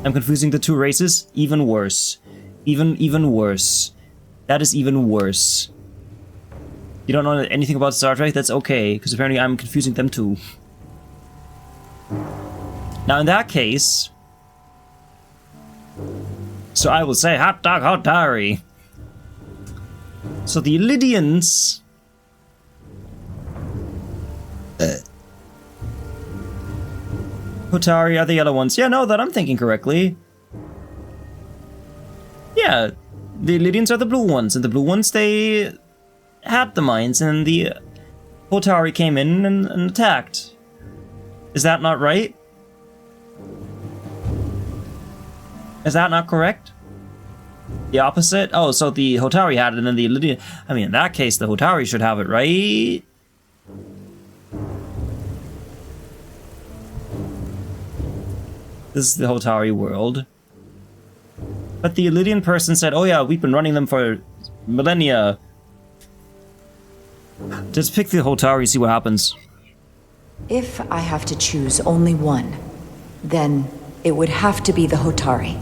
I'm confusing the two races? Even worse. Even worse. That is even worse. You don't know anything about Star Trek? That's okay, because apparently I'm confusing them too. Now in that case... So I will say hot dog Hotari. So the Illidians... Hotari are the yellow ones. Yeah, no, that I'm thinking correctly. Yeah, the Illidians are the blue ones, and the blue ones, they had the mines, and the Hotari came in and attacked. Is that not right? Is that not correct? The opposite? Oh, so the Hotari had it, and then the Illidian... I mean, in that case, the Hotari should have it, right? This is the Hotari world. But the Illidian person said, oh yeah, we've been running them for millennia. Just pick the Hotari, see what happens. If I have to choose only one, then it would have to be the Hotari.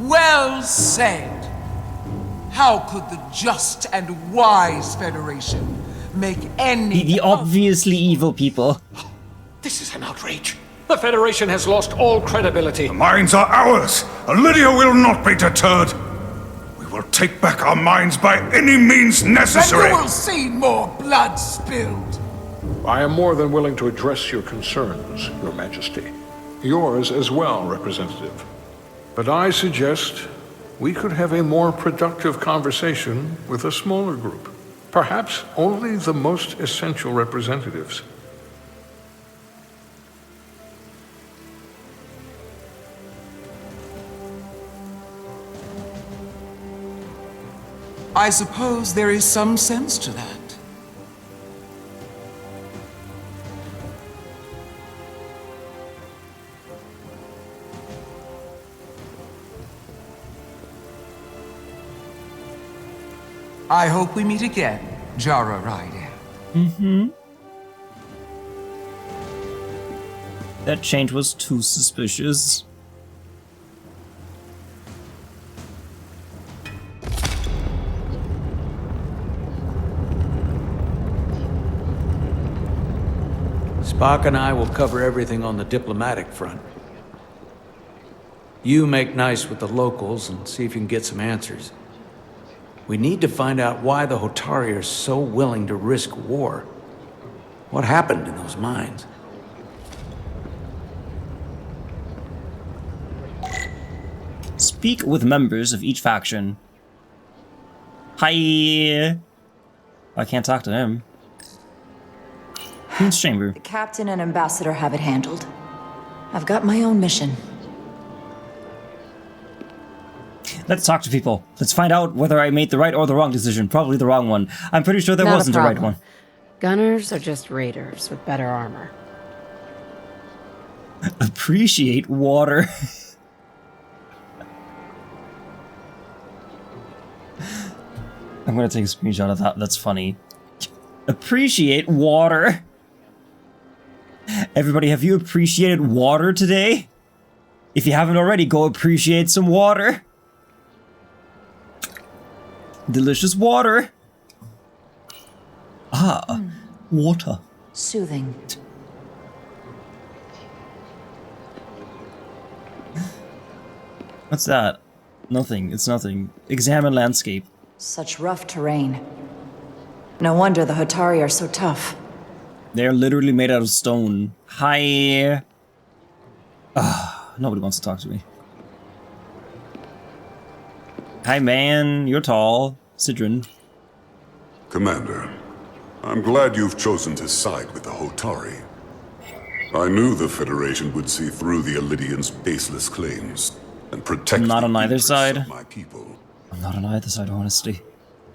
Well said! How could the just and wise Federation make any... The obviously evil people. This is an outrage. The Federation has lost all credibility. The mines are ours. Lydia will not be deterred. We will take back our mines by any means necessary. And you will see more blood spilled. I am more than willing to address your concerns, Your Majesty. Yours as well, Representative. But I suggest we could have a more productive conversation with a smaller group. Perhaps only the most essential representatives. I suppose there is some sense to that. I hope we meet again, Jara Ryder. Mm-hmm. That change was too suspicious. Spock and I will cover everything on the diplomatic front. You make nice with the locals and see if you can get some answers. We need to find out why the Hotari are so willing to risk war. What happened in those mines? Speak with members of each faction. Hi. I can't talk to him. Queen's Chamber. The captain and ambassador have it handled. I've got my own mission. Let's talk to people. Let's find out whether I made the right or the wrong decision. Probably the wrong one. I'm pretty sure there Not wasn't a right one. Gunners are just raiders with better armor. Appreciate water. I'm gonna take a screenshot of that. That's funny. Appreciate water. Everybody, have you appreciated water today? If you haven't already, go appreciate some water. Delicious water. Ah, water. Soothing. What's that? Nothing. It's nothing. Examine landscape. Such rough terrain. No wonder the Hotari are so tough. They're literally made out of stone. Hi. Nobody wants to talk to me. Hi, man. You're tall. Sidron. Commander, I'm glad you've chosen to side with the Hotari. I knew the Federation would see through the Elydians' baseless claims and protect I'm not on either interests side. of my people. I'm not on either side, honestly.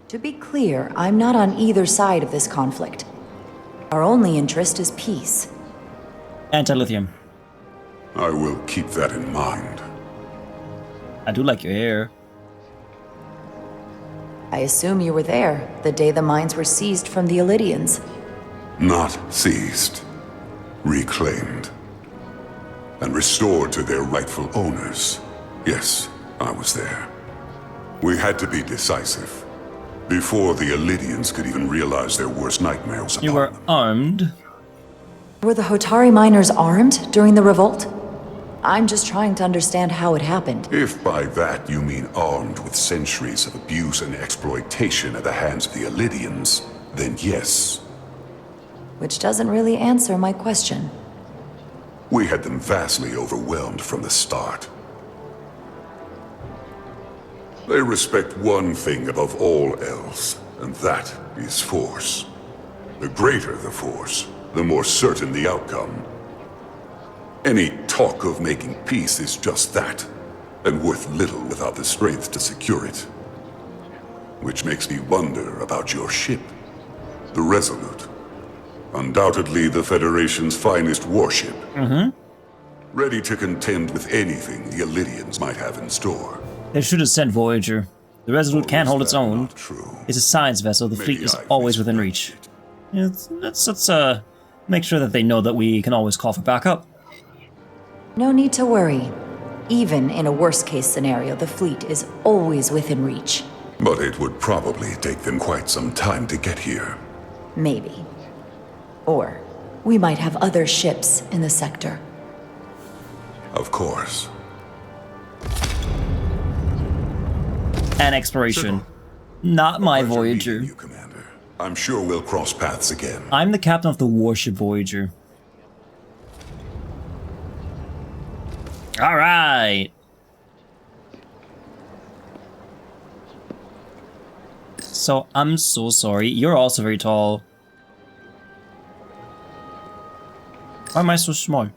To be clear, I'm not on either side of this conflict. Our only interest is peace. Anti-lithium. I will keep that in mind. I do like your hair. I assume you were there the day the mines were seized from the Elydians. Not seized, reclaimed, and restored to their rightful owners. Yes, I was there. We had to be decisive, before the Elydians could even realize their worst nightmares upon You were armed. Were the Hotari miners armed during the revolt? I'm just trying to understand how it happened. If by that you mean armed with centuries of abuse and exploitation at the hands of the Elydians, then yes. Which doesn't really answer my question. We had them vastly overwhelmed from the start. They respect one thing above all else, and that is force. The greater the force, the more certain the outcome. Any talk of making peace is just that, and worth little without the strength to secure it. Which makes me wonder about your ship, the Resolute. Undoubtedly the Federation's finest warship. Ready to contend with anything the Elydians might have in store. They should have sent Voyager. The Resolute can't hold its own. It's a science vessel. The fleet is always within reach. Yeah, let's make sure that they know that we can always call for backup. No need to worry. Even in a worst-case scenario, the fleet is always within reach. But it would probably take them quite some time to get here. Maybe. Or we might have other ships in the sector. Of course. And exploration. Not my Voyager. You, Commander. I'm sure we'll cross paths again. I'm the captain of the warship Voyager. Alright. So, I'm so sorry. You're also very tall. Why am I so small?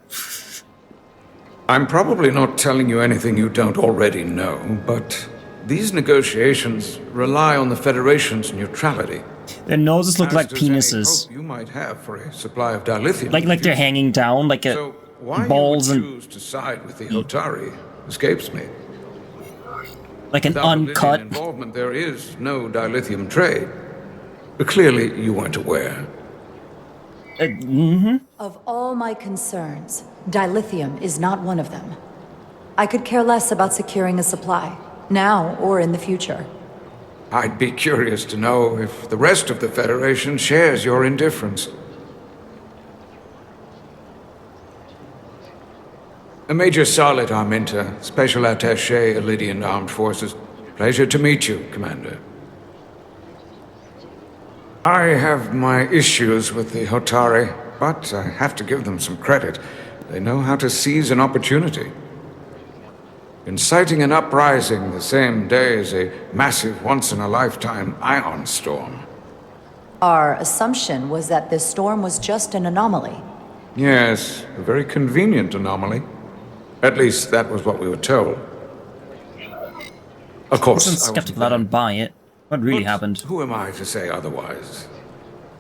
I'm probably not telling you anything you don't already know, but these negotiations rely on the Federation's neutrality. Their noses look like As does any penises. hope you might have for a supply of dilithium. Like they're hanging down, like So why balls you would and choose to side with the Hotari escapes me. like an Without uncut. Illyrian involvement, there is no dilithium trade. But clearly, you weren't aware. Of all my concerns, dilithium is not one of them. I could care less about securing a supply, now or in the future. I'd be curious to know if the rest of the Federation shares your indifference. Major Solid Arminta, Special Attaché, Illydian Armed Forces. Pleasure to meet you, Commander. I have my issues with the Hotari, but I have to give them some credit. They know how to seize an opportunity. Inciting an uprising the same day as a massive once-in-a-lifetime ion storm. Our assumption was that this storm was just an anomaly. Yes, a very convenient anomaly. At least that was what we were told. Of course, I'm I wasn't skeptical. I don't buy it. What really happened? Who am I to say otherwise?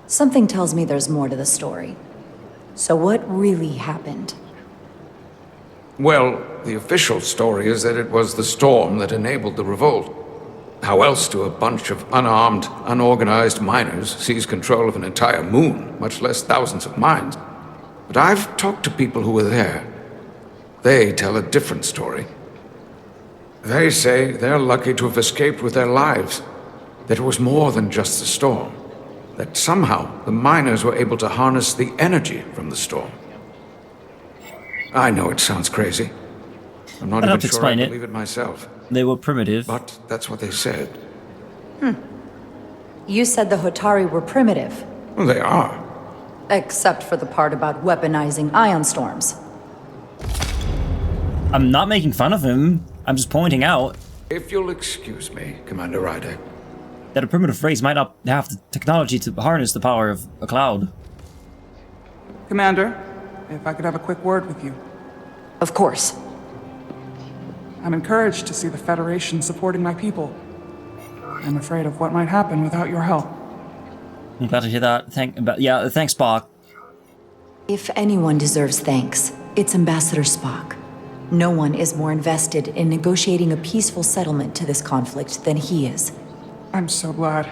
Something tells me there's more to the story. So what really happened? Well, the official story is that it was the storm that enabled the revolt. How else do a bunch of unarmed, unorganized miners seize control of an entire moon, much less thousands of mines? But I've talked to people who were there. They tell a different story. They say they're lucky to have escaped with their lives. That it was more than just the storm. That somehow the miners were able to harness the energy from the storm. I know it sounds crazy. I'm not even sure I believe it myself. They were primitive. But that's what they said. You said the Hotari were primitive. Well, they are. Except for the part about weaponizing ion storms. I'm not making fun of him. I'm just pointing out. If you'll excuse me, Commander Ryder. That a primitive race might not have the technology to harness the power of a cloud. Commander, if I could have a quick word with you. Of course. I'm encouraged to see the Federation supporting my people. I'm afraid of what might happen without your help. I'm glad to hear that. Thanks, Spock. If anyone deserves thanks, it's Ambassador Spock. No one is more invested in negotiating a peaceful settlement to this conflict than he is. I'm so glad.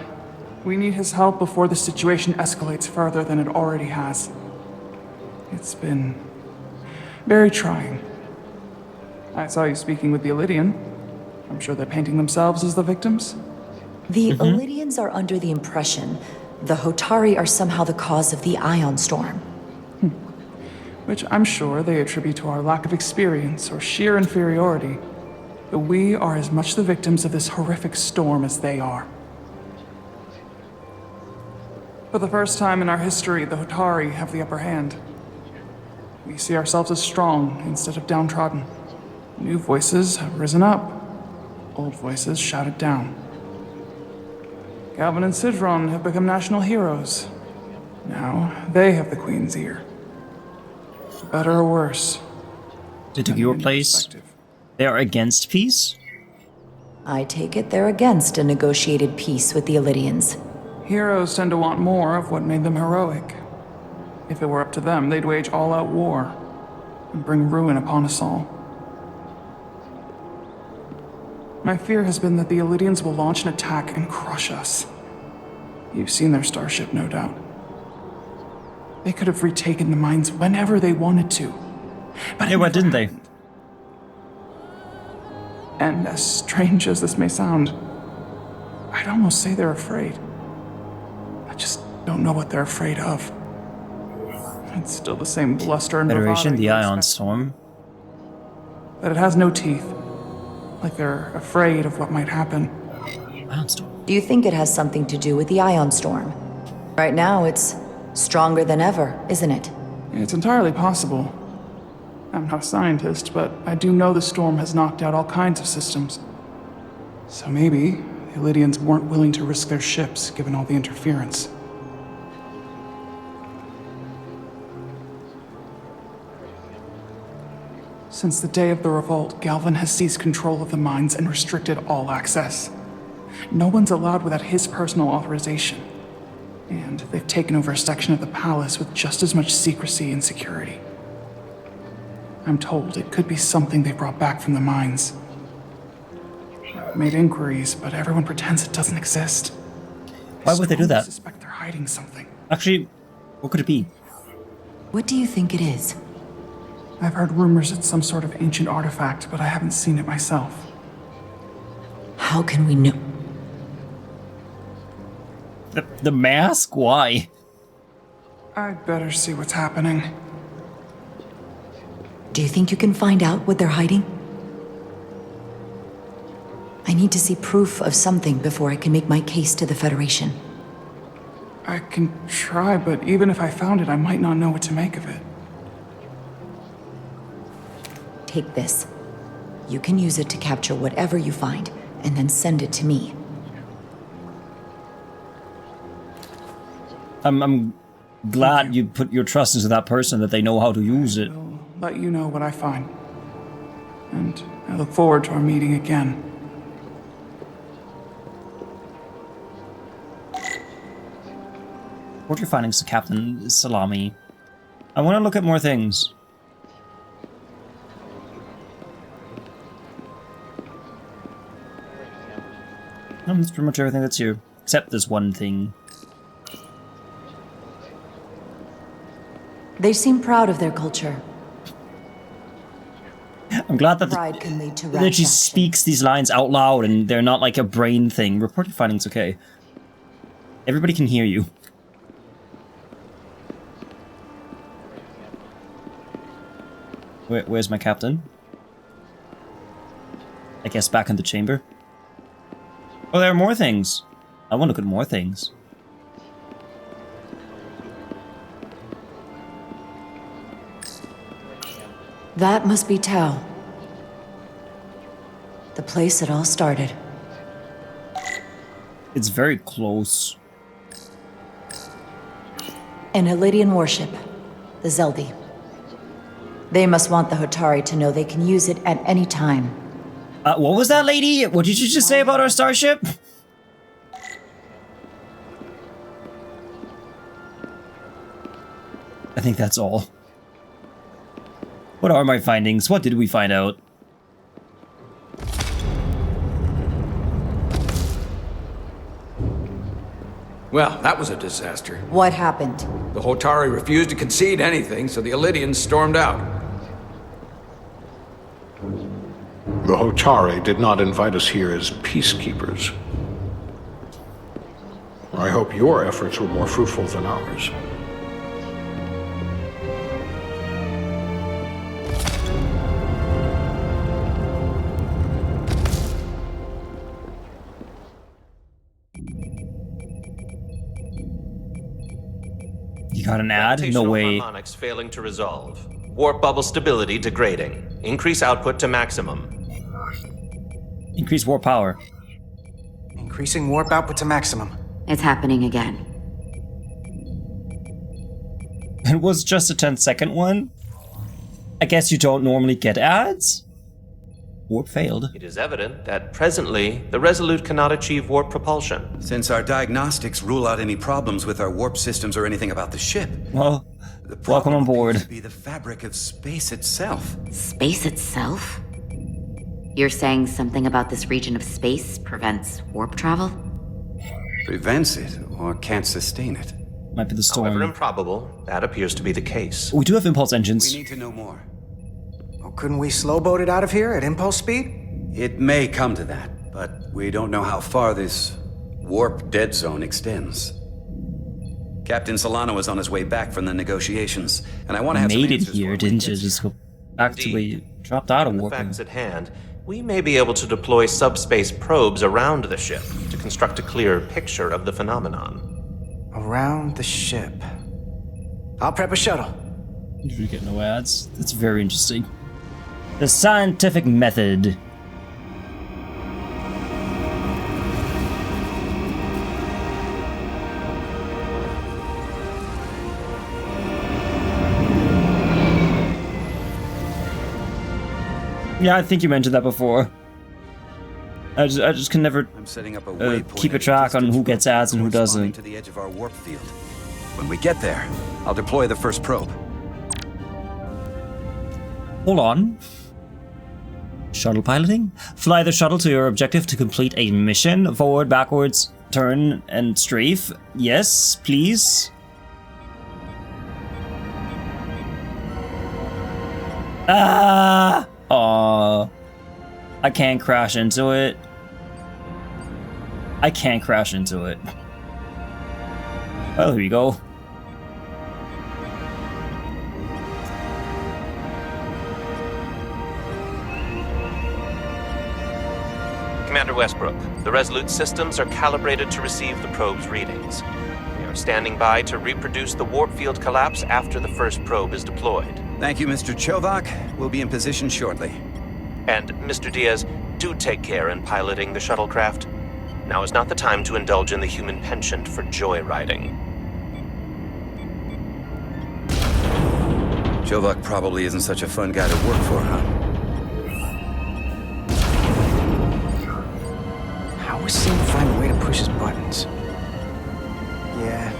We need his help before the situation escalates further than it already has. It's been very trying. I saw you speaking with the Illydian. I'm sure they're painting themselves as the victims. The Illydians are under the impression the Hotari are somehow the cause of the ion storm. Which I'm sure they attribute to our lack of experience or sheer inferiority. But we are as much the victims of this horrific storm as they are. For the first time in our history, the Hotari have the upper hand. We see ourselves as strong instead of downtrodden. New voices have risen up. Old voices shouted down. Calvin and Sidron have become national heroes. Now they have the Queen's ear. For better or worse. They took your place. They are against peace? I take it they're against a negotiated peace with the Illydians. Heroes tend to want more of what made them heroic. If it were up to them, they'd wage all-out war and bring ruin upon us all. My fear has been that the Illydians will launch an attack and crush us. You've seen their starship, no doubt. They could have retaken the mines whenever they wanted to. But yeah, why didn't they? And as strange as this may sound, I'd almost say they're afraid. I just Don't know what they're afraid of. It's still the same bluster and Federation, bravado the you Ion expect. Storm. But it has no teeth. Like they're afraid of what might happen. Ion Storm. Do you think it has something to do with the Ion Storm? Right now, it's stronger than ever, isn't it? It's entirely possible. I'm not a scientist, but I do know the storm has knocked out all kinds of systems. So maybe the Illydians weren't willing to risk their ships, given all the interference. Since the day of the revolt, Galvin has seized control of the mines and restricted all access. No one's allowed without his personal authorization. And they've taken over a section of the palace with just as much secrecy and security. I'm told it could be something they brought back from the mines. I've made inquiries, but everyone pretends it doesn't exist. Why would they do that? I suspect they're hiding something. Actually, what could it be? What do you think it is? I've heard rumors it's some sort of ancient artifact, but I haven't seen it myself. How can we know? The mask? Why? I'd better see what's happening. Do you think you can find out what they're hiding? I need to see proof of something before I can make my case to the Federation. I can try, but even if I found it, I might not know what to make of it. Take this. You can use it to capture whatever you find, and then send it to me. I'm glad you put your trust into that person, that they know how to use it. I'll let you know what I find. And I look forward to our meeting again. Report your findings to Captain Salami. I want to look at more things. That's pretty much everything that's here, except this one thing. They seem proud of their culture. I'm glad that, Pride can lead to rash that she action. speaks these lines out loud and they're not like a brain thing. Report your findings, okay. Everybody can hear you. Where's my captain? I guess back in the chamber. Oh, there are more things. I want to look at more things. That must be Tau. The place it all started. It's very close. An Illydian warship, the Zeldi. They must want the Hotari to know they can use it at any time. What was that, lady? What did you just say about our starship? I think that's all. What are my findings? What did we find out? Well, that was a disaster. What happened? The Hotari refused to concede anything, so the Illydians stormed out. The Hotari did not invite us here as peacekeepers. I hope your efforts were more fruitful than ours. You got an ad? No Gravitational way. harmonics failing to resolve. Warp bubble stability degrading. Increase output to maximum. Increase warp power. Increasing warp output to maximum. It's happening again. It was just a 10-second one? I guess you don't normally get ads? Warp failed. It is evident that presently, the Resolute cannot achieve warp propulsion. Since our diagnostics rule out any problems with our warp systems or anything about the ship, Well, welcome on board. to be the fabric of space itself. Space itself? You're saying something about this region of space prevents warp travel? Prevents it or can't sustain it. Might be the storm. However improbable, that appears to be the case. We do have impulse engines. We need to know more. Oh, couldn't we slowboat it out of here at impulse speed? It may come to that, but we don't know how far this warp dead zone extends. Captain Solano was on his way back from the negotiations, and I want to have some made it answers here, didn't you? Just go back to where you dropped out of Given the warp. facts at hand, we may be able to deploy subspace probes around the ship to construct a clearer picture of the phenomenon. Around the ship. I'll prep a shuttle. You get no ads. That's very interesting. The scientific method. Yeah, I think you mentioned that before. I just can never keep a track on who gets ads and who doesn't. To the edge of our warp field. When we get there, I'll deploy the first probe. Hold on. Shuttle piloting? Fly the shuttle to your objective to complete a mission. Forward, backwards, turn, and strafe. Yes, please. Ah! Aw. I can't crash into it. I can't crash into it. Well, here we go. Commander Westbrook, the Resolute systems are calibrated to receive the probe's readings. We are standing by to reproduce the warp field collapse after the first probe is deployed. Thank you, Mr. Chovak. We'll be in position shortly. And, Mr. Diaz, do take care in piloting the shuttlecraft. Now is not the time to indulge in the human penchant for joyriding. Chovak probably isn't such a fun guy to work for, huh? How was Sam find a way to push his buttons? Yeah,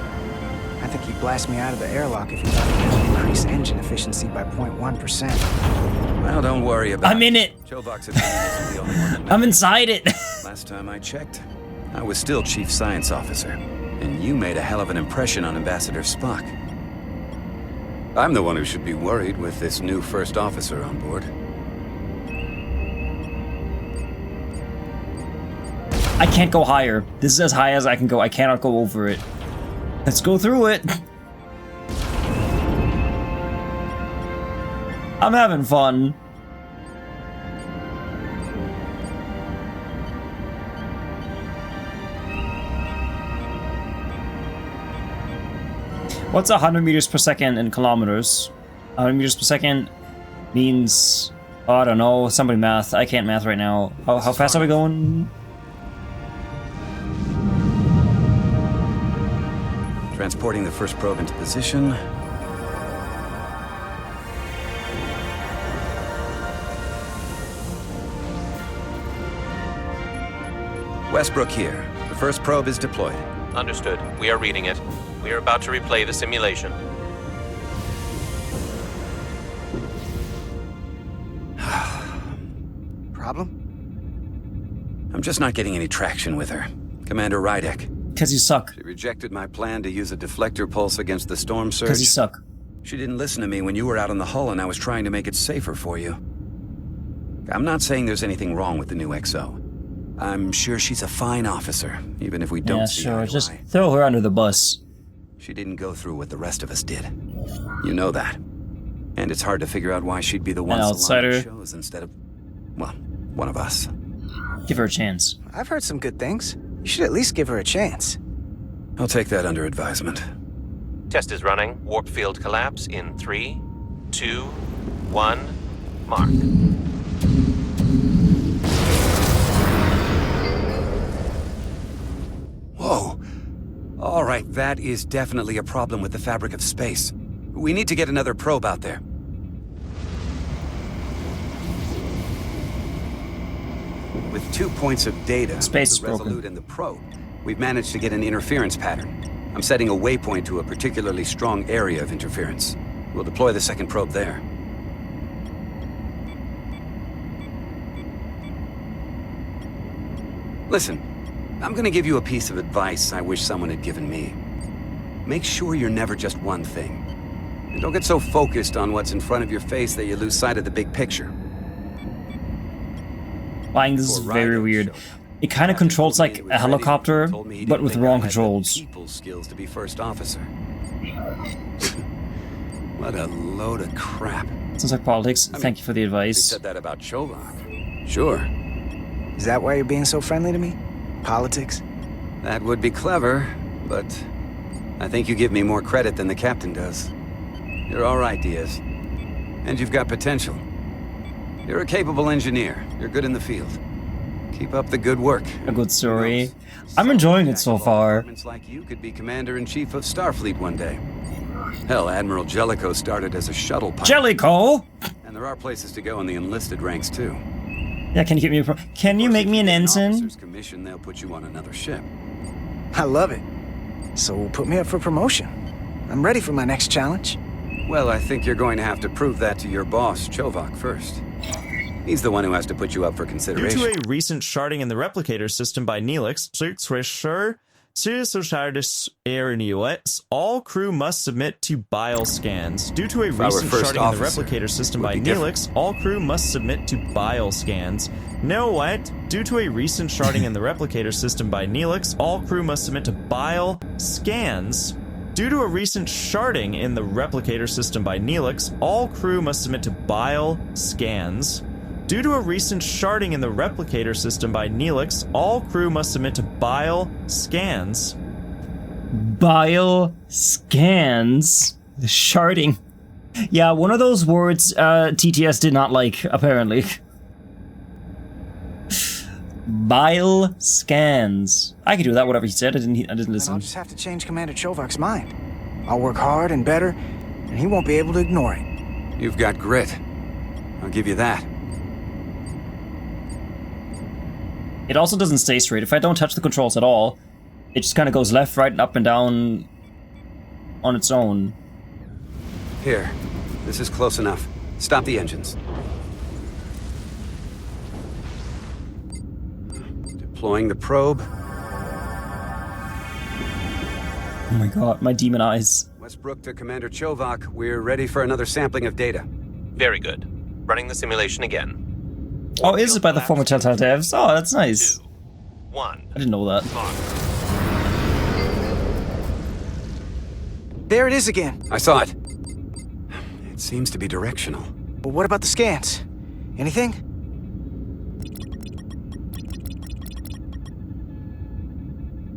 I think he'd blast me out of the airlock if he thought he could increase engine efficiency by 0.1%. Well, don't worry about it. I'm in it. Chovak's opinion isn't the only one that I'm inside it. Last time I checked, I was still Chief Science Officer, and you made a hell of an impression on Ambassador Spock. I'm the one who should be worried with this new first officer on board. I can't go higher. This is as high as I can go. I cannot go over it. Let's go through it. I'm having fun. What's 100 meters per second in kilometers? 100 meters per second means... Oh, I don't know. Somebody math. I can't math right now. How fast are we going? Transporting the first probe into position. Westbrook here. The first probe is deployed. Understood. We are reading it. We are about to replay the simulation. Problem? I'm just not getting any traction with her. Commander Rydek. Because you suck. She rejected my plan to use a deflector pulse against the storm surge. Because you suck. She didn't listen to me when you were out on the hull and I was trying to make it safer for you. I'm not saying there's anything wrong with the new XO. I'm sure she's a fine officer, even if we don't see eye to just eye. throw her under the bus. She didn't go through what the rest of us did. You know that. And it's hard to figure out why she'd be the one outsider chose instead of, well, one of us. Give her a chance. I've heard some good things. You should at least give her a chance. I'll take that under advisement. Test is running. Warp field collapse in 3, 2, 1, mark. Whoa. All right, that is definitely a problem with the fabric of space. We need to get another probe out there. With 2 points of data, Space the is Resolute broken. and the probe, we've managed to get an interference pattern. I'm setting a waypoint to a particularly strong area of interference. We'll deploy the second probe there. Listen, I'm gonna give you a piece of advice I wish someone had given me. Make sure you're never just one thing. And don't get so focused on what's in front of your face that you lose sight of the big picture. This is very weird. It kind of controls like a helicopter, but with wrong controls. People skills to be first officer. What a load of crap. Sounds like politics. Thank you for the You advice. said that about Chovak. Sure. Is that why you're being so friendly to me? Politics? That would be clever, but I think you give me more credit than the captain does. You're all right, Diaz. And you've got potential. You're a capable engineer. You're good in the field. Keep up the good work. A good story. I'm enjoying it so far. Like you could be commander-in-chief of Starfleet one day. Hell, Admiral Jellicoe started as a shuttle pilot. Jellicoe! And there are places to go in the enlisted ranks too. Yeah, can you get me a can you make me an ensign? Commission, they'll put you on another ship. I love it. So put me up for promotion. I'm ready for my next challenge. Well, I think you're going to have to prove that to your boss, Chovak, first. He's the one who has to put you up for consideration. Due to a recent sharding in the replicator system by Neelix, air in the US, all crew must submit to bile scans. Due to a recent sharding in the replicator system by Neelix, all crew must submit to bile scans. No, what? Due to a recent sharding in the replicator system by Neelix, all crew must submit to bile scans. Due to a recent sharding in the replicator system by Neelix, all crew must submit to bile scans. Due to a recent sharding in the replicator system by Neelix, all crew must submit to bile scans. Bile scans? Sharding. Yeah, one of those words TTS did not like, apparently. Bile scans. I could do that, whatever he said. I didn't listen. I'll just have to change Commander Chovak's mind. I'll work hard and better, and he won't be able to ignore it. You've got grit. I'll give you that. It also doesn't stay straight. If I don't touch the controls at all, it just kind of goes left, right, up and down on its own. Here, this is close enough. Stop the engines. Deploying the probe. Oh my god, my demon eyes. Westbrook to Commander Chovak. We're ready for another sampling of data. Very good. Running the simulation again. Oh, is it by the former Telltale devs? Oh, that's nice. 2, 1. I didn't know that. There it is again. I saw it. It seems to be directional. But what about the scans? Anything?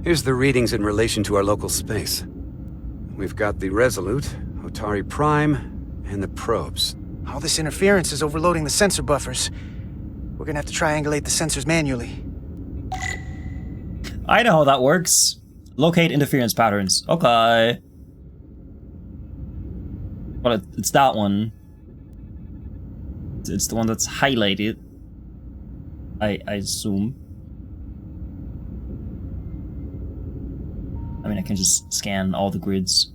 Here's the readings in relation to our local space. We've got the Resolute, Otari Prime, and the probes. All this interference is overloading the sensor buffers. We're gonna have to triangulate the sensors manually. I know how that works. Locate interference patterns. Okay. Well, it's that one. It's the one that's highlighted. I assume. I mean, I can just scan all the grids.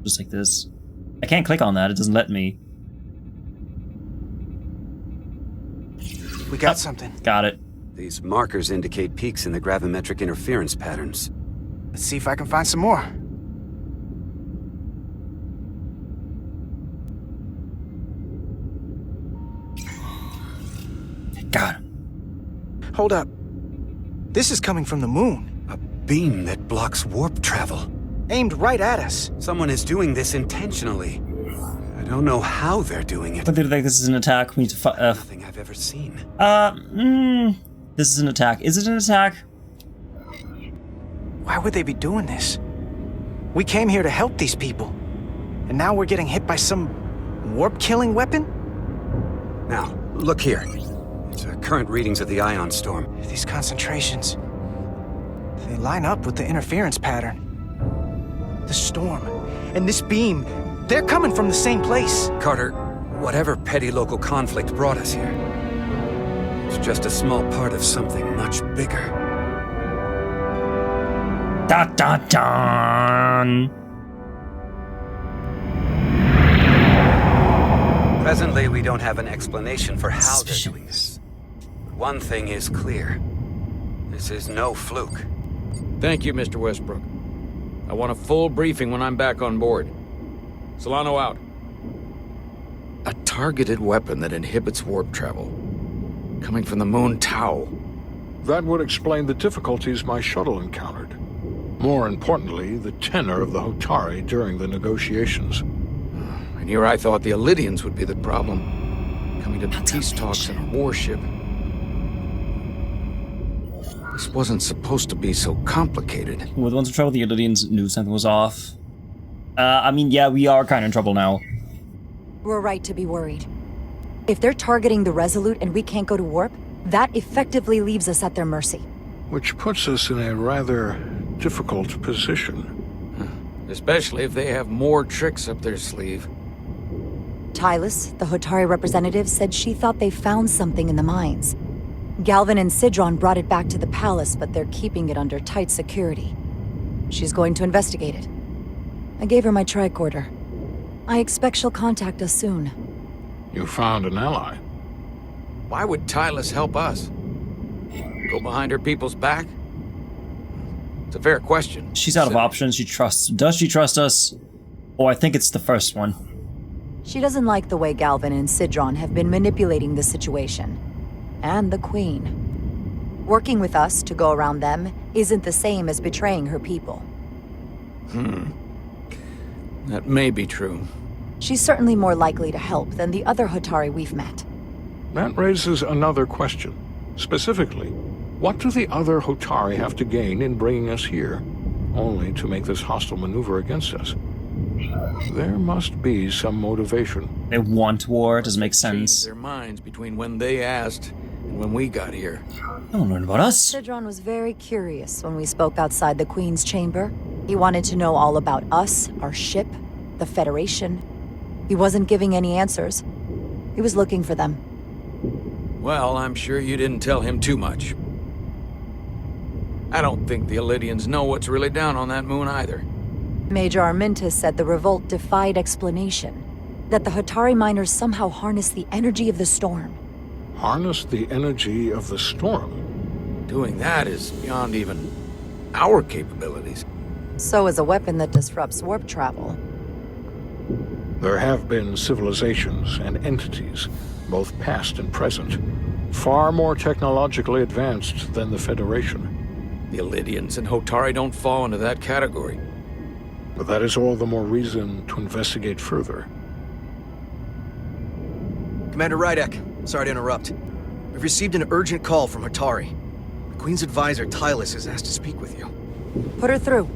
Just like this. I can't click on that, it doesn't let me. We got something. Got it. These markers indicate peaks in the gravimetric interference patterns. Let's see if I can find some more. Got him. Hold up. This is coming from the moon. A beam that blocks warp travel. Aimed right at us. Someone is doing this intentionally. I don't know how they're doing it. But they think this is an attack. We need to Nothing I've ever seen. This is an attack. Is it an attack? Why would they be doing this? We came here to help these people. And now we're getting hit by some warp-killing weapon? Now, look here. It's current readings of the ion storm. These concentrations, they line up with the interference pattern. The storm and this beam, they're coming from the same place. Carter, whatever petty local conflict brought us here, it's just a small part of something much bigger. Dun dun dun! Presently, we don't have an explanation for how they're doing this. But one thing is clear. This is no fluke. Thank you, Mr. Westbrook. I want a full briefing when I'm back on board. Solano out. A targeted weapon that inhibits warp travel. Coming from the moon Tau. That would explain the difficulties my shuttle encountered. More importantly, the tenor of the Hotari during the negotiations. And here I thought the Illidians would be the problem. Coming to peace talks in a warship. This wasn't supposed to be so complicated. With the ones in trouble, the Illidians knew something was off. I mean, yeah, we are kind of in trouble now. We're right to be worried. If they're targeting the Resolute and we can't go to warp, that effectively leaves us at their mercy. Which puts us in a rather difficult position. Especially if they have more tricks up their sleeve. Tylus, the Hotari representative, said she thought they found something in the mines. Galvin and Sidron brought it back to the palace, but they're keeping it under tight security. She's going to investigate it. I gave her my tricorder. I expect she'll contact us soon. You found an ally. Why would Tylus help us? Go behind her people's back? It's a fair question. She's out of options. Does she trust us? Oh, I think it's the first one. She doesn't like the way Galvin and Sidron have been manipulating the situation. And the Queen. Working with us to go around them isn't the same as betraying her people. That may be true. She's certainly more likely to help than the other Hotari we've met. That raises another question. Specifically, what do the other Hotari have to gain in bringing us here, only to make this hostile maneuver against us? There must be some motivation. They want war, it doesn't make sense. Their minds between when they asked and when we got here. Don't learn about us. Sidron was very curious when we spoke outside the Queen's chamber. He wanted to know all about us, our ship, the Federation. He wasn't giving any answers. He was looking for them. Well, I'm sure you didn't tell him too much. I don't think the Illidians know what's really down on that moon either. Major Armintus said the revolt defied explanation. That the Hotari miners somehow harnessed the energy of the storm. Harness the energy of the storm? Doing that is beyond even our capabilities. So is a weapon that disrupts warp travel. There have been civilizations and entities, both past and present, far more technologically advanced than the Federation. The Illidians and Hotari don't fall into that category. But that is all the more reason to investigate further. Commander Rydek, sorry to interrupt. We've received an urgent call from Hotari. The Queen's advisor, Tylus, has asked to speak with you. Put her through.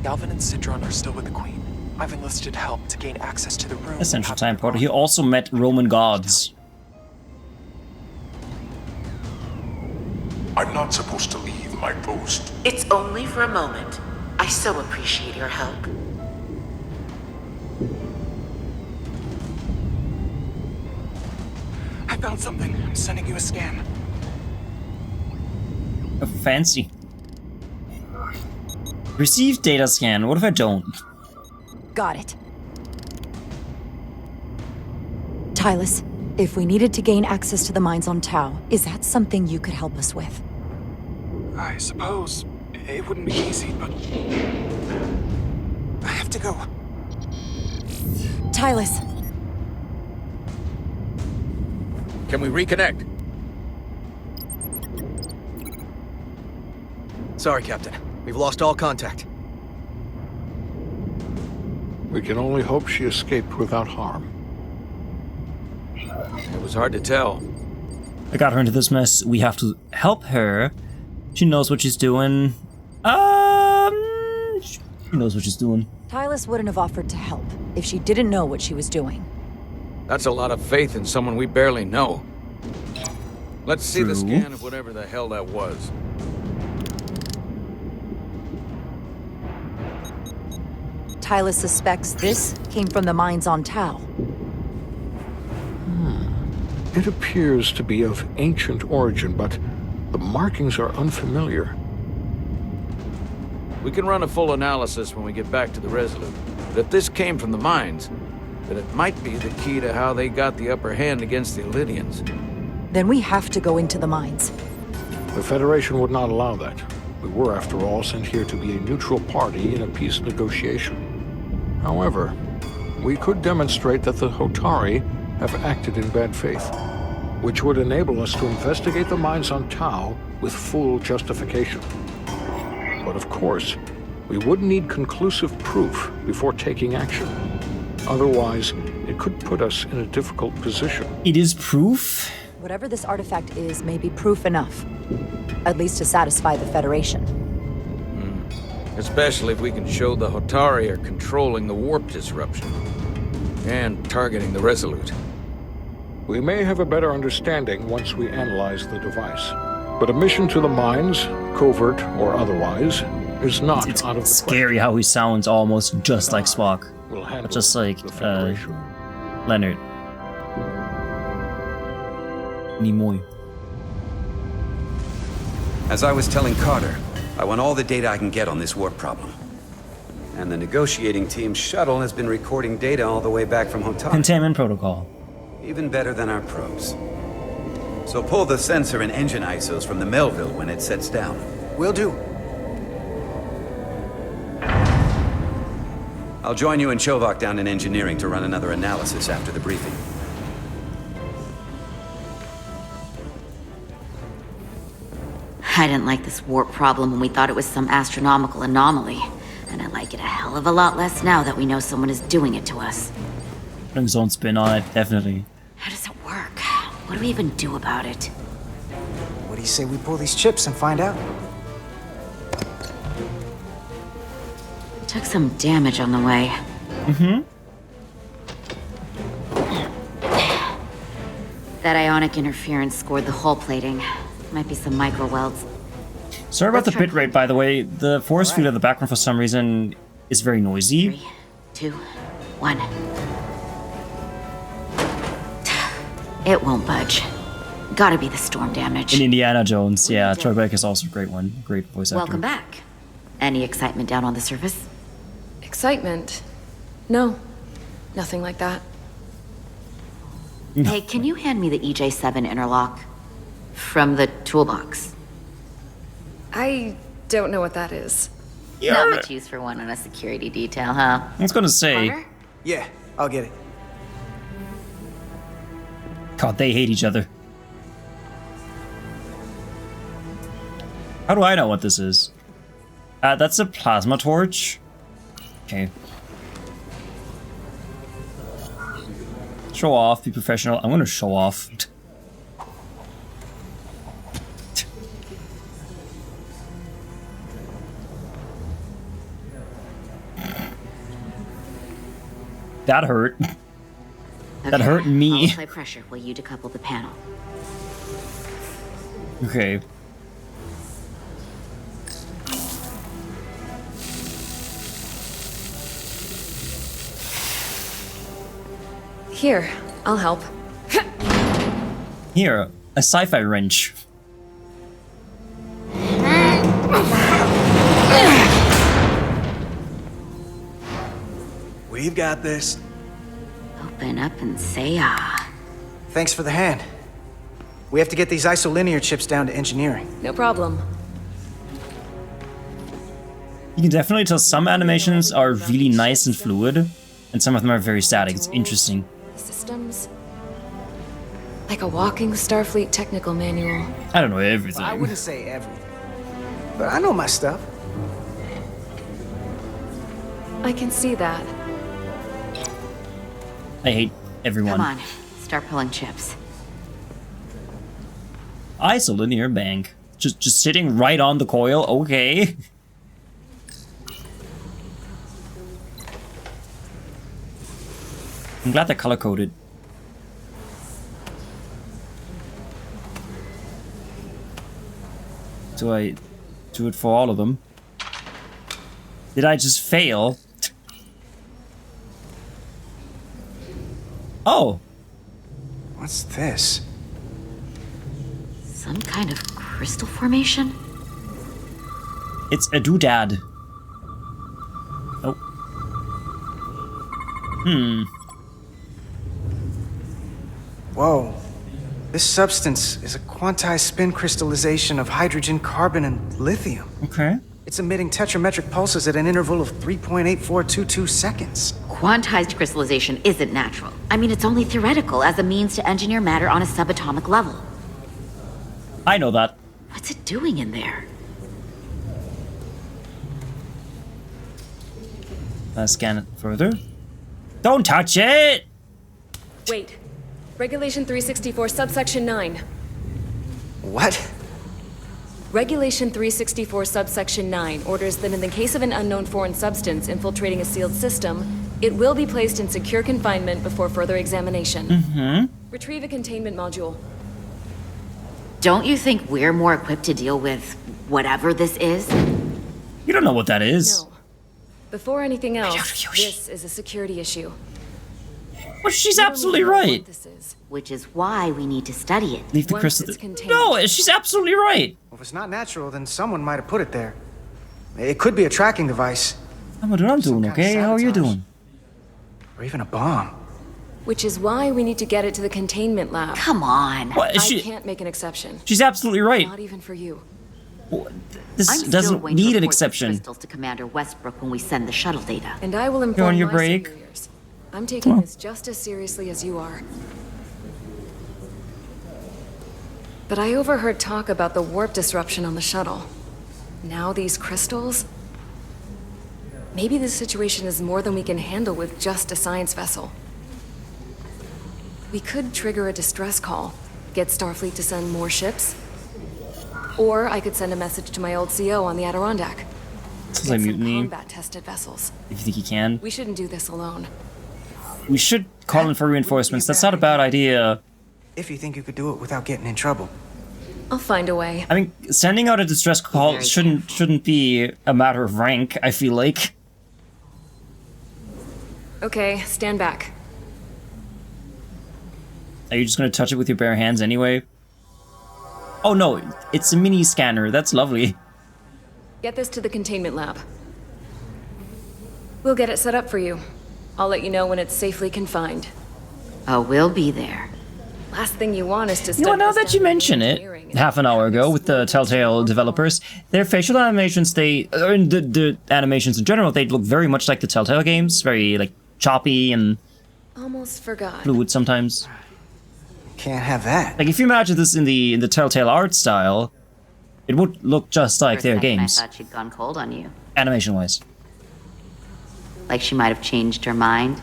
Galvin and Sidron are still with the Queen. I've enlisted help to gain access to the room. Essential time portal. He also met Roman gods. I'm not supposed to leave my post. It's only for a moment. I so appreciate your help. I found something. I'm sending you a scan. Fancy. Receive data scan. What if I don't? Got it. Tylus, if we needed to gain access to the mines on Tau, is that something you could help us with? I suppose it wouldn't be easy, but I have to go. Tylus. Can we reconnect? Sorry, Captain. We've lost all contact. We can only hope she escaped without harm. It was hard to tell. I got her into this mess. We have to help her. She knows what she's doing. She knows what she's doing. Tylus wouldn't have offered to help if she didn't know what she was doing. That's a lot of faith in someone we barely know. Let's see the scan of whatever the hell that was. Tylus suspects this came from the mines on Tau. It appears to be of ancient origin, but the markings are unfamiliar. We can run a full analysis when we get back to the Resolute. But if this came from the mines, then it might be the key to how they got the upper hand against the Illidians. Then we have to go into the mines. The Federation would not allow that. We were, after all, sent here to be a neutral party in a peace negotiation. However, we could demonstrate that the Hotari have acted in bad faith, which would enable us to investigate the mines on Tau with full justification. But of course, we would need conclusive proof before taking action. Otherwise, it could put us in a difficult position. It is proof? Whatever this artifact is may be proof enough. At least to satisfy the Federation. Especially if we can show the Hotari are controlling the warp disruption. And targeting the Resolute. We may have a better understanding once we analyze the device. But a mission to the mines, covert or otherwise, is not it's out of the scary how he sounds almost just like Spock. Just like Leonard. Nimoy. As I was telling Carter, I want all the data I can get on this warp problem. And the negotiating team's shuttle has been recording data all the way back from Hotari. Containment protocol. Even better than our probes. So pull the sensor and engine ISOs from the Melville when it sets down. Will do. I'll join you and Chovak down in engineering to run another analysis after the briefing. I didn't like this warp problem when we thought it was some astronomical anomaly. And I like it a hell of a lot less now that we know someone is doing it to us. Putting his own spin on it, definitely. How does it work? What do we even do about it? What do you say we pull these chips and find out? Took some damage on the way. That ionic interference scored the hull plating. Might be some micro welds. Sorry about the bitrate, by the way. The force field in the background for some reason is very noisy. 3, 2, 1. It won't budge. Gotta be the storm damage. In Indiana Jones, yeah. Troy Baker is also a great one. Great voice actor. Welcome back. Any excitement down on the surface? Excitement? No. Nothing like that. Hey, can you hand me the EJ7 interlock? From the toolbox. I don't know what that is. Not much use for one on a security detail, huh? I was gonna say... Connor? Yeah, I'll get it. God, they hate each other. How do I know what this is? That's a plasma torch. Okay. Show off, be professional. I'm gonna show off. That hurt. Okay, That hurt me. I'll apply pressure while you decouple the panel. Okay. Here, I'll help. Here, a sci-fi wrench. We've got this. Open up and say ah. Thanks for the hand. We have to get these isolinear chips down to engineering. No problem. You can definitely tell some animations are really nice and fluid, and some of them are very static. It's interesting. Systems. Like a walking Starfleet technical manual. I don't know everything. I wouldn't say everything, but I know my stuff. I can see that. I hate everyone. Come on, start pulling chips. Isolinear bank. Just sitting right on the coil, okay. I'm glad they're color-coded. Do I do it for all of them? Did I just fail? Oh! What's this? Some kind of crystal formation? It's a doodad. Oh. Whoa. This substance is a quantized spin crystallization of hydrogen, carbon, and lithium. Okay. It's emitting tetrametric pulses at an interval of 3.8422 seconds. Quantized crystallization isn't natural. I mean, it's only theoretical as a means to engineer matter on a subatomic level. I know that. What's it doing in there? Let's scan it further. Don't touch it! Wait. Regulation 364, subsection 9. What? Regulation 364, subsection 9 orders that in the case of an unknown foreign substance infiltrating a sealed system, it will be placed in secure confinement before further examination. Mm-hmm. Retrieve a containment module. Don't you think we're more equipped to deal with whatever this is? You don't know what that is. No. Before anything else, this is a security issue. Well, she's absolutely right. Which is why we need to study it. Leave the crystal. No, she's absolutely right. Well, if it's not natural, then someone might have put it there. It could be a tracking device. I'm doing, okay? How are you doing? Or even a bomb. Which is why we need to get it to the containment lab. Come on. What, I can't make an exception. She's absolutely right. Not even for you. This doesn't need an exception. Crystals to Commander Westbrook when we send the shuttle data. And I will You're inform on your my break. superiors. I'm taking this just as seriously as you are. But I overheard talk about the warp disruption on the shuttle. Now these crystals? Maybe this situation is more than we can handle with just a science vessel. We could trigger a distress call, get Starfleet to send more ships. Or I could send a message to my old CO on the Adirondack. Sounds like mutiny. Combat-tested vessels. If you think you can. We shouldn't do this alone. We should call in for reinforcements. That's not a bad idea. If you think you could do it without getting in trouble. I'll find a way. I mean, sending out a distress call shouldn't be a matter of rank, I feel like. Okay, stand back. Are you just gonna touch it with your bare hands anyway? Oh no, it's a mini scanner. That's lovely. Get this to the containment lab. We'll get it set up for you. I'll let you know when it's safely confined. Oh, we'll be there. Last thing you want is to You know, now that you mention it, half an hour ago with the Telltale developers, their facial animations, the animations in general, they look very much like the Telltale games. Very, like, choppy and almost forgot. fluid sometimes. Can't have that. Like, if you imagine this in the Telltale art style, it would look just like their games. I thought she'd gone cold on you. Animation-wise. Like she might have changed her mind.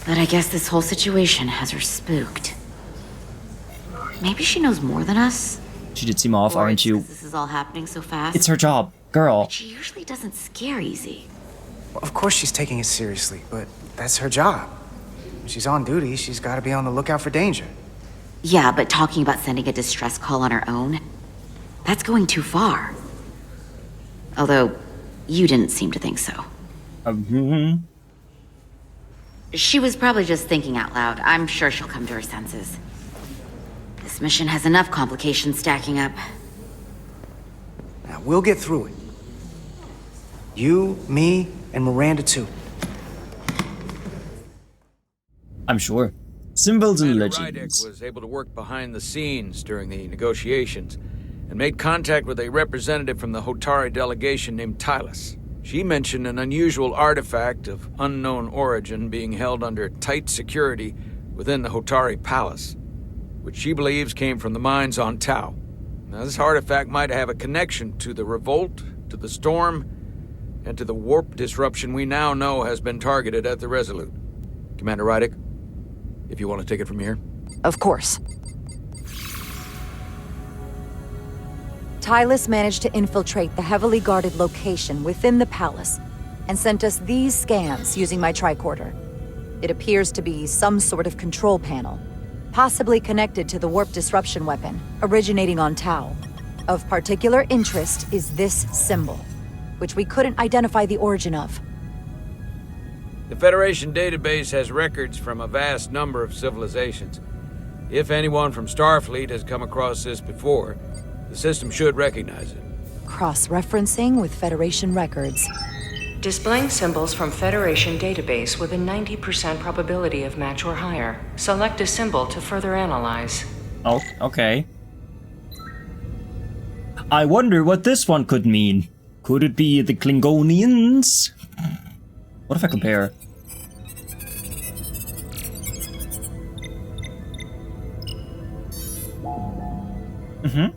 But I guess this whole situation has her spooked. Maybe she knows more than us? She did seem off, aren't you? This is all happening so fast. It's her job, girl. But she usually doesn't scare easy. Well, of course she's taking it seriously, but that's her job. When she's on duty, she's got to be on the lookout for danger. Yeah, but talking about sending a distress call on her own, that's going too far. Although, you didn't seem to think so. She was probably just thinking out loud. I'm sure she'll come to her senses. This mission has enough complications stacking up. Now, we'll get through it. You, me, and Miranda too. I'm sure. Symbols and Commander legends. Rydick was able to work behind the scenes during the negotiations and made contact with a representative from the Hotari delegation named Tylus. She mentioned an unusual artifact of unknown origin being held under tight security within the Hotari Palace, which she believes came from the mines on Tau. Now, this artifact might have a connection to the revolt, to the storm, and to the warp disruption we now know has been targeted at the Resolute. Commander Rydick, if you want to take it from here. Of course. Tylus managed to infiltrate the heavily guarded location within the palace and sent us these scans using my tricorder. It appears to be some sort of control panel, possibly connected to the warp disruption weapon originating on Tau. Of particular interest is this symbol, which we couldn't identify the origin of. The Federation database has records from a vast number of civilizations. If anyone from Starfleet has come across this before, the system should recognize it. Cross-referencing with Federation records. Displaying symbols from Federation database with a 90% probability of match or higher. Select a symbol to further analyze. Oh, okay. I wonder what this one could mean. Could it be the Klingonians? What if I compare? Mm-hmm.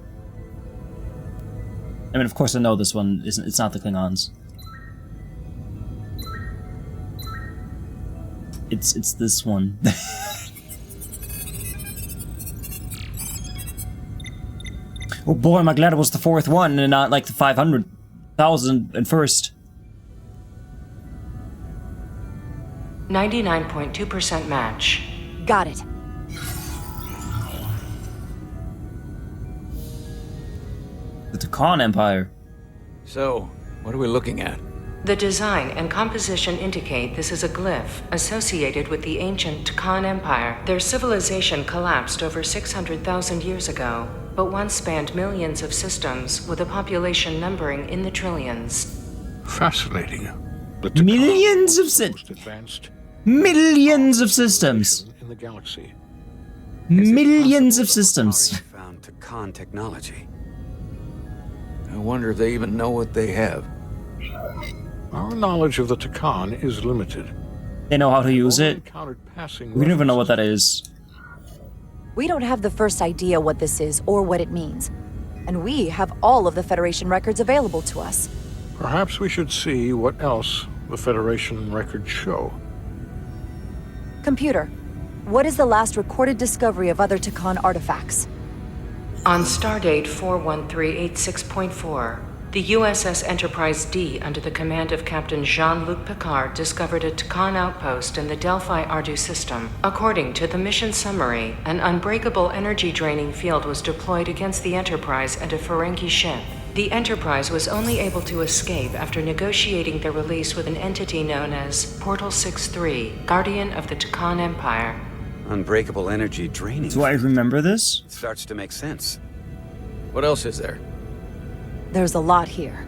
I mean, of course I know this one isn't, it's not the Klingons. It's this one. Oh boy, am I glad it was the 4th one and not like the 500,001st. 99.2% match. Got it. The Takan Empire. So, what are we looking at? The design and composition indicate this is a glyph associated with the ancient Takan Empire. Their civilization collapsed over 600,000 years ago, but once spanned millions of systems with a population numbering in the trillions. Fascinating. Millions of millions of systems. In the galaxy. Millions of systems. Found Takan technology. I wonder if they even know what they have. Our knowledge of the Takan is limited. They know how to use it. We don't even know what that is. We don't have the first idea what this is or what it means. And we have all of the Federation records available to us. Perhaps we should see what else the Federation records show. Computer, what is the last recorded discovery of other Takan artifacts? On stardate 41386.4, the USS Enterprise D, under the command of Captain Jean-Luc Picard, discovered a Takan outpost in the Delphi-Ardu system. According to the mission summary, an unbreakable energy-draining field was deployed against the Enterprise and a Ferengi ship. The Enterprise was only able to escape after negotiating their release with an entity known as Portal 63, Guardian of the Takan Empire. Unbreakable energy draining. Do I remember this? Starts to make sense. What else is there? There's a lot here.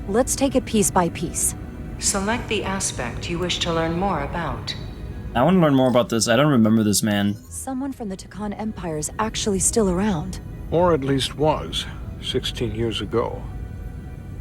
Let's take it piece by piece. Select the aspect you wish to learn more about. I want to learn more about this. I don't remember this man. Someone from the Takan Empire is actually still around. Or at least was, 16 years ago.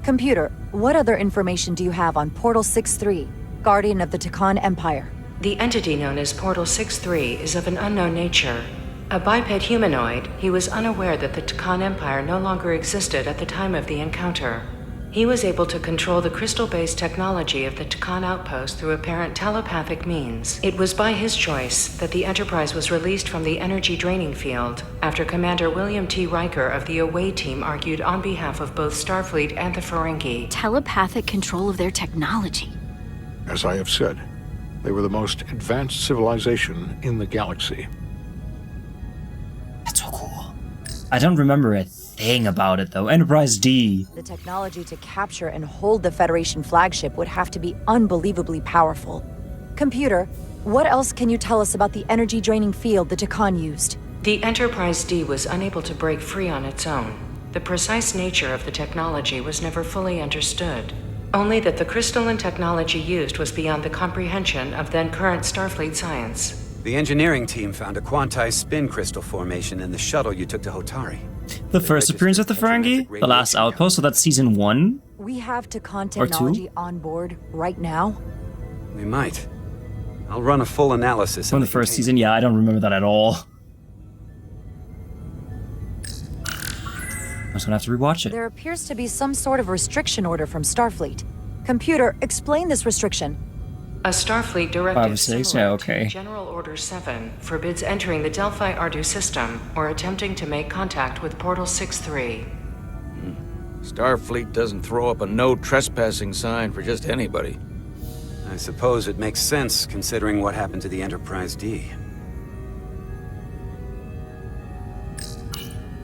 Computer, what other information do you have on Portal 63, Guardian of the Takan Empire? The entity known as Portal 63 is of an unknown nature. A biped humanoid, he was unaware that the Takan Empire no longer existed at the time of the encounter. He was able to control the crystal-based technology of the Takan outpost through apparent telepathic means. It was by his choice that the Enterprise was released from the energy-draining field, after Commander William T. Riker of the Away Team argued on behalf of both Starfleet and the Ferengi. Telepathic control of their technology. As I have said, they were the most advanced civilization in the galaxy. That's so cool. I don't remember a thing about it, though. Enterprise D. The technology to capture and hold the Federation flagship would have to be unbelievably powerful. Computer, what else can you tell us about the energy-draining field the Takan used? The Enterprise D was unable to break free on its own. The precise nature of the technology was never fully understood. Only that the crystalline technology used was beyond the comprehension of then-current Starfleet science. The engineering team found a quantized spin crystal formation in the shuttle you took to Hotari. The first appearance of the Ferengi? The last outpost, so that's season 1? We have Takan Or 2? technology on board right now? We might. I'll run a full analysis. From the first season? Yeah, I don't remember that at all. I'm just gonna have to rewatch it. There appears to be some sort of restriction order from Starfleet. Computer, explain this restriction. A Starfleet 5 directive or 6? similar Yeah, okay. to General Order 7 forbids entering the Delphi-Ardu system or attempting to make contact with Portal 63. Starfleet doesn't throw up a no trespassing sign for just anybody. I suppose it makes sense considering what happened to the Enterprise D.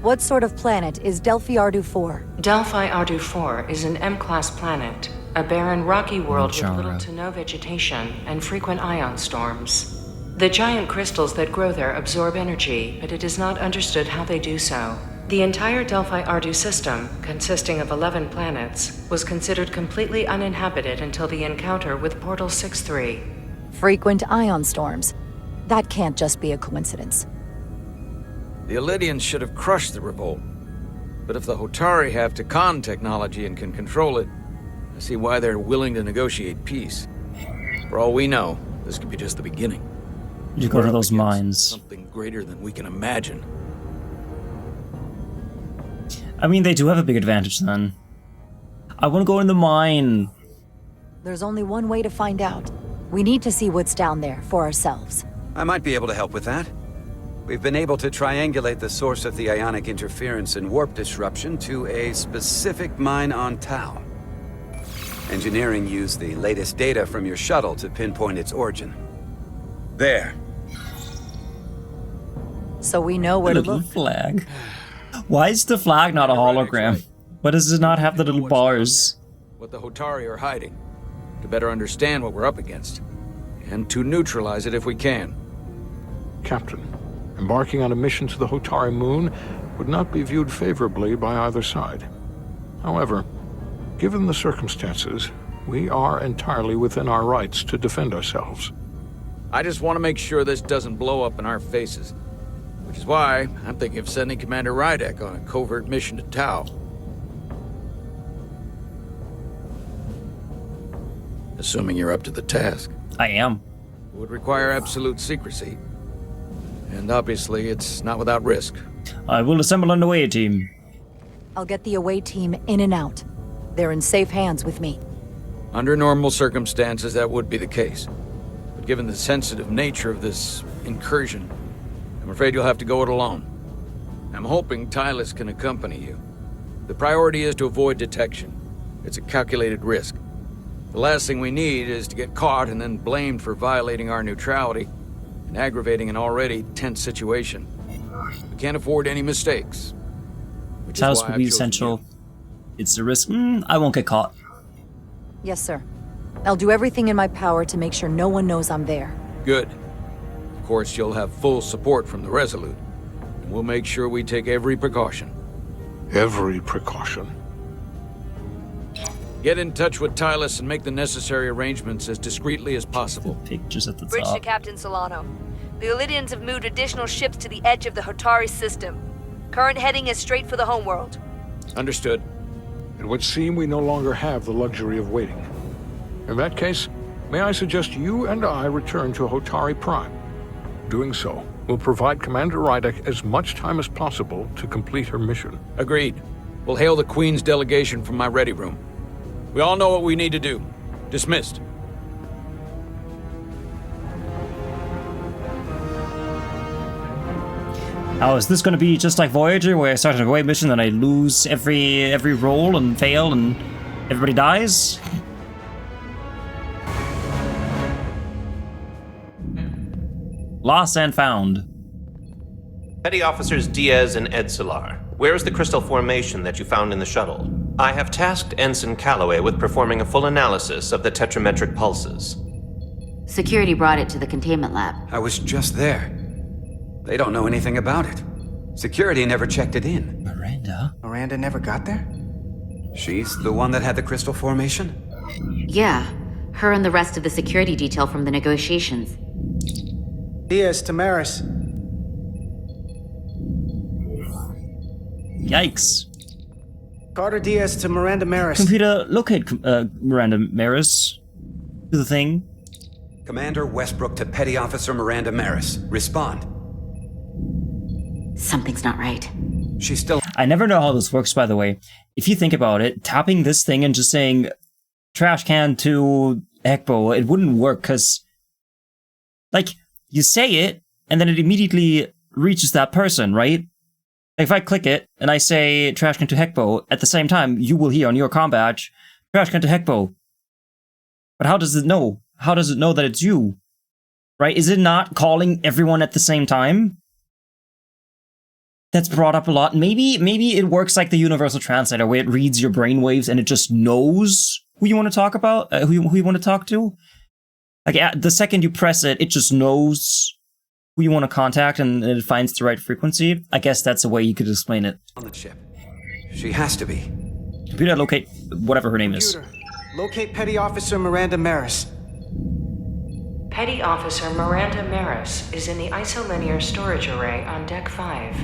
What sort of planet is Delphi-Ardu 4? Delphi-Ardu 4 is an M-class planet, a barren rocky world with little to no vegetation and frequent ion storms. The giant crystals that grow there absorb energy, but it is not understood how they do so. The entire Delphi-Ardu system, consisting of 11 planets, was considered completely uninhabited until the encounter with Portal 63. Frequent ion storms. That can't just be a coincidence. The Illidians should have crushed the revolt. But if the Hotari have Takan technology and can control it, I see why they're willing to negotiate peace. For all we know, this could be just the beginning. You go to those mines. Something greater than we can imagine. I mean, they do have a big advantage then. I want to go in the mine. There's only one way to find out. We need to see what's down there for ourselves. I might be able to help with that. We've been able to triangulate the source of the ionic interference and warp disruption to a specific mine on Tau. Engineering used the latest data from your shuttle to pinpoint its origin. There. So we know where to look. Flag. Why is the flag not a hologram? Why does it not have the little bars? What the Hotari are hiding, to better understand what we're up against, and to neutralize it if we can. Captain, embarking on a mission to the Hotari moon would not be viewed favorably by either side. However, given the circumstances, we are entirely within our rights to defend ourselves. I just want to make sure this doesn't blow up in our faces. Which is why I'm thinking of sending Commander Rydek on a covert mission to Tau. Assuming you're up to the task. I am. It would require absolute secrecy. And obviously, it's not without risk. I will assemble an away team. I'll get the away team in and out. They're in safe hands with me. Under normal circumstances, that would be the case. But given the sensitive nature of this incursion, I'm afraid you'll have to go it alone. I'm hoping Tylus can accompany you. The priority is to avoid detection. It's a calculated risk. The last thing we need is to get caught and then blamed for violating our neutrality and aggravating an already tense situation. We can't afford any mistakes. Tylus will be essential. It's a risk. I won't get caught. Yes, sir. I'll do everything in my power to make sure no one knows I'm there. Good. Of course, you'll have full support from the Resolute. And we'll make sure we take every precaution. Every precaution. Get in touch with Tylus and make the necessary arrangements as discreetly as possible. Pictures at the Bridge top. to Captain Solano. The Illidians have moved additional ships to the edge of the Hotari system. Current heading is straight for the homeworld. Understood. It would seem we no longer have the luxury of waiting. In that case, may I suggest you and I return to Hotari Prime. Doing so will provide Commander Rydek as much time as possible to complete her mission. Agreed. We'll hail the Queen's delegation from my ready room. We all know what we need to do. Dismissed. Now, is this going to be just like Voyager, where I start an away mission and I lose every roll and fail and everybody dies? Lost and found. Petty Officers Diaz and Edsolar, where is the crystal formation that you found in the shuttle? I have tasked Ensign Calloway with performing a full analysis of the tetrametric pulses. Security brought it to the containment lab. I was just there. They don't know anything about it. Security never checked it in. Miranda never got there? She's the one that had the crystal formation? Yeah, her and the rest of the security detail from the negotiations. Diaz, Tamaris. Yikes. Carter Diaz to Miranda Maris. Computer, locate Miranda Maris. Do the thing. Commander Westbrook to Petty Officer Miranda Maris. Respond. Something's not right. She's still... I never know how this works, by the way. If you think about it, tapping this thing and just saying Trashcan to Ekbo, it wouldn't work, because, like, you say it, and then it immediately reaches that person, right? If I click it, and I say Trashcan to Hekbo, at the same time, you will hear on your comm badge, Trashcan to Hekbo. But how does it know? How does it know that it's you? Right? Is it not calling everyone at the same time? That's brought up a lot. Maybe it works like the universal translator, where it reads your brainwaves and it just knows who you want to talk about, who you want to talk to. Like, the second you press it, it just knows who you want to contact and it finds the right frequency. I guess that's a way you could explain it. On the ship. She has to be. Computer, locate whatever her name is. Locate Petty Officer Miranda Maris. Petty Officer Miranda Maris is in the isolinear storage array on Deck 5.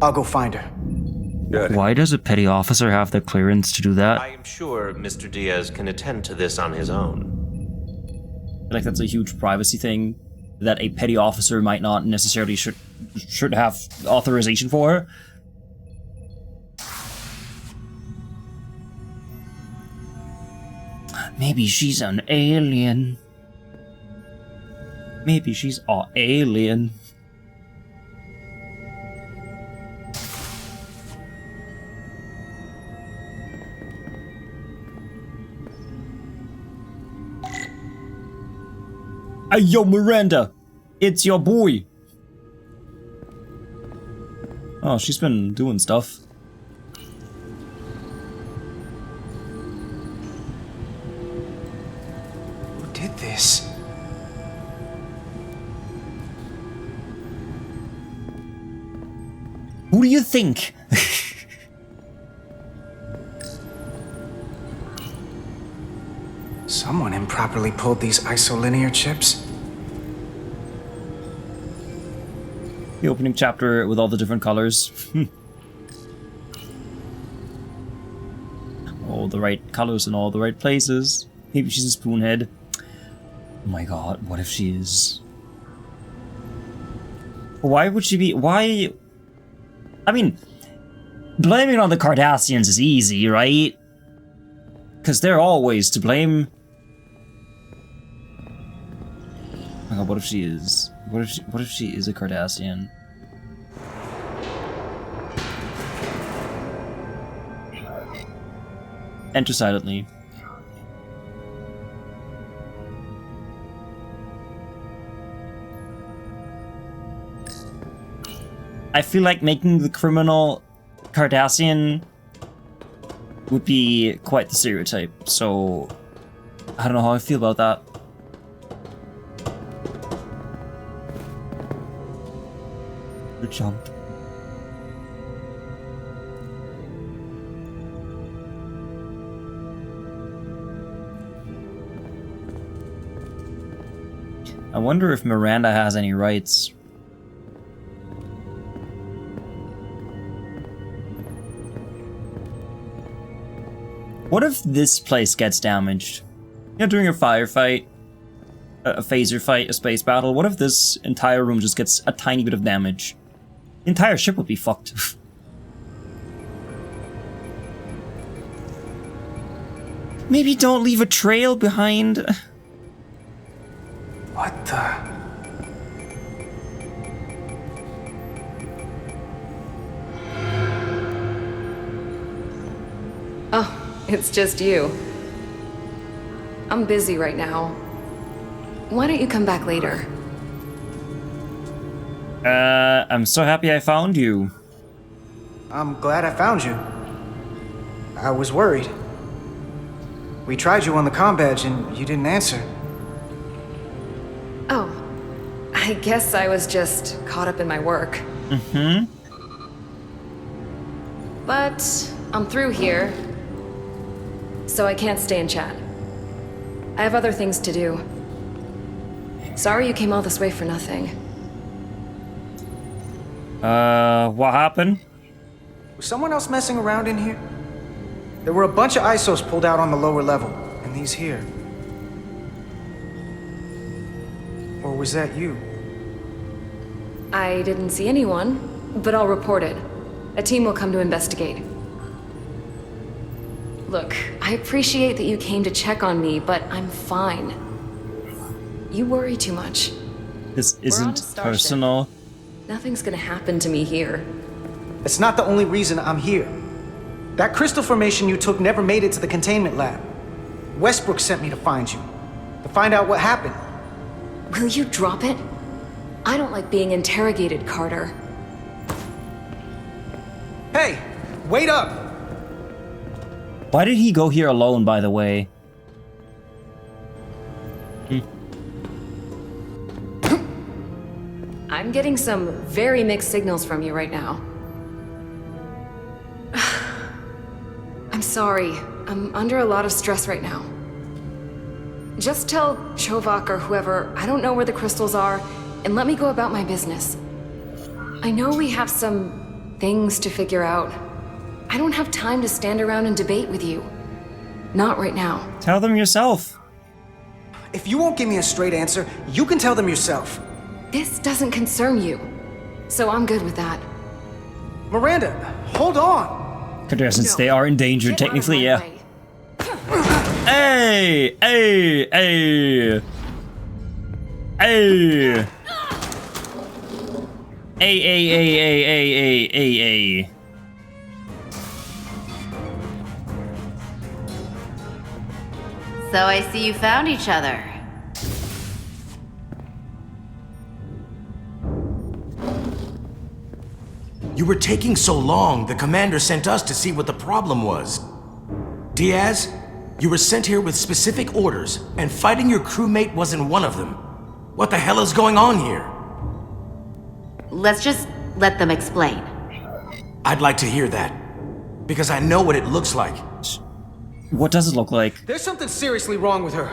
I'll go find her. Good. Why does a petty officer have the clearance to do that? I am sure Mr. Diaz can attend to this on his own. Like, that's a huge privacy thing that a petty officer might not necessarily should have authorization for. Maybe she's an alien. Maybe she's an alien. Hey, yo, Miranda! It's your boy! Oh, she's been doing stuff. Who did this? Who do you think? Someone improperly pulled these isolinear chips. The opening chapter with all the different colors. All the right colors in all the right places. Maybe she's a spoonhead. Oh my god, what if she is? Why would she be? Why? I mean, blaming it on the Cardassians is easy, right? Because they're always to blame. Oh my god, what if she is? What if she is a Cardassian? Enter silently. I feel like making the criminal Cardassian would be quite the stereotype, so I don't know how I feel about that. Good jump. I wonder if Miranda has any rights. What if this place gets damaged? You know, during a firefight, a phaser fight, a space battle, what if this entire room just gets a tiny bit of damage? The entire ship would be fucked. Maybe don't leave a trail behind. What the? Oh, it's just you. I'm busy right now. Why don't you come back later? I'm so happy I found you. I'm glad I found you. I was worried. We tried you on the comm badge and you didn't answer. Oh, I guess I was just caught up in my work. Mm-hmm. But I'm through here, so I can't stay and chat. I have other things to do. Sorry you came all this way for nothing. What happened? Was someone else messing around in here? There were a bunch of ISOs pulled out on the lower level, and these here. Or was that you? I didn't see anyone, but I'll report it. A team will come to investigate. Look, I appreciate that you came to check on me, but I'm fine. You worry too much. This isn't personal. Nothing's gonna happen to me here. It's not the only reason I'm here. That crystal formation you took never made it to the containment lab. Westbrook sent me to find you. To find out what happened. Will you drop it? I don't like being interrogated, Carter. Hey, wait up! Why did he go here alone, by the way? I'm getting some very mixed signals from you right now. I'm sorry. I'm under a lot of stress right now. Just tell Chovak or whoever I don't know where the crystals are, and let me go about my business. I know we have some things to figure out. I don't have time to stand around and debate with you. Not right now. Tell them yourself. If you won't give me a straight answer, you can tell them yourself. This doesn't concern you, so I'm good with that. Miranda, hold on! Cardassians, they are endangered, technically, yeah. Hey! Hey! Hey! Hey! Hey! So I see you found each other. You were taking so long, the commander sent us to see what the problem was. Diaz, you were sent here with specific orders, and fighting your crewmate wasn't one of them. What the hell is going on here? Let's just let them explain. I'd like to hear that, because I know what it looks like. What does it look like? There's something seriously wrong with her.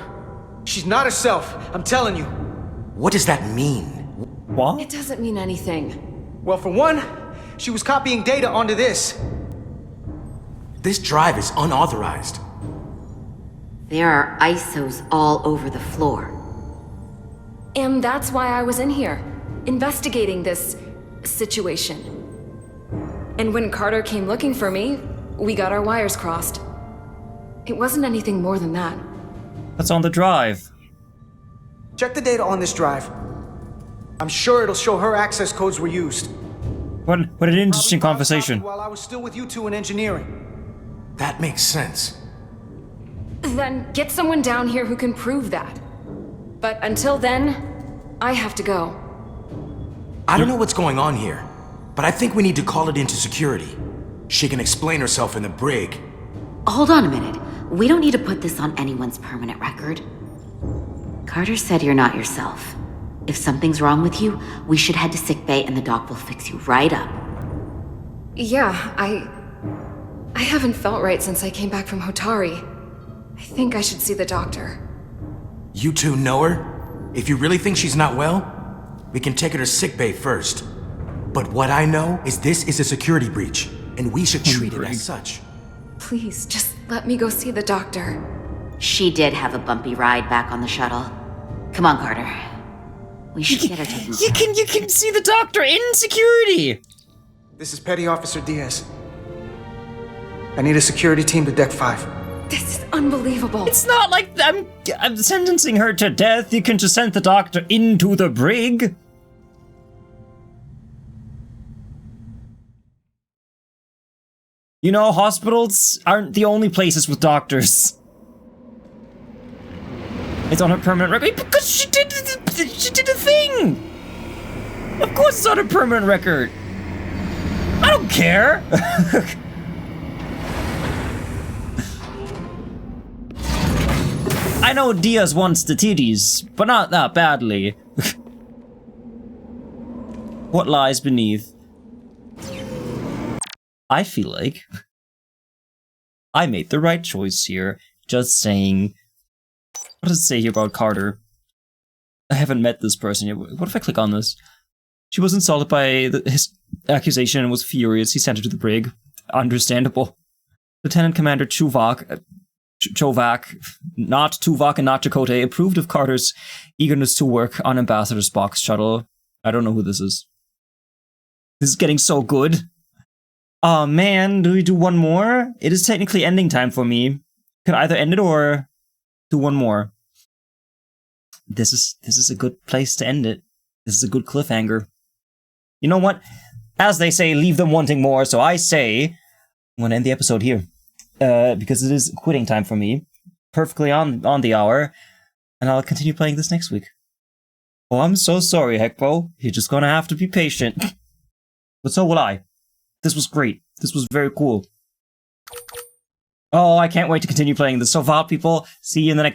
She's not herself, I'm telling you. What does that mean? What? It doesn't mean anything. Well, for one, she was copying data onto this. This drive is unauthorized. There are ISOs all over the floor. And that's why I was in here, investigating this situation. And when Carter came looking for me, we got our wires crossed. It wasn't anything more than that. That's on the drive. Check the data on this drive. I'm sure it'll show her access codes were used. What an interesting conversation. While I was still with you two in engineering. That makes sense. Then get someone down here who can prove that. But until then, I have to go. I don't know what's going on here, but I think we need to call it into security. She can explain herself in the brig. Hold on a minute. We don't need to put this on anyone's permanent record. Carter said you're not yourself. If something's wrong with you, we should head to sickbay and the doc will fix you right up. Yeah, I haven't felt right since I came back from Hotari. I think I should see the doctor. You two know her? If you really think she's not well, we can take her to sickbay first. But what I know is this is a security breach, and we should treat it as such. Please, just let me go see the doctor. She did have a bumpy ride back on the shuttle. Come on, Carter. We should get her taken care of. You can see the doctor in security! This is Petty Officer Diaz. I need a security team to Deck 5. This is unbelievable. It's not like I'm sentencing her to death. You can just send the doctor into the brig. You know, hospitals aren't the only places with doctors. It's on her permanent record because she did a thing. Of course it's on her permanent record. I don't care. I know Diaz wants the titties, but not that badly. What lies beneath? I feel like I made the right choice here. Just saying. What does it say here about Carter? I haven't met this person yet. What if I click on this? She was insulted by his accusation and was furious. He sent her to the brig. Understandable. Lieutenant Commander Chuvak, not Tuvok and not Chakotay, approved of Carter's eagerness to work on Ambassador Spock's shuttle. I don't know who this is. This is getting so good. Oh man, do we do one more? It is technically ending time for me. Could either end it or do one more. This is a good place to end it. This is a good cliffhanger. You know what? As they say, leave them wanting more, so I say I'm gonna end the episode here. Because it is quitting time for me. Perfectly on the hour. And I'll continue playing this next week. Oh, I'm so sorry, Hekpo. You're just gonna have to be patient. But so will I. This was great. This was very cool. Oh, I can't wait to continue playing this. So far, people, see you in the next